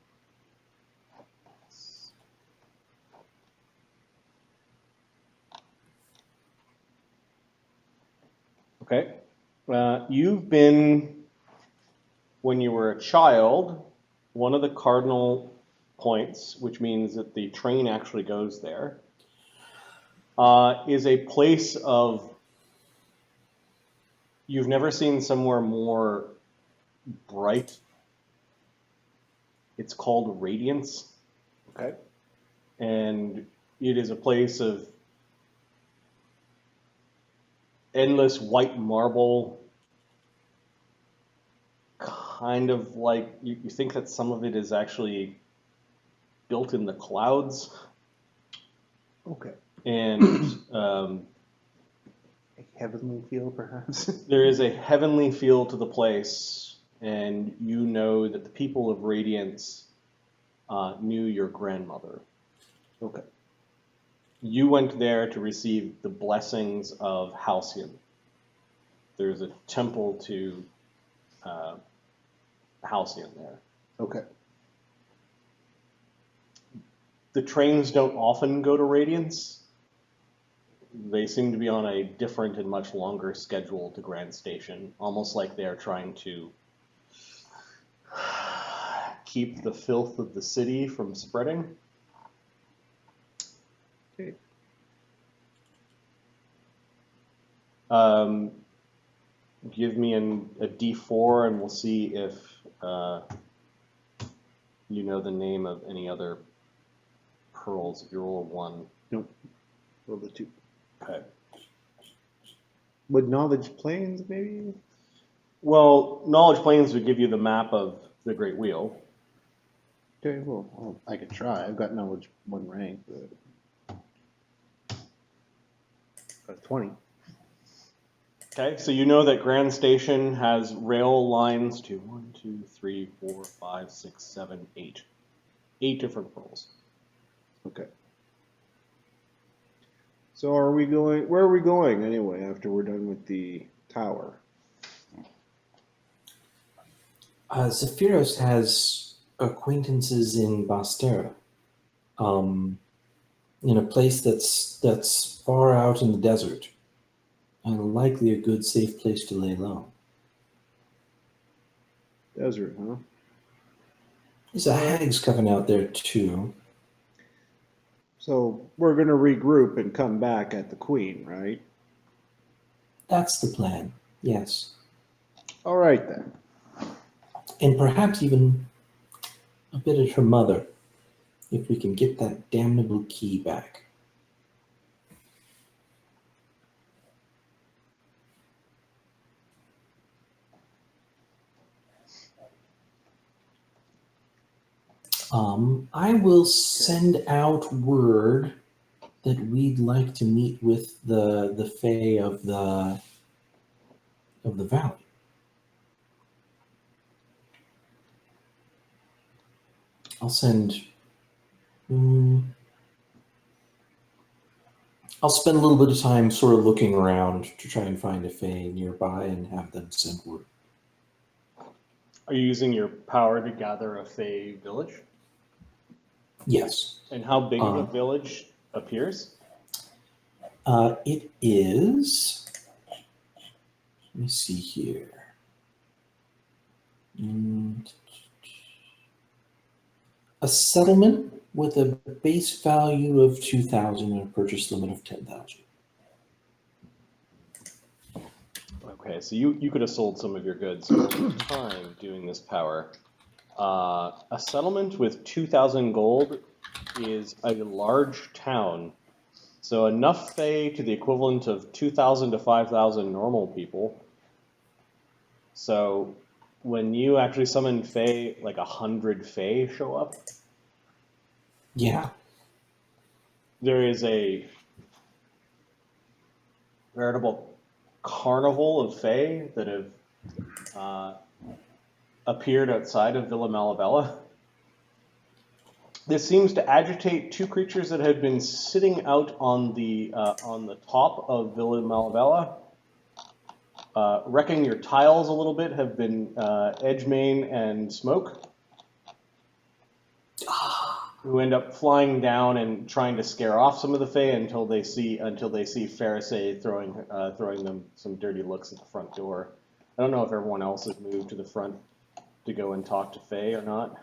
Okay. You've been, when you were a child, one of the cardinal points, which means that the train actually goes there, is a place of, you've never seen somewhere more bright. It's called Radiance. Okay. And it is a place of endless white marble, kind of like, you think that some of it is actually built in the clouds. Okay. And A heavenly feel, perhaps? there is a heavenly feel to the place, and you know that the people of Radiance knew your grandmother. Okay. You went there to receive the blessings of Halcyon. There's a temple to Halcyon there. Okay. The trains don't often go to Radiance. They seem to be on a different and much longer schedule to Grand Station, almost like they're trying to keep the filth of the city from spreading. Okay. Give me a D4 and we'll see if you know the name of any other pearls. If you roll a 1. Nope. Roll the 2. Okay. Would knowledge planes, maybe? Well, Knowledge Planes would give you the map of the Great Wheel. Okay, well, I could try. I've got knowledge 1 rank, but... Got a 20. Okay, so you know that Grand Station has rail lines to 1, 2, 3, 4, 5, 6, 7, 8. 8 different pearls. Okay. So where are we going anyway after we're done with the tower? Zephyros has acquaintances in Bastera, in a place that's far out in the desert, and likely a good, safe place to lay low. Desert, huh? There's a hag's coven out there too. So we're going to regroup and come back at the Queen, right? That's the plan, yes. All right, then. And perhaps even a bit at her mother, if we can get that damnable key back. I will send out word that we'd like to meet with the Fae of the valley. I'll send. I'll spend a little bit of time sort of looking around to try and find a Fae nearby and have them send word. Are you using your power to gather a Fey village? Yes. And how big of a village appears? It is. Let me see here. A settlement with a base value of 2,000 and a purchase limit of 10,000. Okay, so you could have sold some of your goods over time doing this power. A settlement with 2,000 gold is a large town. So enough Fae to the equivalent of 2,000 to 5,000 normal people. So when you actually summon Fae, like 100 Fae show up. Yeah. There is a veritable carnival of Fae that have appeared outside of Villa Malabella. This seems to agitate two creatures that had been sitting out on the top of Villa Malabella. Wrecking your tiles a little bit have been Edgemane and Smoke, who end up flying down and trying to scare off some of the Fae until they see Pharisee throwing them some dirty looks at the front door. I don't know if everyone else has moved to the front to go and talk to Fae or not.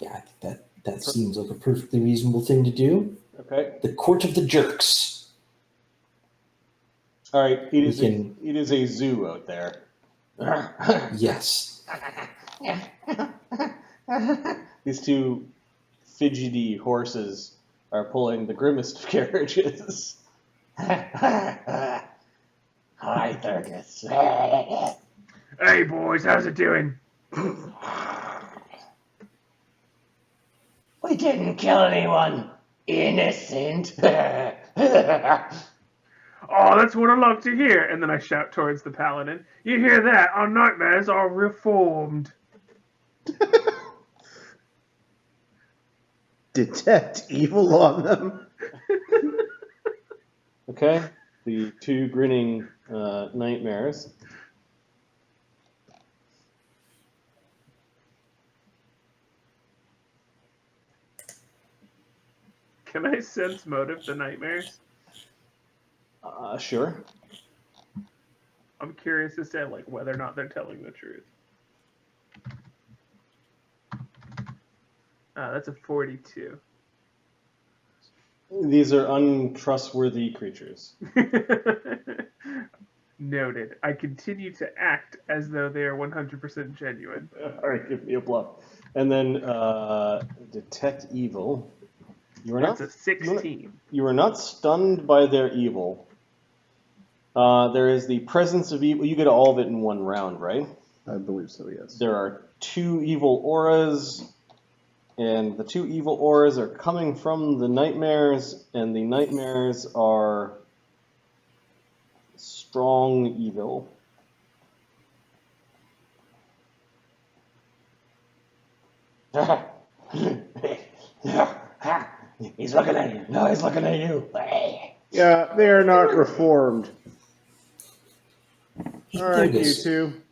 Yeah, I think That seems like a perfectly reasonable thing to do. Okay. The Court of the Jerks. All right. It is can- it is a zoo out there. Yes. These two fidgety horses are pulling the grimmest of carriages. Hi, Thurgus. Hey boys, how's it doing? We didn't kill anyone. Innocent. Oh, that's what I love to hear. And then I shout towards the paladin. You hear that? Our nightmares are reformed. Detect evil on them. Okay. The two grinning nightmares. Can I sense motive the nightmares? Sure. I'm curious as to like whether or not they're telling the truth. That's a 42. These are untrustworthy creatures. Noted. I continue to act as though they are 100% genuine. All right, give me a bluff. And then detect evil. You are That's not a 16. You are not stunned by their evil. There is the presence of evil. You get all of it in one round, right? I believe so, yes. There are two evil auras, and the two evil auras are coming from the nightmares, and the nightmares are strong evil. He's looking at you. No, he's looking at you. Yeah, they are not reformed. Hey, All right, you Thurgus, two.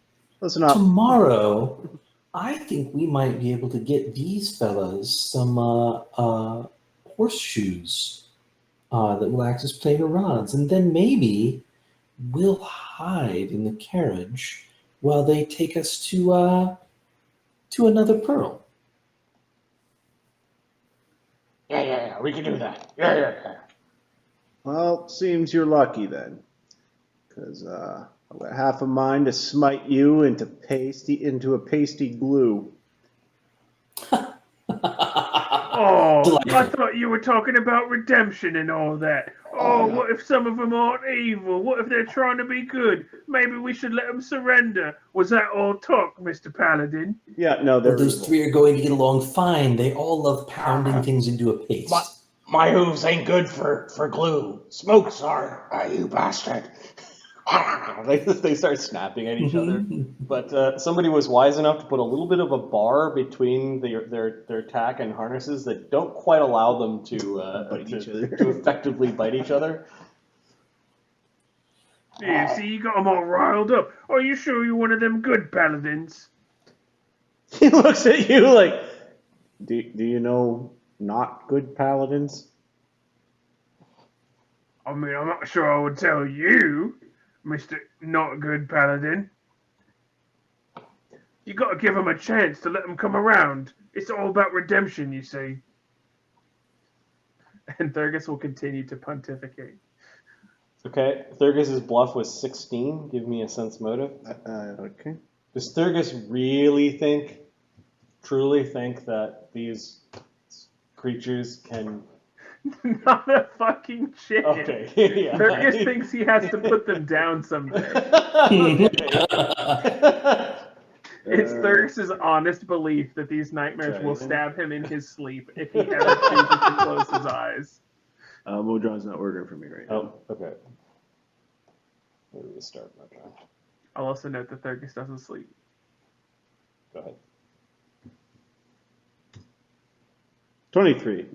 Listen up. tomorrow, I think we might be able to get these fellas some horseshoes that will act as planar rods, and then maybe we'll hide in the carriage while they take us to another pearl. Yeah, we can do that. Yeah. Well, seems you're lucky then. Because I've got half a mind to smite you into a pasty glue. Oh, Delightful. I thought you were talking about redemption and all that. Oh, what if some of them aren't evil? What if they're trying to be good? Maybe we should let them surrender. Was that all talk, Mr. Paladin? Yeah, no, they're Those evil. three are going to get along fine. They all love pounding things into a paste. My hooves ain't good for glue. Smokes are, you bastard. They start snapping at each other. But somebody was wise enough to put a little bit of a bar between their tack and harnesses that don't quite allow them to Bite each other. to effectively bite each other. Yeah, see, you got them all riled up. Are you sure you're one of them good paladins? He looks at you like, do you know not good paladins? I mean, I'm not sure I would tell you, Mr. Not Good Paladin. You got to give them a chance to let them come around. It's all about redemption, you see. And Thurgus will continue to pontificate. Okay, Thurgus's bluff was 16. Give me a sense motive. Okay. Does Thurgus really truly think that these creatures can... Not a fucking chance. Okay, yeah. Thurgus thinks he has to put them down someday. It's Thurgus's honest belief that these nightmares will stab him in his sleep if he ever chooses to close his eyes. Modron's not ordering for me right now. Oh, okay. Where do we start, Modron? I'll also note that Thurgus doesn't sleep. Go ahead. 23.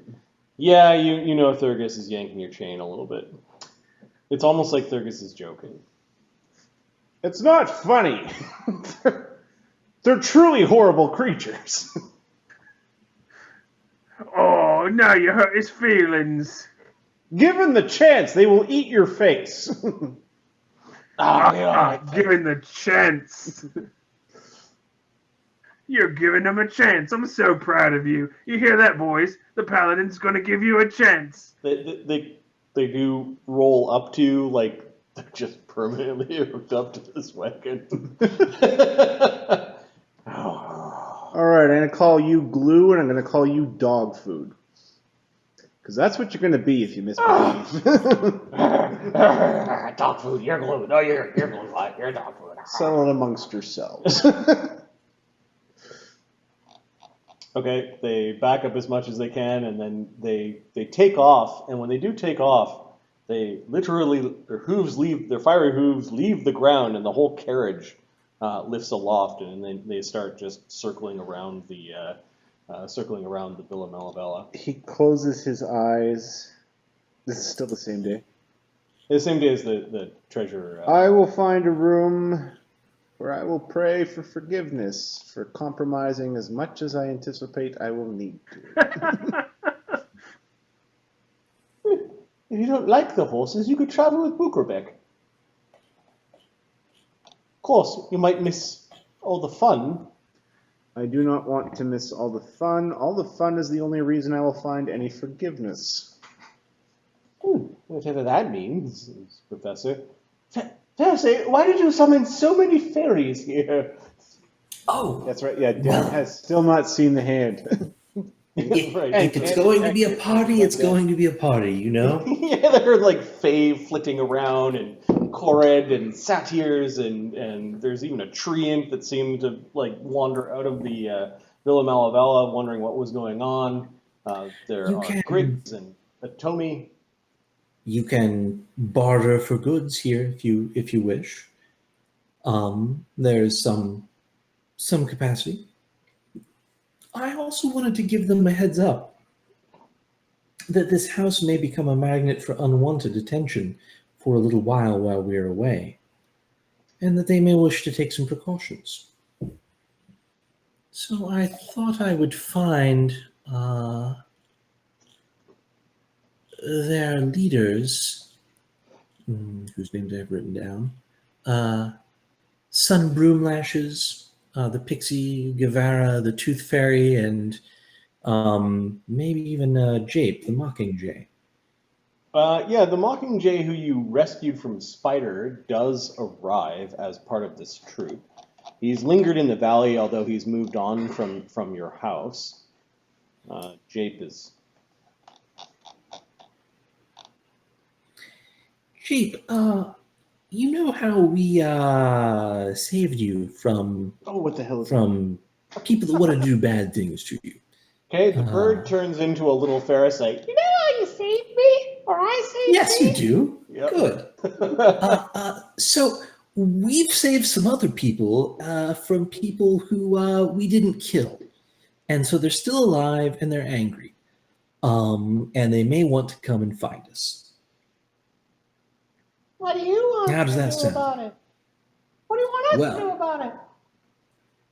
Yeah, you know Thurgus is yanking your chain a little bit. It's almost like Thurgus is joking. It's not funny. They're truly horrible creatures. Oh, now you hurt his feelings. Given the chance, they will eat your face. Given the chance. You're giving them a chance. I'm so proud of you. You hear that, boys? The paladin's going to give you a chance. They do roll up to, like, they're just permanently hooked up to this wagon. All right, I'm going to call you glue, and I'm going to call you dog food. Because that's what you're going to be if you misbehave. Dog food, you're glue. No, you're glue. You're dog food. Settle it amongst yourselves. Okay, they back up as much as they can, and then they take off. And when they do take off, they literally their fiery hooves leave the ground, and the whole carriage lifts aloft, and then they start just circling around the Villa Malabella. He closes his eyes. This is still the same day. The same day as the treasure. I will find a room where I will pray for forgiveness for compromising as much as I anticipate I will need to. If you don't like the horses, you could travel with Bukerbeck. Of course, you might miss all the fun. I do not want to miss all the fun. All the fun is the only reason I will find any forgiveness. Whatever that means, Professor. Percy, why did you summon so many fairies here? Oh, That's right, yeah, Dan has still not seen the hand. if it's going to be a party, it's going to be a party, you know? Yeah, there are like fae flitting around, and Kored and satyrs, and there's even a tree imp that seemed to like wander out of the Villa Malavella, wondering what was going on. There are Griggs and Atomi. You can barter for goods here if you wish. There's some capacity. I also wanted to give them a heads up that this house may become a magnet for unwanted attention for a little while we're away, and that they may wish to take some precautions. So I thought I would find their leaders, whose names I have written down, Sun Broomlashes, the Pixie, Guevara, the Tooth Fairy, and maybe even Jape, the Mockingjay. Yeah, the Mockingjay who you rescued from Spider does arrive as part of this troop. He's lingered in the valley, although he's moved on from your house. Jape is... Jape, you know how we saved you from What the hell is from people that want to do bad things to you? Okay, the bird turns into a little Pharisee. You know how you saved me? Or I saved Yes, you do. Yep. Good. So we've saved some other people from people who we didn't kill. And so they're still alive and they're angry. And they may want to come and find us. What do you want How does to that do sound? about it? What do you want us Well, to do about it?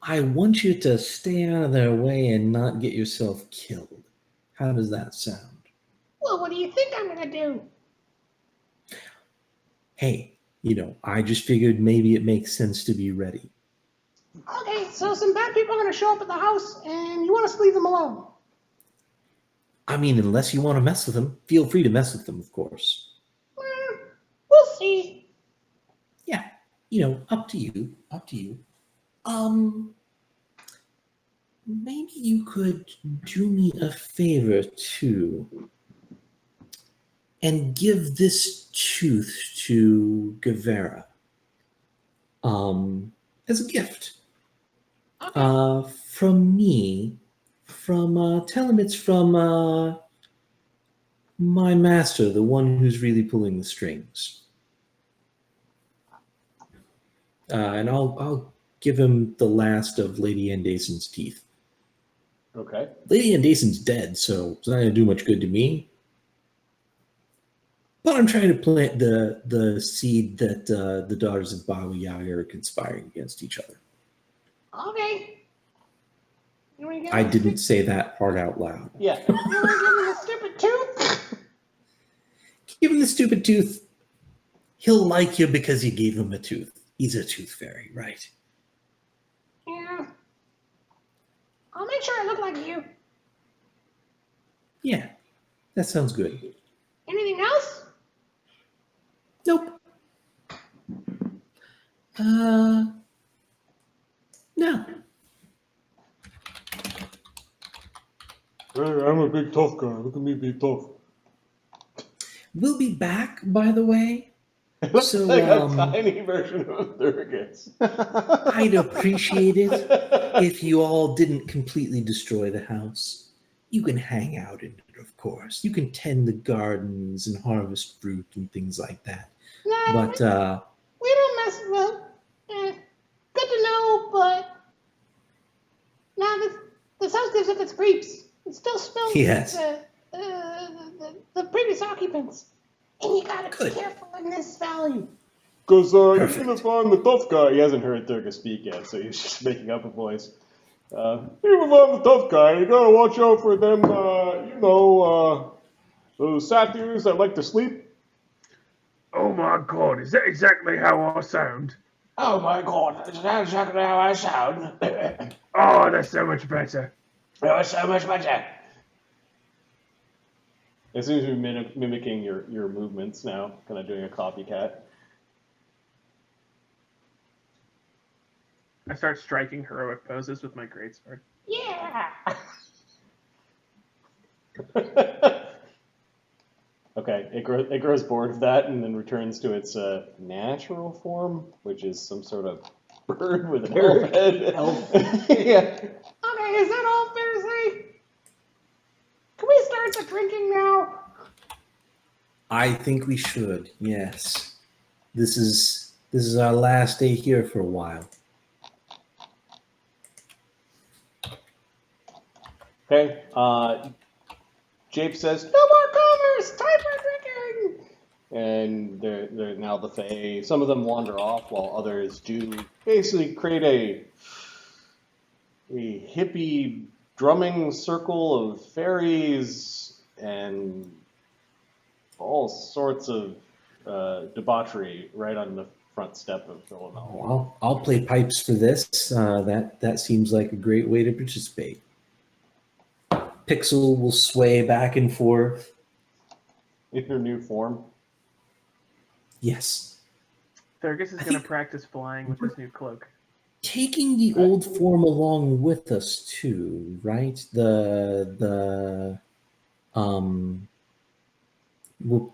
I want you to stay out of their way and not get yourself killed. How does that sound? Well, what do you think I'm going to do? Hey, I just figured maybe it makes sense to be ready. Okay, so some bad people are going to show up at the house, and you want us to leave them alone. I mean, unless you want to mess with them, feel free to mess with them, of course. We'll see. Yeah, up to you. Up to you. Maybe you could do me a favor too, and give this tooth to Guevara, as a gift. Okay. From me, tell him it's from my master, the one who's really pulling the strings. And I'll give him the last of Lady Andason's teeth. Okay. Lady Andason's dead, so it's not going to do much good to me. But I'm trying to plant the seed that the daughters of Bawa Yaga are conspiring against each other. Okay. You want to give I him didn't say that part out loud. Yeah. You want to give him the stupid tooth? Give him the stupid tooth. He'll like you because you gave him a tooth. He's a tooth fairy, right? Yeah. I'll make sure I look like you. Yeah, that sounds good. Anything else? Nope. No. Hey, I'm a big tough guy. Look at me be tough. We'll be back, by the way. It looks So, like a tiny version of Thurgus. I'd appreciate it if you all didn't completely destroy the house. You can hang out in it, of course. You can tend the gardens and harvest fruit and things like that. No, But we don't mess with them. Good to know, but now this house gives up its creeps. It still smells Yes. like the previous occupants. And you gotta Good. be careful in this valley. Because Perfect. even if I'm the tough guy, he hasn't heard Thurgus speak yet, so he's just making up a voice. Even if I'm the tough guy, you gotta watch out for them, those satyrs that like to sleep. Oh my god, is that exactly how I sound? Oh my god, is that exactly how I sound? Oh, that's so much better. That was so much better. It seems to be mimicking your movements now, kind of doing a copycat. I start striking heroic poses with my greatsword. Yeah. Okay, it grows bored of that and then returns to its natural form, which is some sort of bird with an elf head. Yeah. Okay, is that all, Fiercely? Can we start the drinking now? I think we should. Yes. This is our last day here for a while. Okay. Jape says, No more commerce! Time for drinking! and they're now the Fae. Some of them wander off, while others do basically create a hippie drumming circle of fairies and all sorts of debauchery right on the front step of Villanelle. Well, I'll play pipes for this. That seems like a great way to participate. Pixel will sway back and forth. In her new form. Yes. Thurgus is I going to think- practice flying with his new cloak. Taking the old form along with us too, right? We'll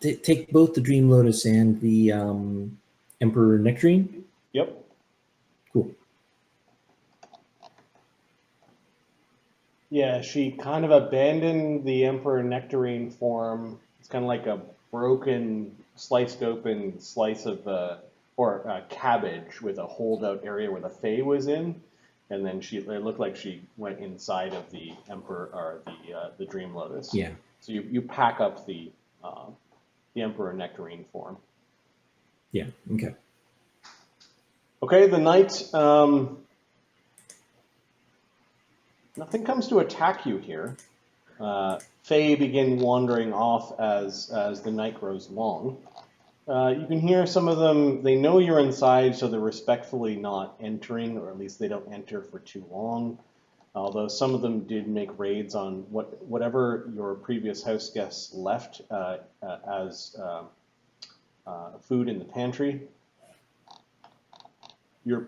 take both the Dream Lotus and the Emperor Nectarine. Yep. Cool. Yeah, she kind of abandoned the Emperor Nectarine form. It's kind of like a broken, sliced open slice of cabbage with a holdout area where the Fae was in, and then it looked like she went inside of the Emperor or the Dream Lotus. Yeah. So you pack up the Emperor Nectarine form. Yeah. Okay. Okay, the night. Nothing comes to attack you here. Fae begin wandering off as the night grows long. You can hear some of them, they know you're inside, so they're respectfully not entering, or at least they don't enter for too long. Although some of them did make raids on whatever your previous house guests left as food in the pantry. You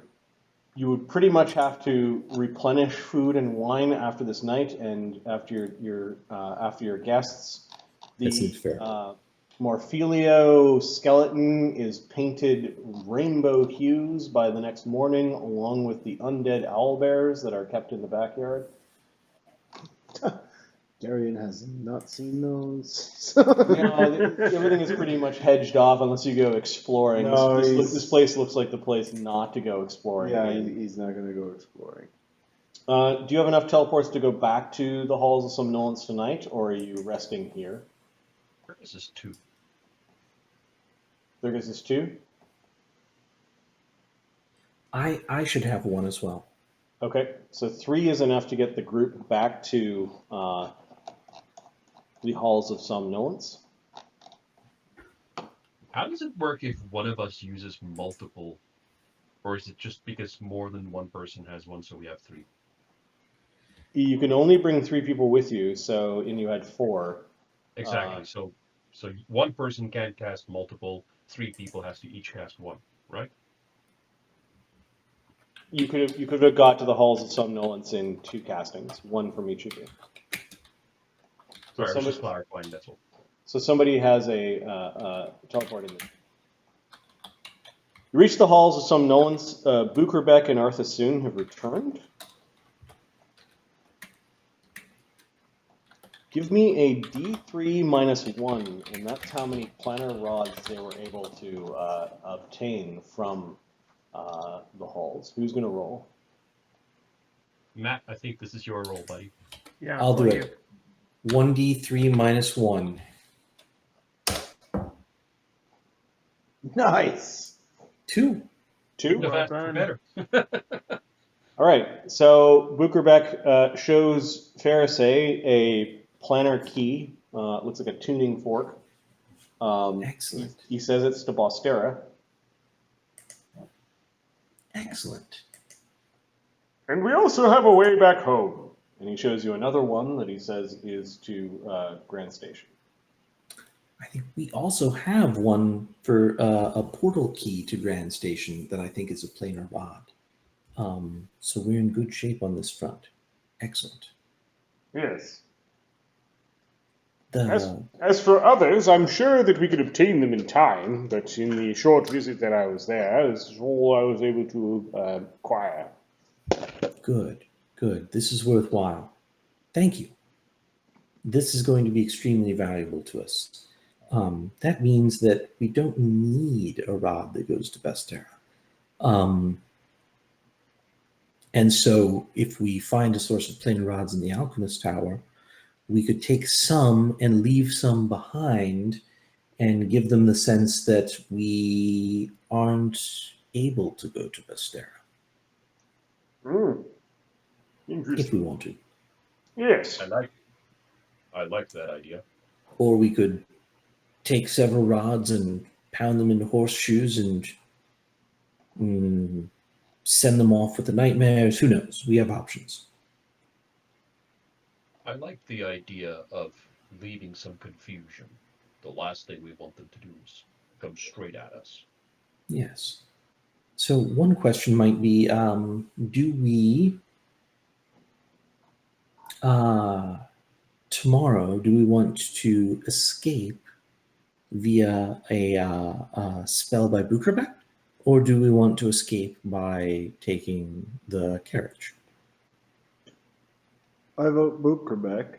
would pretty much have to replenish food and wine after this night and after your guests. That seems fair. Morphelio skeleton is painted rainbow hues by the next morning, along with the undead owlbears that are kept in the backyard. Darian has not seen those. Everything is pretty much hedged off unless you go exploring. No, This place looks like the place not to go exploring. Yeah, in. he's not going to go exploring. Do you have enough teleports to go back to the Halls of Somnolence tonight, or are you resting here? This is 2. Thurgus is 2? I should have one as well. Okay, so 3 is enough to get the group back to the Halls of Somnolence. How does it work if one of us uses multiple? Or is it just because more than one person has one, so we have 3? You can only bring 3 people with you, and you had 4. Exactly. So one person can't cast multiple. 3 people has to each cast one, right? You could have got to the Halls of Somnolence in 2 castings, 1 from each of you. So Sorry, I was just clarifying. That's all. So somebody has a teleport in there. You reach the Halls of Somnolence. Bukerbeck and Arthasoon have returned. Give me a D3 minus 1, and that's how many planar rods they were able to obtain from the halls. Who's going to roll? Matt, I think this is your roll, buddy. Yeah, I'll do you. it. 1d3 minus 1. Nice. 2. 2? The Well faster, done. better. All right. So Bukerbeck shows Farisay a planar key. Looks like a tuning fork. Excellent. He says it's to Bostera. Excellent. And we also have a way back home. And he shows you another one that he says is to Grand Station. I think we also have one for a portal key to Grand Station that I think is a planar rod. So we're in good shape on this front. Excellent. Yes. The As for others, I'm sure that we could obtain them in time, but in the short visit that I was there, this is all I was able to acquire. good. This is worthwhile. Thank you. This is going to be extremely valuable to us. That means that we don't need a rod that goes to Bostera. And so if we find a source of planar rods in the Alchemist Tower, we could take some and leave some behind and give them the sense that we aren't able to go to Bostera if we want to. Yes. I like that idea. Or we could take several rods and pound them into horseshoes and send them off with the nightmares. Who knows? We have options. I like the idea of leaving some confusion. The last thing we want them to do is come straight at us. Yes. So one question might be, do we, tomorrow, do we want to escape via a spell by Bukerbeck, or do we want to escape by taking the carriage? I vote Bukerbeck.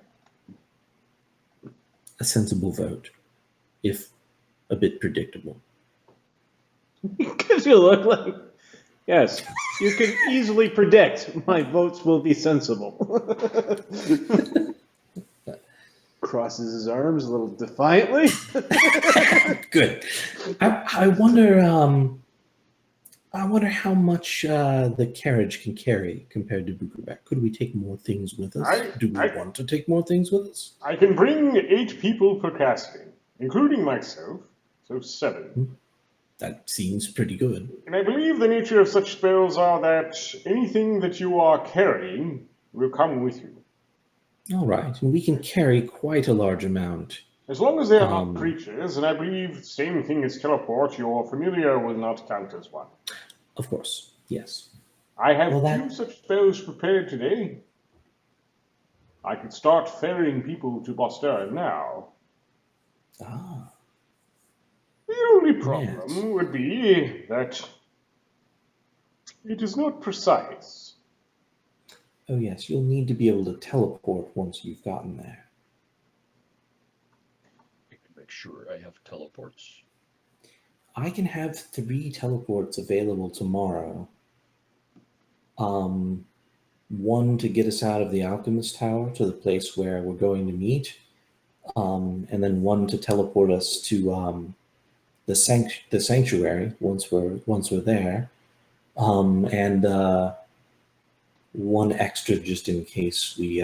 A sensible vote, if a bit predictable. Because you look like, yes, you can easily predict my votes will be sensible. Crosses his arms a little defiantly. Good. I wonder how much the carriage can carry compared to Bukerbeck. Could we take more things with us? Do we want to take more things with us? I can bring 8 people per casting, including myself, so 7. That seems pretty good. And I believe the nature of such spells are that anything that you are carrying will come with you. All right, and we can carry quite a large amount. As long as they are not creatures, and I believe same thing as teleport, your familiar will not count as one. Of course, yes. I have 2 such spells prepared today. I could start ferrying people to Bostera now. Ah. The only problem would be that it is not precise. Oh yes, you'll need to be able to teleport once you've gotten there. I can make sure I have teleports. I can have 3 teleports available tomorrow. 1 to get us out of the Alchemist Tower to the place where we're going to meet, and then 1 to teleport us to the sanctuary once we're there, and 1 extra just in case we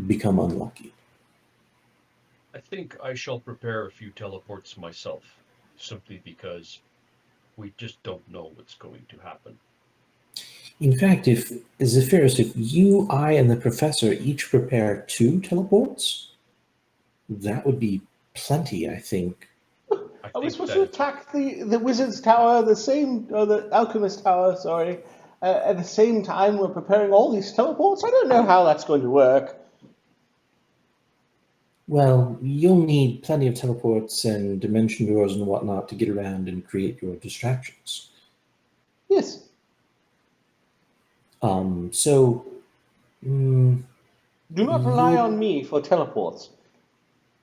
become unlucky. I think I shall prepare a few teleports myself, simply because we just don't know what's going to happen. In fact, if Zephyrus, if you, I, and the professor each prepare 2 teleports, that would be plenty, I think. Are we think supposed that to is attack the Wizard's Tower, the Alchemist Tower, sorry, at the same time we're preparing all these teleports? I don't know how that's going to work. Well, you'll need plenty of teleports and dimension doors and whatnot to get around and create your distractions. Yes. So, Do not rely you- on me for teleports.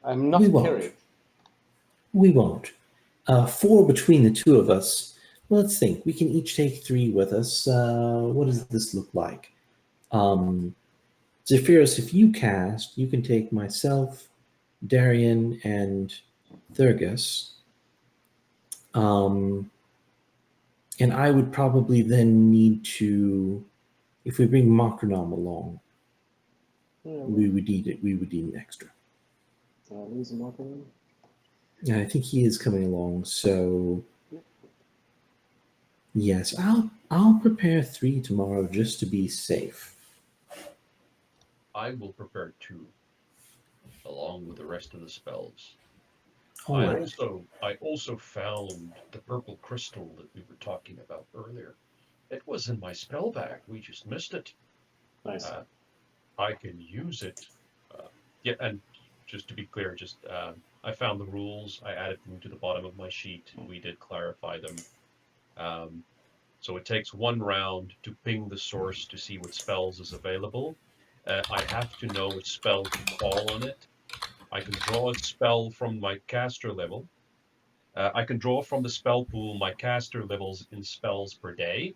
I'm not We a won't. carrier. we won't. 4 between the 2 of us. Well, let's think. We can each take 3 with us. What does this look like? Zephyrus, if you cast, you can take myself, Darian, and Thurgus. And I would probably then need to, if we bring Makronom along, we would need it. We would need an extra. Lose a Makronom? Yeah, I think he is coming along. So yes, I'll prepare 3 tomorrow just to be safe. I will prepare 2, along with the rest of the spells. All I right. also found the purple crystal that we were talking about earlier. It was in my spell bag. We just missed it. Nice. I can use it. Yeah, and just to be clear, I found the rules. I added them to the bottom of my sheet. We did clarify them. So it takes 1 round to ping the source to see what spells is available. I have to know which spell to call on it. I can draw a spell from my caster level. I can draw from the spell pool my caster levels in spells per day.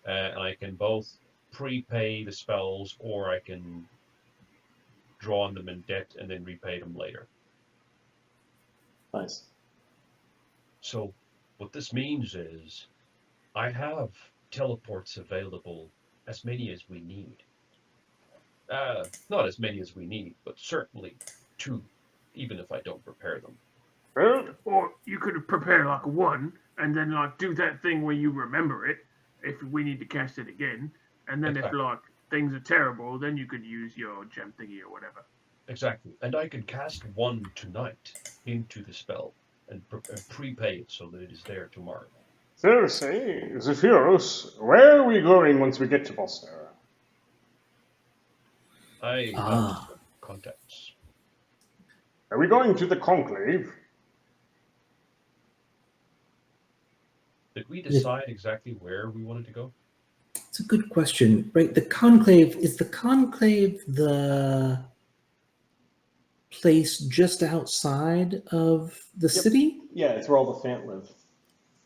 And I can both prepay the spells, or I can draw on them in debt and then repay them later. Nice. So what this means is I have teleports available, as many as we need. Not as many as we need, but certainly 2, even if I don't prepare them. Well, Or you could prepare like 1 and then like do that thing where you remember it if we need to cast it again. And then Exactly. if like things are terrible, then you could use your gem thingy or whatever. Exactly. And I can cast 1 tonight into the spell and prepay it so that it is there tomorrow. Thursday, Zephyrus, where are we going once we get to Bostera? I have some contacts. Are we going to the Conclave? Did we decide exactly where we wanted to go? It's a good question. Right, the Conclave, is the Conclave the place just outside of the city? Yeah, it's where all the Fant live.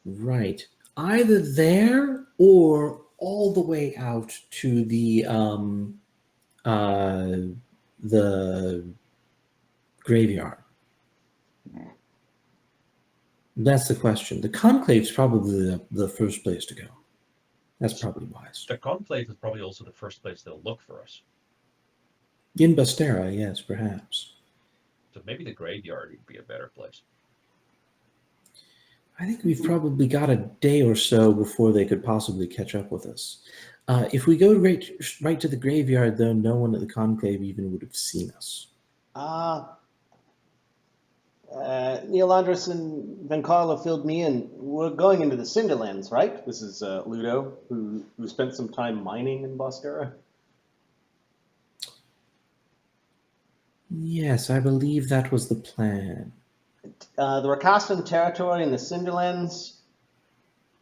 Right. Either there or all the way out to the graveyard. That's the question. The Conclave's probably the first place to go. That's probably wise. The Conclave is probably also the first place they'll look for us. In Bostera, yes, perhaps. So maybe the graveyard would be a better place. I think we've probably got a day or so before they could possibly catch up with us. If we go right to the graveyard, though, no one at the Conclave even would have seen us. Neil Andres and Van Carlo filled me in. We're going into the Cinderlands, right? This is Ludo, who spent some time mining in Bostera. Yes, I believe that was the plan. The Rakastan territory in the Cinderlands,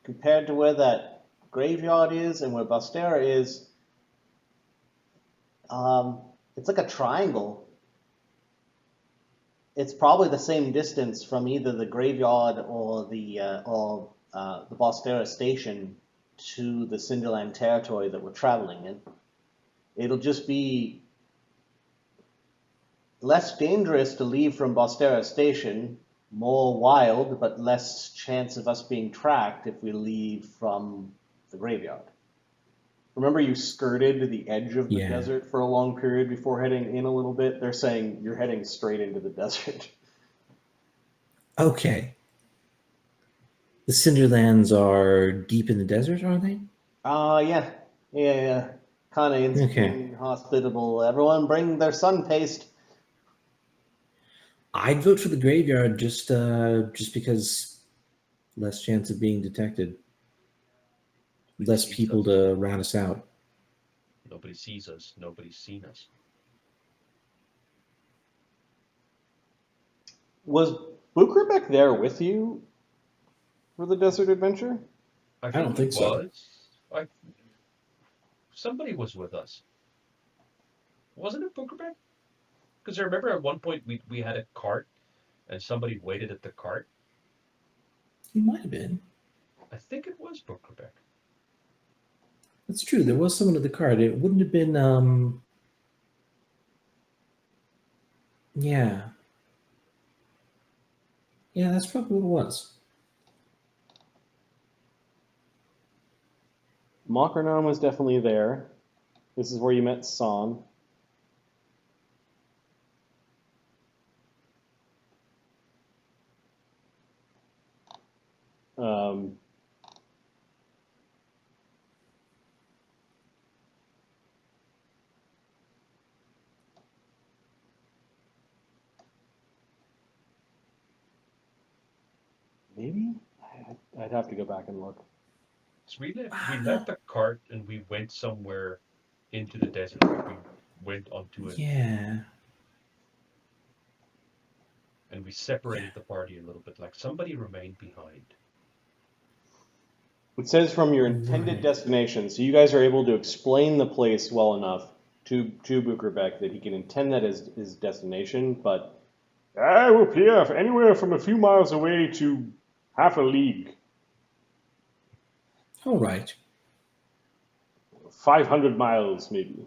compared to where that graveyard is and where Bostera is, it's like a triangle. It's probably the same distance from either the graveyard or the Bostera station to the Cinderland territory that we're traveling in. It'll just be less dangerous to leave from Bostera station, more wild, but less chance of us being tracked if we leave from the graveyard. Remember you skirted the edge of the desert for a long period before heading in a little bit? They're saying you're heading straight into the desert. Okay. The Cinderlands are deep in the desert, are they? Yeah. Yeah, kind of inhospitable. Everyone bring their sun paste. I'd vote for the graveyard just because less chance of being detected, less sees people us. to rat us out. Nobody sees us. Nobody's seen us. Was Bukrabek there with you for the desert adventure? I don't think he so. was. Somebody was with us. Wasn't it Bookerbeck? Because I remember at one point we had a cart and somebody waited at the cart. He might have been. I think it was Bookerbeck. That's true. There was someone at the card. It wouldn't have been. Yeah. Yeah, that's probably what it was. Makarnan was definitely there. This is where you met San. Maybe? I'd have to go back and look. So we left the cart and we went somewhere into the desert. We went onto it. Yeah. And we separated the party a little bit. Like somebody remained behind. It says from your intended destination, so you guys are able to explain the place well enough to Bukrabek that he can intend that as his destination, but I will appear anywhere from a few miles away to half a league. All right. 500 miles, maybe.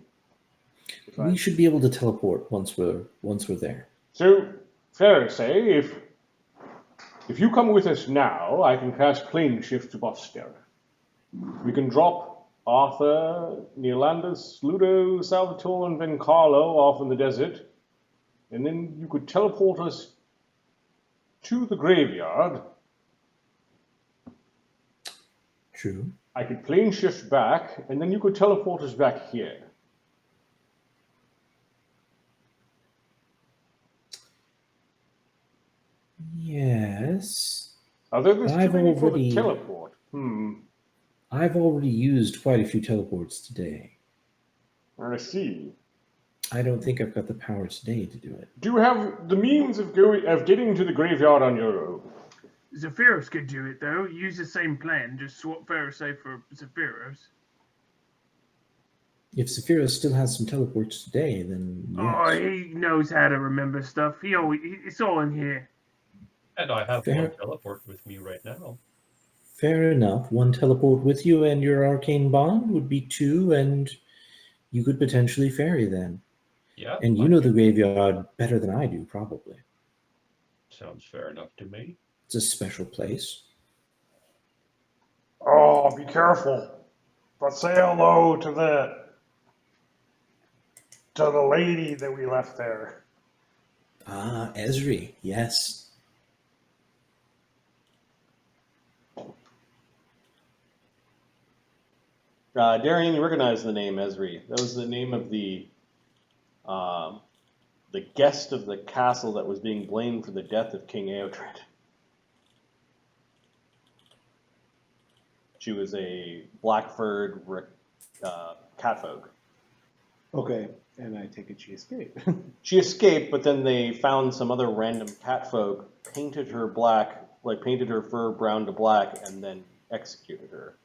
We should be able to teleport once we're there. So, fair to say, if you come with us now, I can cast plane shift to Boster. We can drop Arthur, Neolandus, Ludo, Salvatore, and Van Carlo off in the desert, and then you could teleport us to the graveyard. True. I could plane shift back, and then you could teleport us back here. Yes. Although there's I've too many for already- the teleport. I've already used quite a few teleports today. I see. I don't think I've got the power today to do it. Do you have the means of getting to the graveyard on your own? Zephyros could do it though. Use the same plan. Just swap Pharisee for Zephyros. If Sephiroth still has some teleports today, then yes. Oh, he knows how to remember stuff. It's all in here. And I have Fair. one teleport with me right now. Fair enough. One teleport with you and your arcane bond would be 2, and you could potentially ferry then. Yeah. And you know the graveyard better than I do, probably. Sounds fair enough to me. It's a special place. Oh, be careful. But say hello to the lady that we left there. Ah, Esri, yes. Darian, you recognize the name Esri. That was the name of the guest of the castle that was being blamed for the death of King Eotred. She was a black-furred catfolk. Okay, and I take it she escaped. She escaped, but then they found some other random catfolk, painted her black, painted her fur brown to black, and then executed her.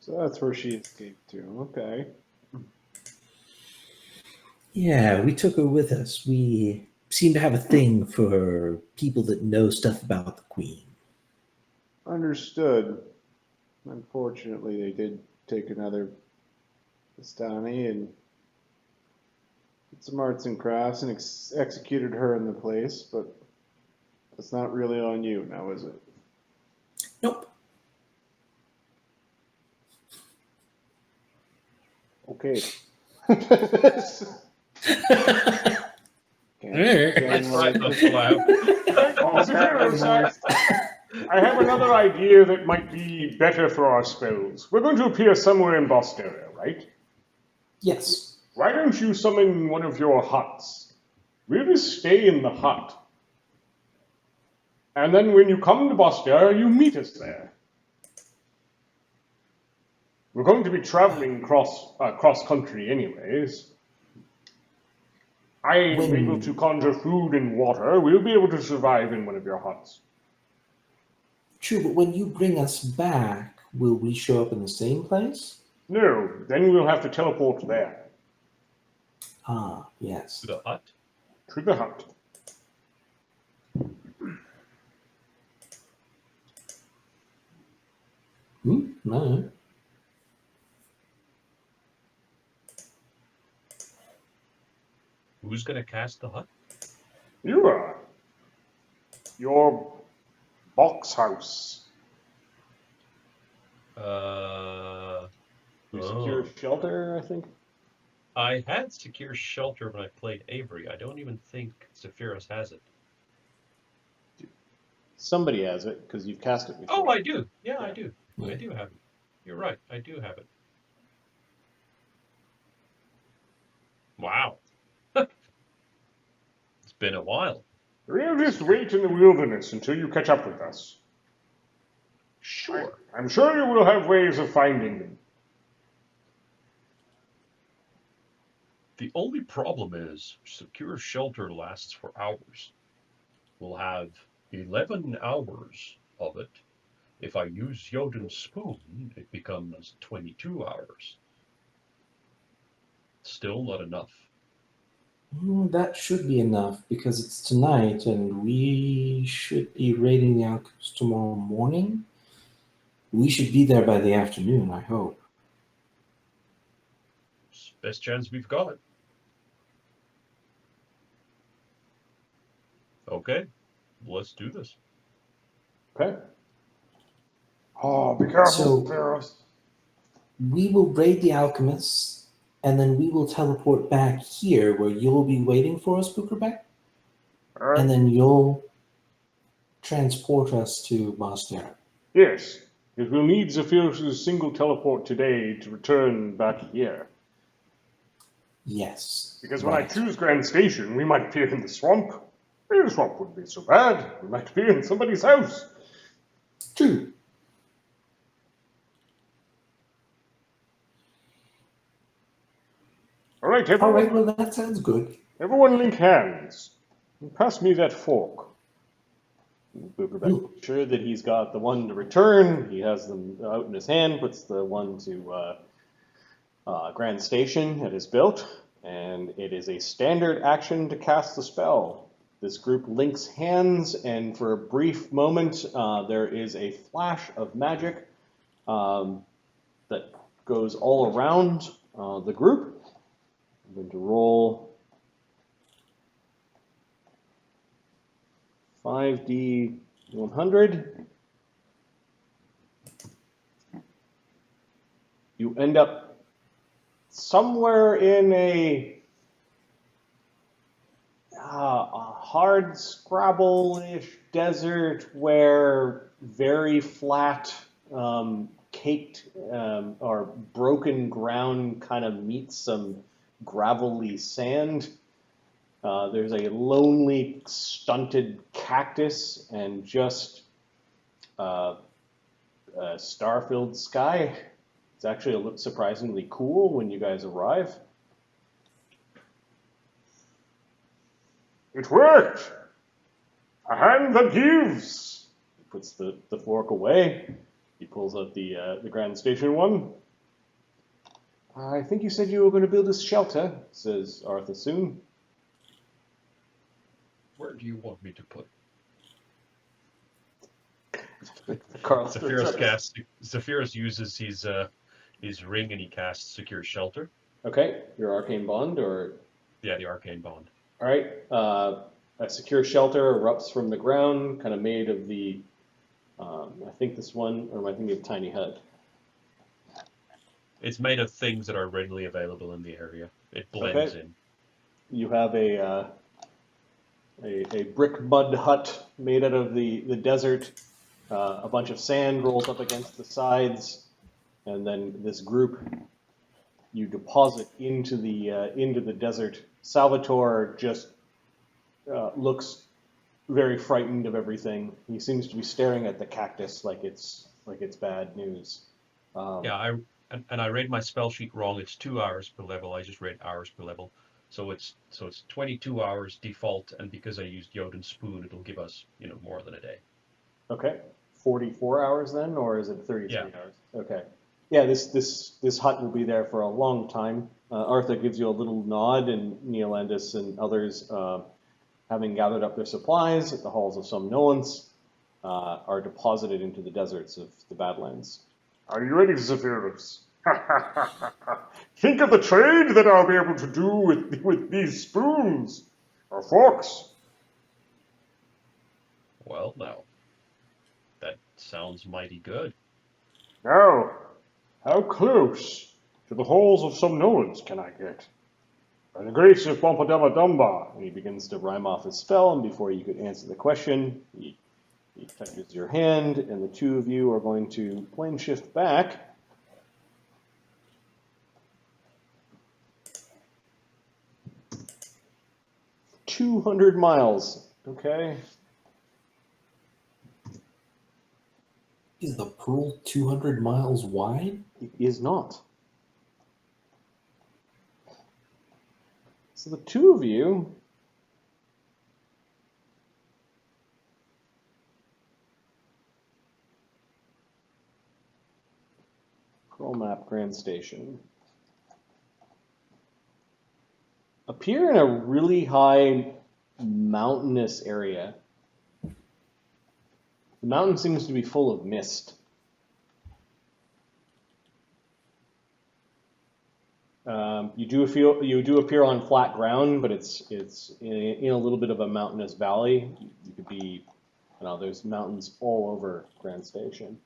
So that's where she escaped to. Okay. Yeah, we took her with us. We seem to have a thing for people that know stuff about the Queen. Understood. Unfortunately, they did take another Vistani and did some arts and crafts and executed her in the place, but that's not really on you now, is it? Nope. Okay. I tried not to laugh. Oh, Zephyros, I have another idea that might be better for our spells. We're going to appear somewhere in Bosteria, right? Yes. Why don't you summon one of your huts? We'll just stay in the hut. And then when you come to Bosteria, you meet us there. We're going to be traveling cross country anyways. I am able to conjure food and water. We'll be able to survive in one of your huts. True, but when you bring us back, will we show up in the same place? No, then we'll have to teleport there. Ah, yes. To the hut? To the hut. No. Who's going to cast the hut? You are. Your box house. Secure shelter, I think. I had secure shelter when I played Avery. I don't even think Sephiroth has it. Somebody has it, because you've cast it before. Oh, I do. Yeah, I do. I do have it. You're right. I do have it. Wow. It's been a while. We'll just wait in the wilderness until you catch up with us. Sure. I'm sure you will have ways of finding them. The only problem is secure shelter lasts for hours. We'll have 11 hours of it. If I use Yoden's spoon, it becomes 22 hours. Still not enough. That should be enough, because it's tonight, and we should be raiding the Alchemist tomorrow morning. We should be there by the afternoon, I hope. It's the best chance we've got. Okay, let's do this. Okay. Oh, be careful, So- Sephiroth. We will raid the Alchemists, and then we will teleport back here, where you'll be waiting for us, Bookerback, All right. and then you'll transport us to Bosteria. Yes, because we'll need Zephyrus' single teleport today to return back here. Yes. Because when I right. choose Grand Station, we might appear in the swamp. The swamp wouldn't be so bad. We might appear in somebody's house. True. All right, All everyone. right, well, that sounds good. Everyone link hands. And pass me that fork. Bookerback makes sure that he's got the one to return. He has them out in his hand, puts the one to Grand Station at his belt, and it is a standard action to cast the spell. This group links hands, and for a brief moment, there is a flash of magic that goes all around the group. I'm going to roll 5d 100. You end up somewhere in a hard Scrabble-ish desert where very flat, caked or broken ground kind of meets some gravelly sand. There's a lonely, stunted cactus and just a star-filled sky. It's actually surprisingly cool when you guys arrive. It worked! A hand that gives! He puts the fork away. He pulls out the Grand Station one. I think you said you were going to build a shelter, says Arthur soon. Where do you want me to put? Carl Zephyrus uses his ring and he casts secure shelter. Okay, your arcane bond, or Yeah, the arcane bond. all right. A secure shelter erupts from the ground, kind of made of the. I think this one, or am I thinking of tiny hut? It's made of things that are readily available in the area. It blends in. You have a brick mud hut made out of the desert. A bunch of sand rolls up against the sides, and then this group you deposit into the desert. Salvatore just looks very frightened of everything. He seems to be staring at the cactus like it's bad news. Yeah, I read my spell sheet wrong. It's 2 hours per level. I just read hours per level. So it's 22 hours default, and because I used Jotun's spoon, it'll give us more than a day. Okay, 44 hours then, or is it 33 Yeah. hours? Okay, yeah. This hut will be there for a long time. Arthur gives you a little nod, and Neolandis and others, having gathered up their supplies at the Halls of Somnolence, are deposited into the deserts of the Badlands. Are you ready, Zephyrus? Think of the trade that I'll be able to do with these spoons or forks. Well, now, that sounds mighty good. Now, how close to the halls of somnolence can I get? By the grace of Pompadella Dumba. And he begins to rhyme off his spell, and before you could answer the question, he touches your hand, and the two of you are going to plane shift back. "200 miles, okay? Is the pearl 200 miles wide? It is not. So the two of you Pearl map Grand Station appear in a really high mountainous area. The mountain seems to be full of mist. You do appear on flat ground, but it's in a little bit of a mountainous valley. You could be, there's mountains all over Grand Station.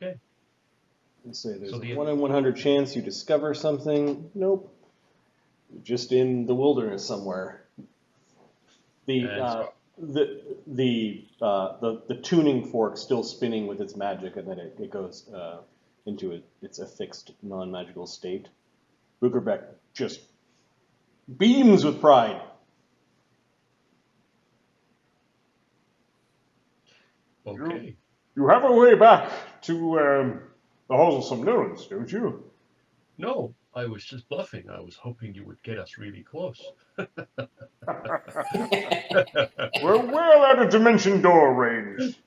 Okay. Let's say there's So a 1 in 100 chance you discover something. Nope. You're just in the wilderness somewhere. The tuning fork still spinning with its magic, and then it goes into its affixed non-magical state. Bukerbeck just beams with pride. Okay. You have a way back to the halls of somnolence, don't you? No, I was just bluffing. I was hoping you would get us really close. We're well out of dimension door range.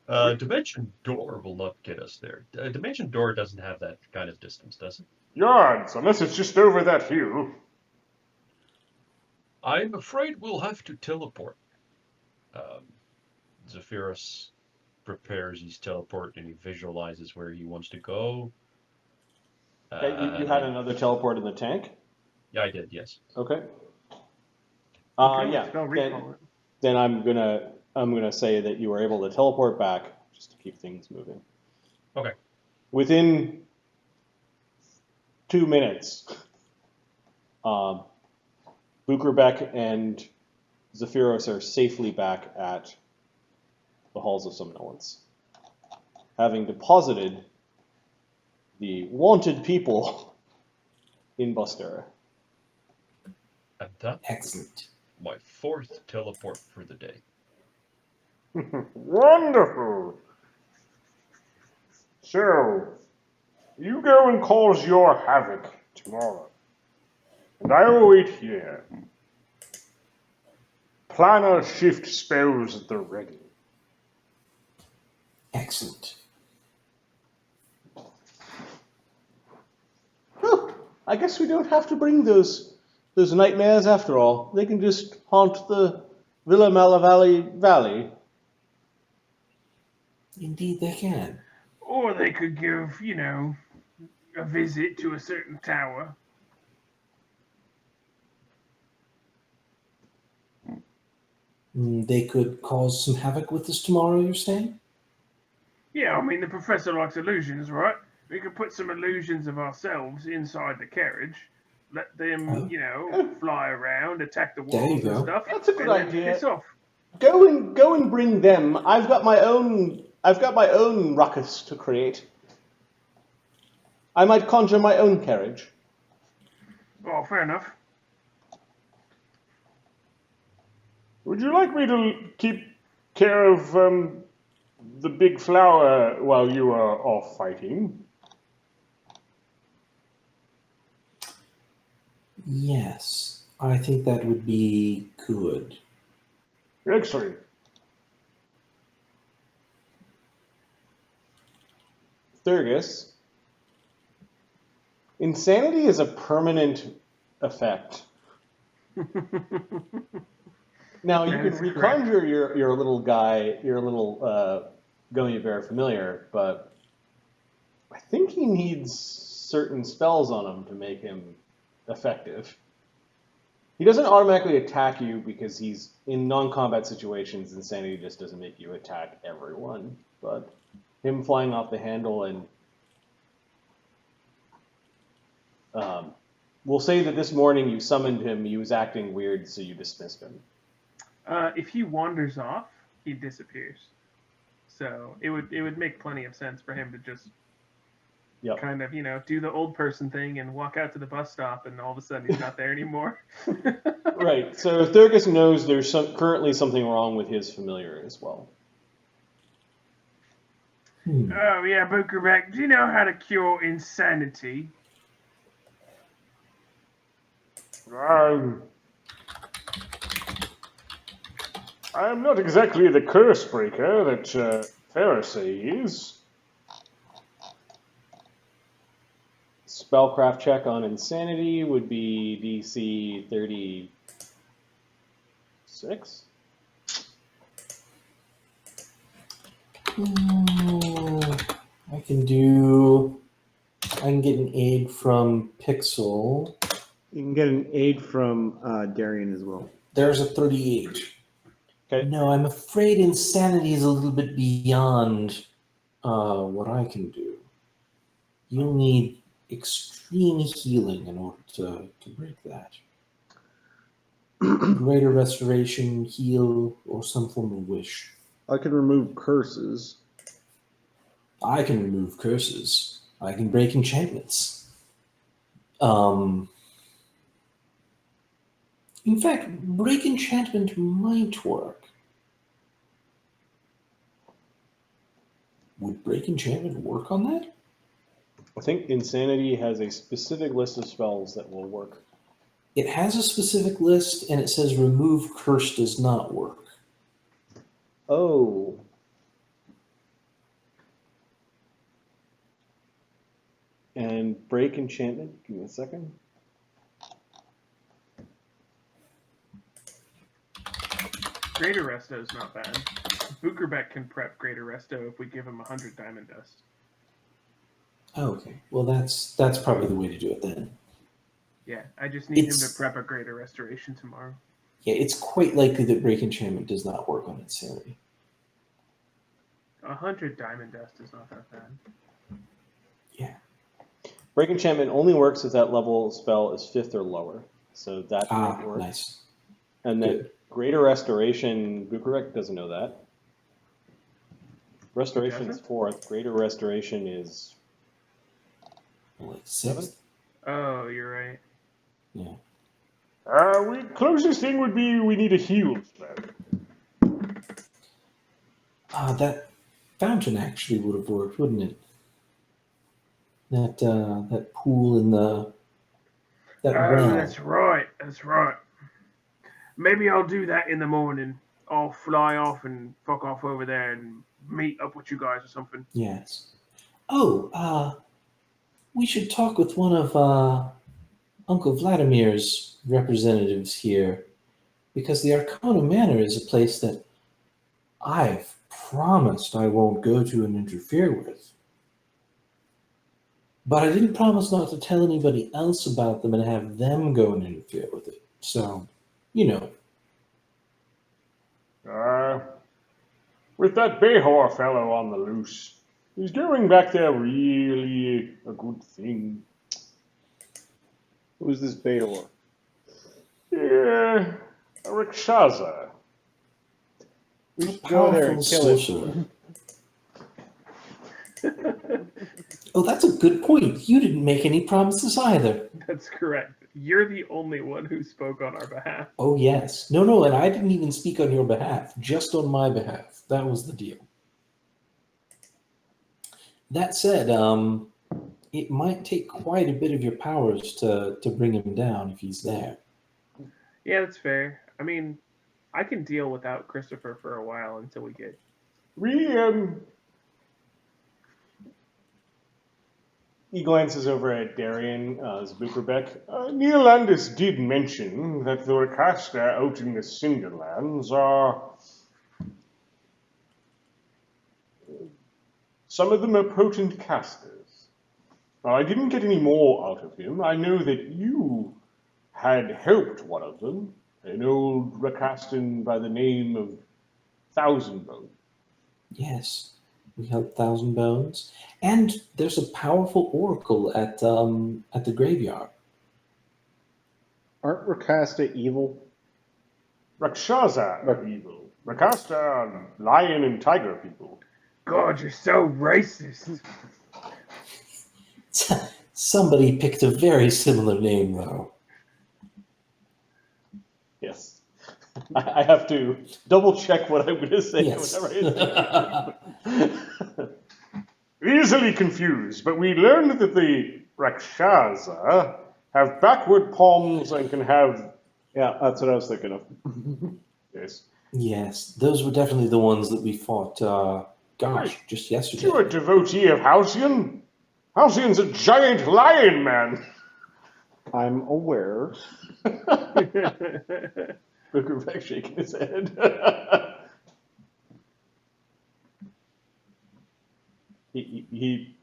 Dimension door will not get us there. Dimension door doesn't have that kind of distance, does it? Yards, unless it's just over that hill. I'm afraid we'll have to teleport. Zephyrus prepares his teleport and he visualizes where he wants to go. Okay, you had another teleport in the tank? Yeah, I did, yes. Okay. Okay, Yeah. let's go recall it. Then I'm gonna say that you were able to teleport back just to keep things moving. Okay. Within 2 minutes, Bukerbeck and Zephyrus are safely back at the Halls of Somnolence, having deposited the wanted people in Bustera. And that Excellent. my 4th teleport for the day. Wonderful. So, you go and cause your havoc tomorrow. And I will wait here. Planner shift spells at the ready. Excellent. I guess we don't have to bring those nightmares after all. They can just haunt the Villa Valley. Indeed they can. Or they could give, a visit to a certain tower. They could cause some havoc with us tomorrow, you're saying? Yeah, I mean, the professor likes illusions, right? We could put some illusions of ourselves inside the carriage, let them, fly around, attack the There you walls and go. stuff. That's a good and then idea. piss off. Go and bring them. I've got my own ruckus to create. I might conjure my own carriage. Oh, fair enough. Would you like me to keep care of the big flower while you are off fighting? Yes, I think that would be good. Excellent. Thurgus, insanity is a permanent effect. Now you That can is reconjure your little guy, your little gummy bear familiar, but I think he needs certain spells on him to make him effective. He doesn't automatically attack you because he's in non-combat situations. Insanity just doesn't make you attack everyone, but him flying off the handle and we'll say that this morning you summoned him. He was acting weird, so you dismissed him. If he wanders off, he disappears. So it would make plenty of sense for him to just Yep. kind of, do the old person thing and walk out to the bus stop, and all of a sudden he's not there anymore. Right. So Thurgus knows there's currently something wrong with his familiar as well. Oh, yeah, Bukerbeck, do you know how to cure insanity? I'm not exactly the curse breaker that Pharisee is. Spellcraft check on insanity would be DC 36. I can get an aid from Pixel. You can get an aid from Darian as well. There's a 38. Okay. No, I'm afraid insanity is a little bit beyond what I can do. You'll need extreme healing in order to break that. Greater restoration, heal, or some form of wish. I can remove curses. I can remove curses. I can break enchantments. In fact, break enchantment might work. Would break enchantment work on that? I think insanity has a specific list of spells that will work. It has a specific list, and it says remove curse does not work. Oh. And break enchantment. Give me a second. Greater Resto is not bad. Bukerbeck can prep Greater Resto if we give him 100 diamond dust. Oh, okay. Well, that's probably the way to do it then. Yeah, I just need him to prep a Greater Restoration tomorrow. Yeah, it's quite likely that break enchantment does not work on insanity. 100 diamond dust is not that bad. Yeah. Break enchantment only works if that level spell is 5th or lower. So that might work. Nice. And then greater restoration, Bukarek doesn't know that. Restoration is 4th. Greater restoration is like 6th. Oh, you're right. Yeah. Closest thing would be we need a heal spell. That fountain actually would have worked, wouldn't it? That pool in the well. That's right. That's right. Maybe I'll do that in the morning. I'll fly off and fuck off over there and meet up with you guys or something. Yes. Oh, we should talk with one of Uncle Vladimir's representatives here, because the Arkona Manor is a place that I've promised I won't go to and interfere with. But I didn't promise not to tell anybody else about them and have them go and interfere with it. So, With that Behor fellow on the loose, is going back there really a good thing? Who's this Behor? Yeah, a Rikshaza. We should go there and kill it. sorcerer. Oh, that's a good point. You didn't make any promises either. That's correct. You're the only one who spoke on our behalf. Oh, yes. No, and I didn't even speak on your behalf, just on my behalf. That was the deal. That said, it might take quite a bit of your powers to bring him down if he's there. Yeah, that's fair. I mean, I can deal without Christopher for a while until we get... He glances over at Darian Zbukerbeck. Neolandis did mention that the Rakasta out in the Cinderlands are... Some of them are potent casters. Now, I didn't get any more out of him. I know that you had helped one of them, an old Rakastan by the name of Thousandbone. Yes, we helped Thousand Bones. And there's a powerful oracle at the graveyard. Aren't Rakasta evil? Rakshasa are evil. Rakasta are lion and tiger people. God, you're so racist. Somebody picked a very similar name, though. Yes. I have to double check what I'm going to say. Yes. Whenever I Easily confused, but we learned that the Rakshasa have backward palms and can have... Yeah, that's what I was thinking of. Yes. Yes, those were definitely the ones that we fought, just yesterday. You're a devotee of Halcyon? Halcyon's a giant lion man. I'm aware. Zbukerbeck shaking his head. He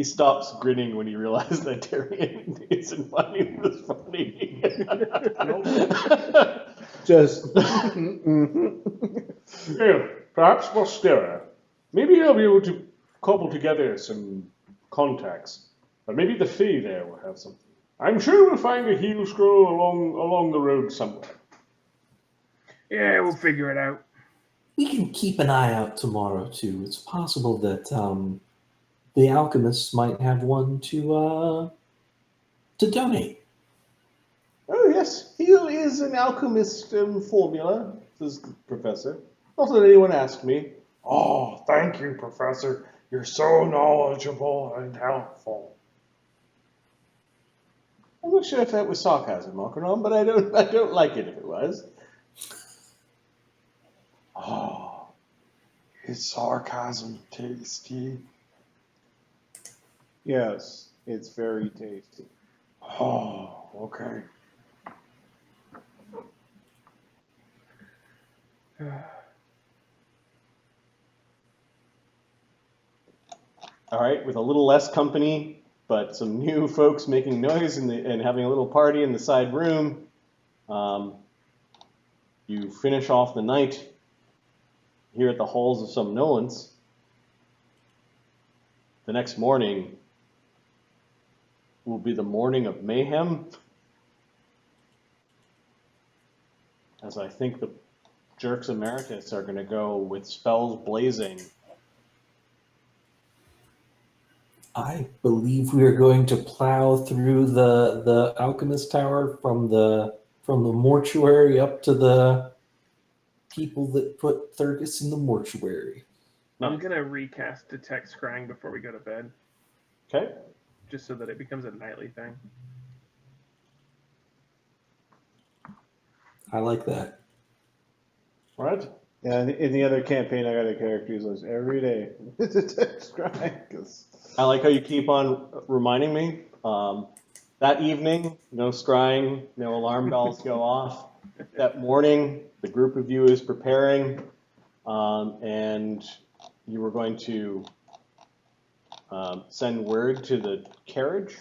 stops grinning when he realizes that Darian isn't finding this funny. Just. Yeah, perhaps Mostera. Maybe I'll be able to cobble together some contacts. But maybe the Fae there will have something. I'm sure we'll find a heal scroll along the road somewhere. Yeah, we'll figure it out. We can keep an eye out tomorrow, too. It's possible that the alchemists might have one to donate. Oh, yes. Heal is an alchemist formula, says the professor. Not that anyone asked me. Oh, thank you, Professor. You're so knowledgeable and helpful. I'm not sure if that was sarcasm, Arkona, but I don't like it if it was. Oh, is sarcasm tasty? Yes, it's very tasty. Oh, okay. All right, with a little less company, but some new folks making noise and having a little party in the side room, you finish off the night here at the Halls of Somnolence. The next morning will be the morning of mayhem, as I think the Jerks Emeritus are going to go with spells blazing. I believe we are going to plow through the Alchemist Tower from the mortuary up to the people that put Thurgus in the mortuary. I'm going to recast Detect Scrying before we go to bed, Okay? just so that it becomes a nightly thing. I like that. All right. Yeah, in the other campaign, I got a character who says every day. I like how you keep on reminding me. That evening, no scrying, no alarm bells go off. That morning, the group of you is preparing, and you were going to send word to the carriage?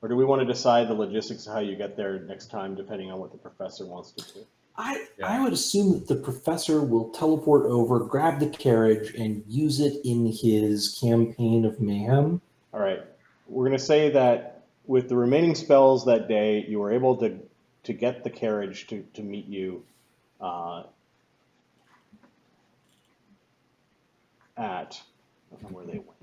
Or do we want to decide the logistics of how you get there next time, depending on what the professor wants to do? I would assume that the professor will teleport over, grab the carriage, and use it in his campaign of mayhem. All right. We're going to say that with the remaining spells that day, you were able to get the carriage to meet you at. I don't know where they went.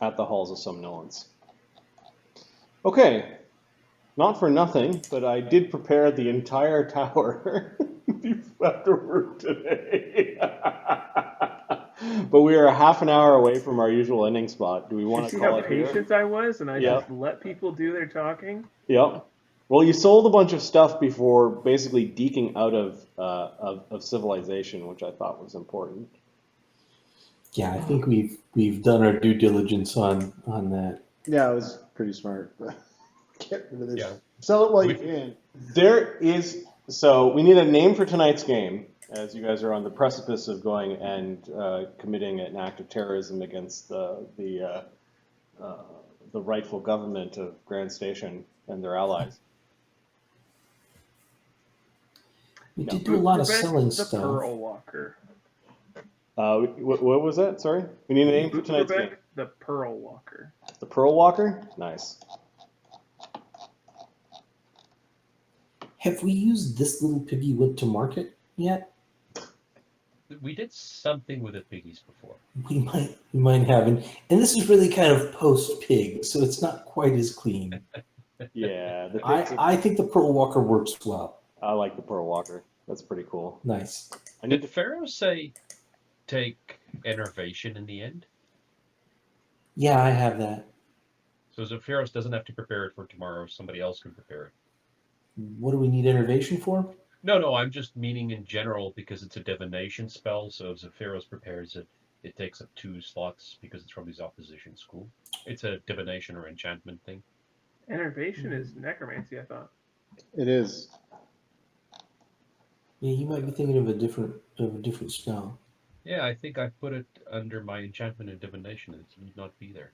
At the Halls of Somnolence. Okay, not for nothing, but I did prepare the entire tower after work today. But we are half an hour away from our usual ending spot. Do we want You to see call how it here? patient I was, and I Yep. just let people do their talking? Yep. Well, you sold a bunch of stuff before basically deking out of civilization, which I thought was important. Yeah, I think we've done our due diligence on that. Yeah, it was pretty smart. Get rid of this. Yeah. Sell it while you We- can. There is, so we need a name for tonight's game, as you guys are on the precipice of going and committing an act of terrorism against the rightful government of Grand Station and their allies. We did do a lot of Rebecca, selling the stuff. Pearl Walker. What was that? Sorry? We need a name for tonight's Rebecca, game. the Pearl Walker. The Pearl Walker? Nice. Have we used this little piggy went to market yet? We did something with the piggies before. We might have, and this is really kind of post pig, so it's not quite as clean. Yeah. I think the Pearl Walker works well. I like the Pearl Walker. That's pretty cool. Nice. I need Did Pharaoh say take enervation in the end? Yeah, I have that. So Zephyros doesn't have to prepare it for tomorrow. Somebody else can prepare it. What do we need innervation for? No, I'm just meaning in general because it's a divination spell. So if Zephyros prepares it, it takes up 2 slots because it's from his opposition school. It's a divination or enchantment thing. Enervation is necromancy, I thought. It is. Yeah, you might be thinking of a different spell. Yeah, I think I put it under my enchantment and divination. It need not be there.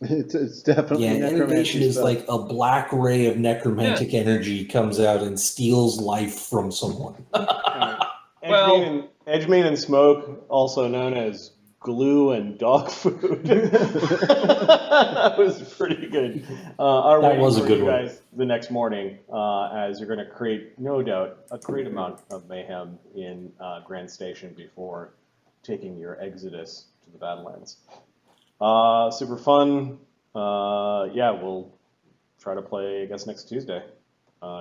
It's definitely Yeah, necromancy innervation is spell. like a black ray of necromantic energy comes out and steals life from someone. Edgemane and Smoke, also known as glue and dog food. That was pretty good. That was a good you one. guys the next morning, as you're going to create, no doubt, a great amount of mayhem in Grand Station before taking your exodus to the Battlelands. Super fun. Yeah, we'll try to play, I guess, next Tuesday.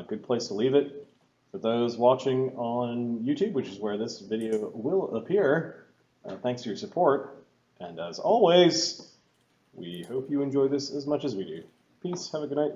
Good place to leave it. For those watching on YouTube, which is where this video will appear, thanks for your support. And as always, we hope you enjoy this as much as we do. Peace. Have a good night.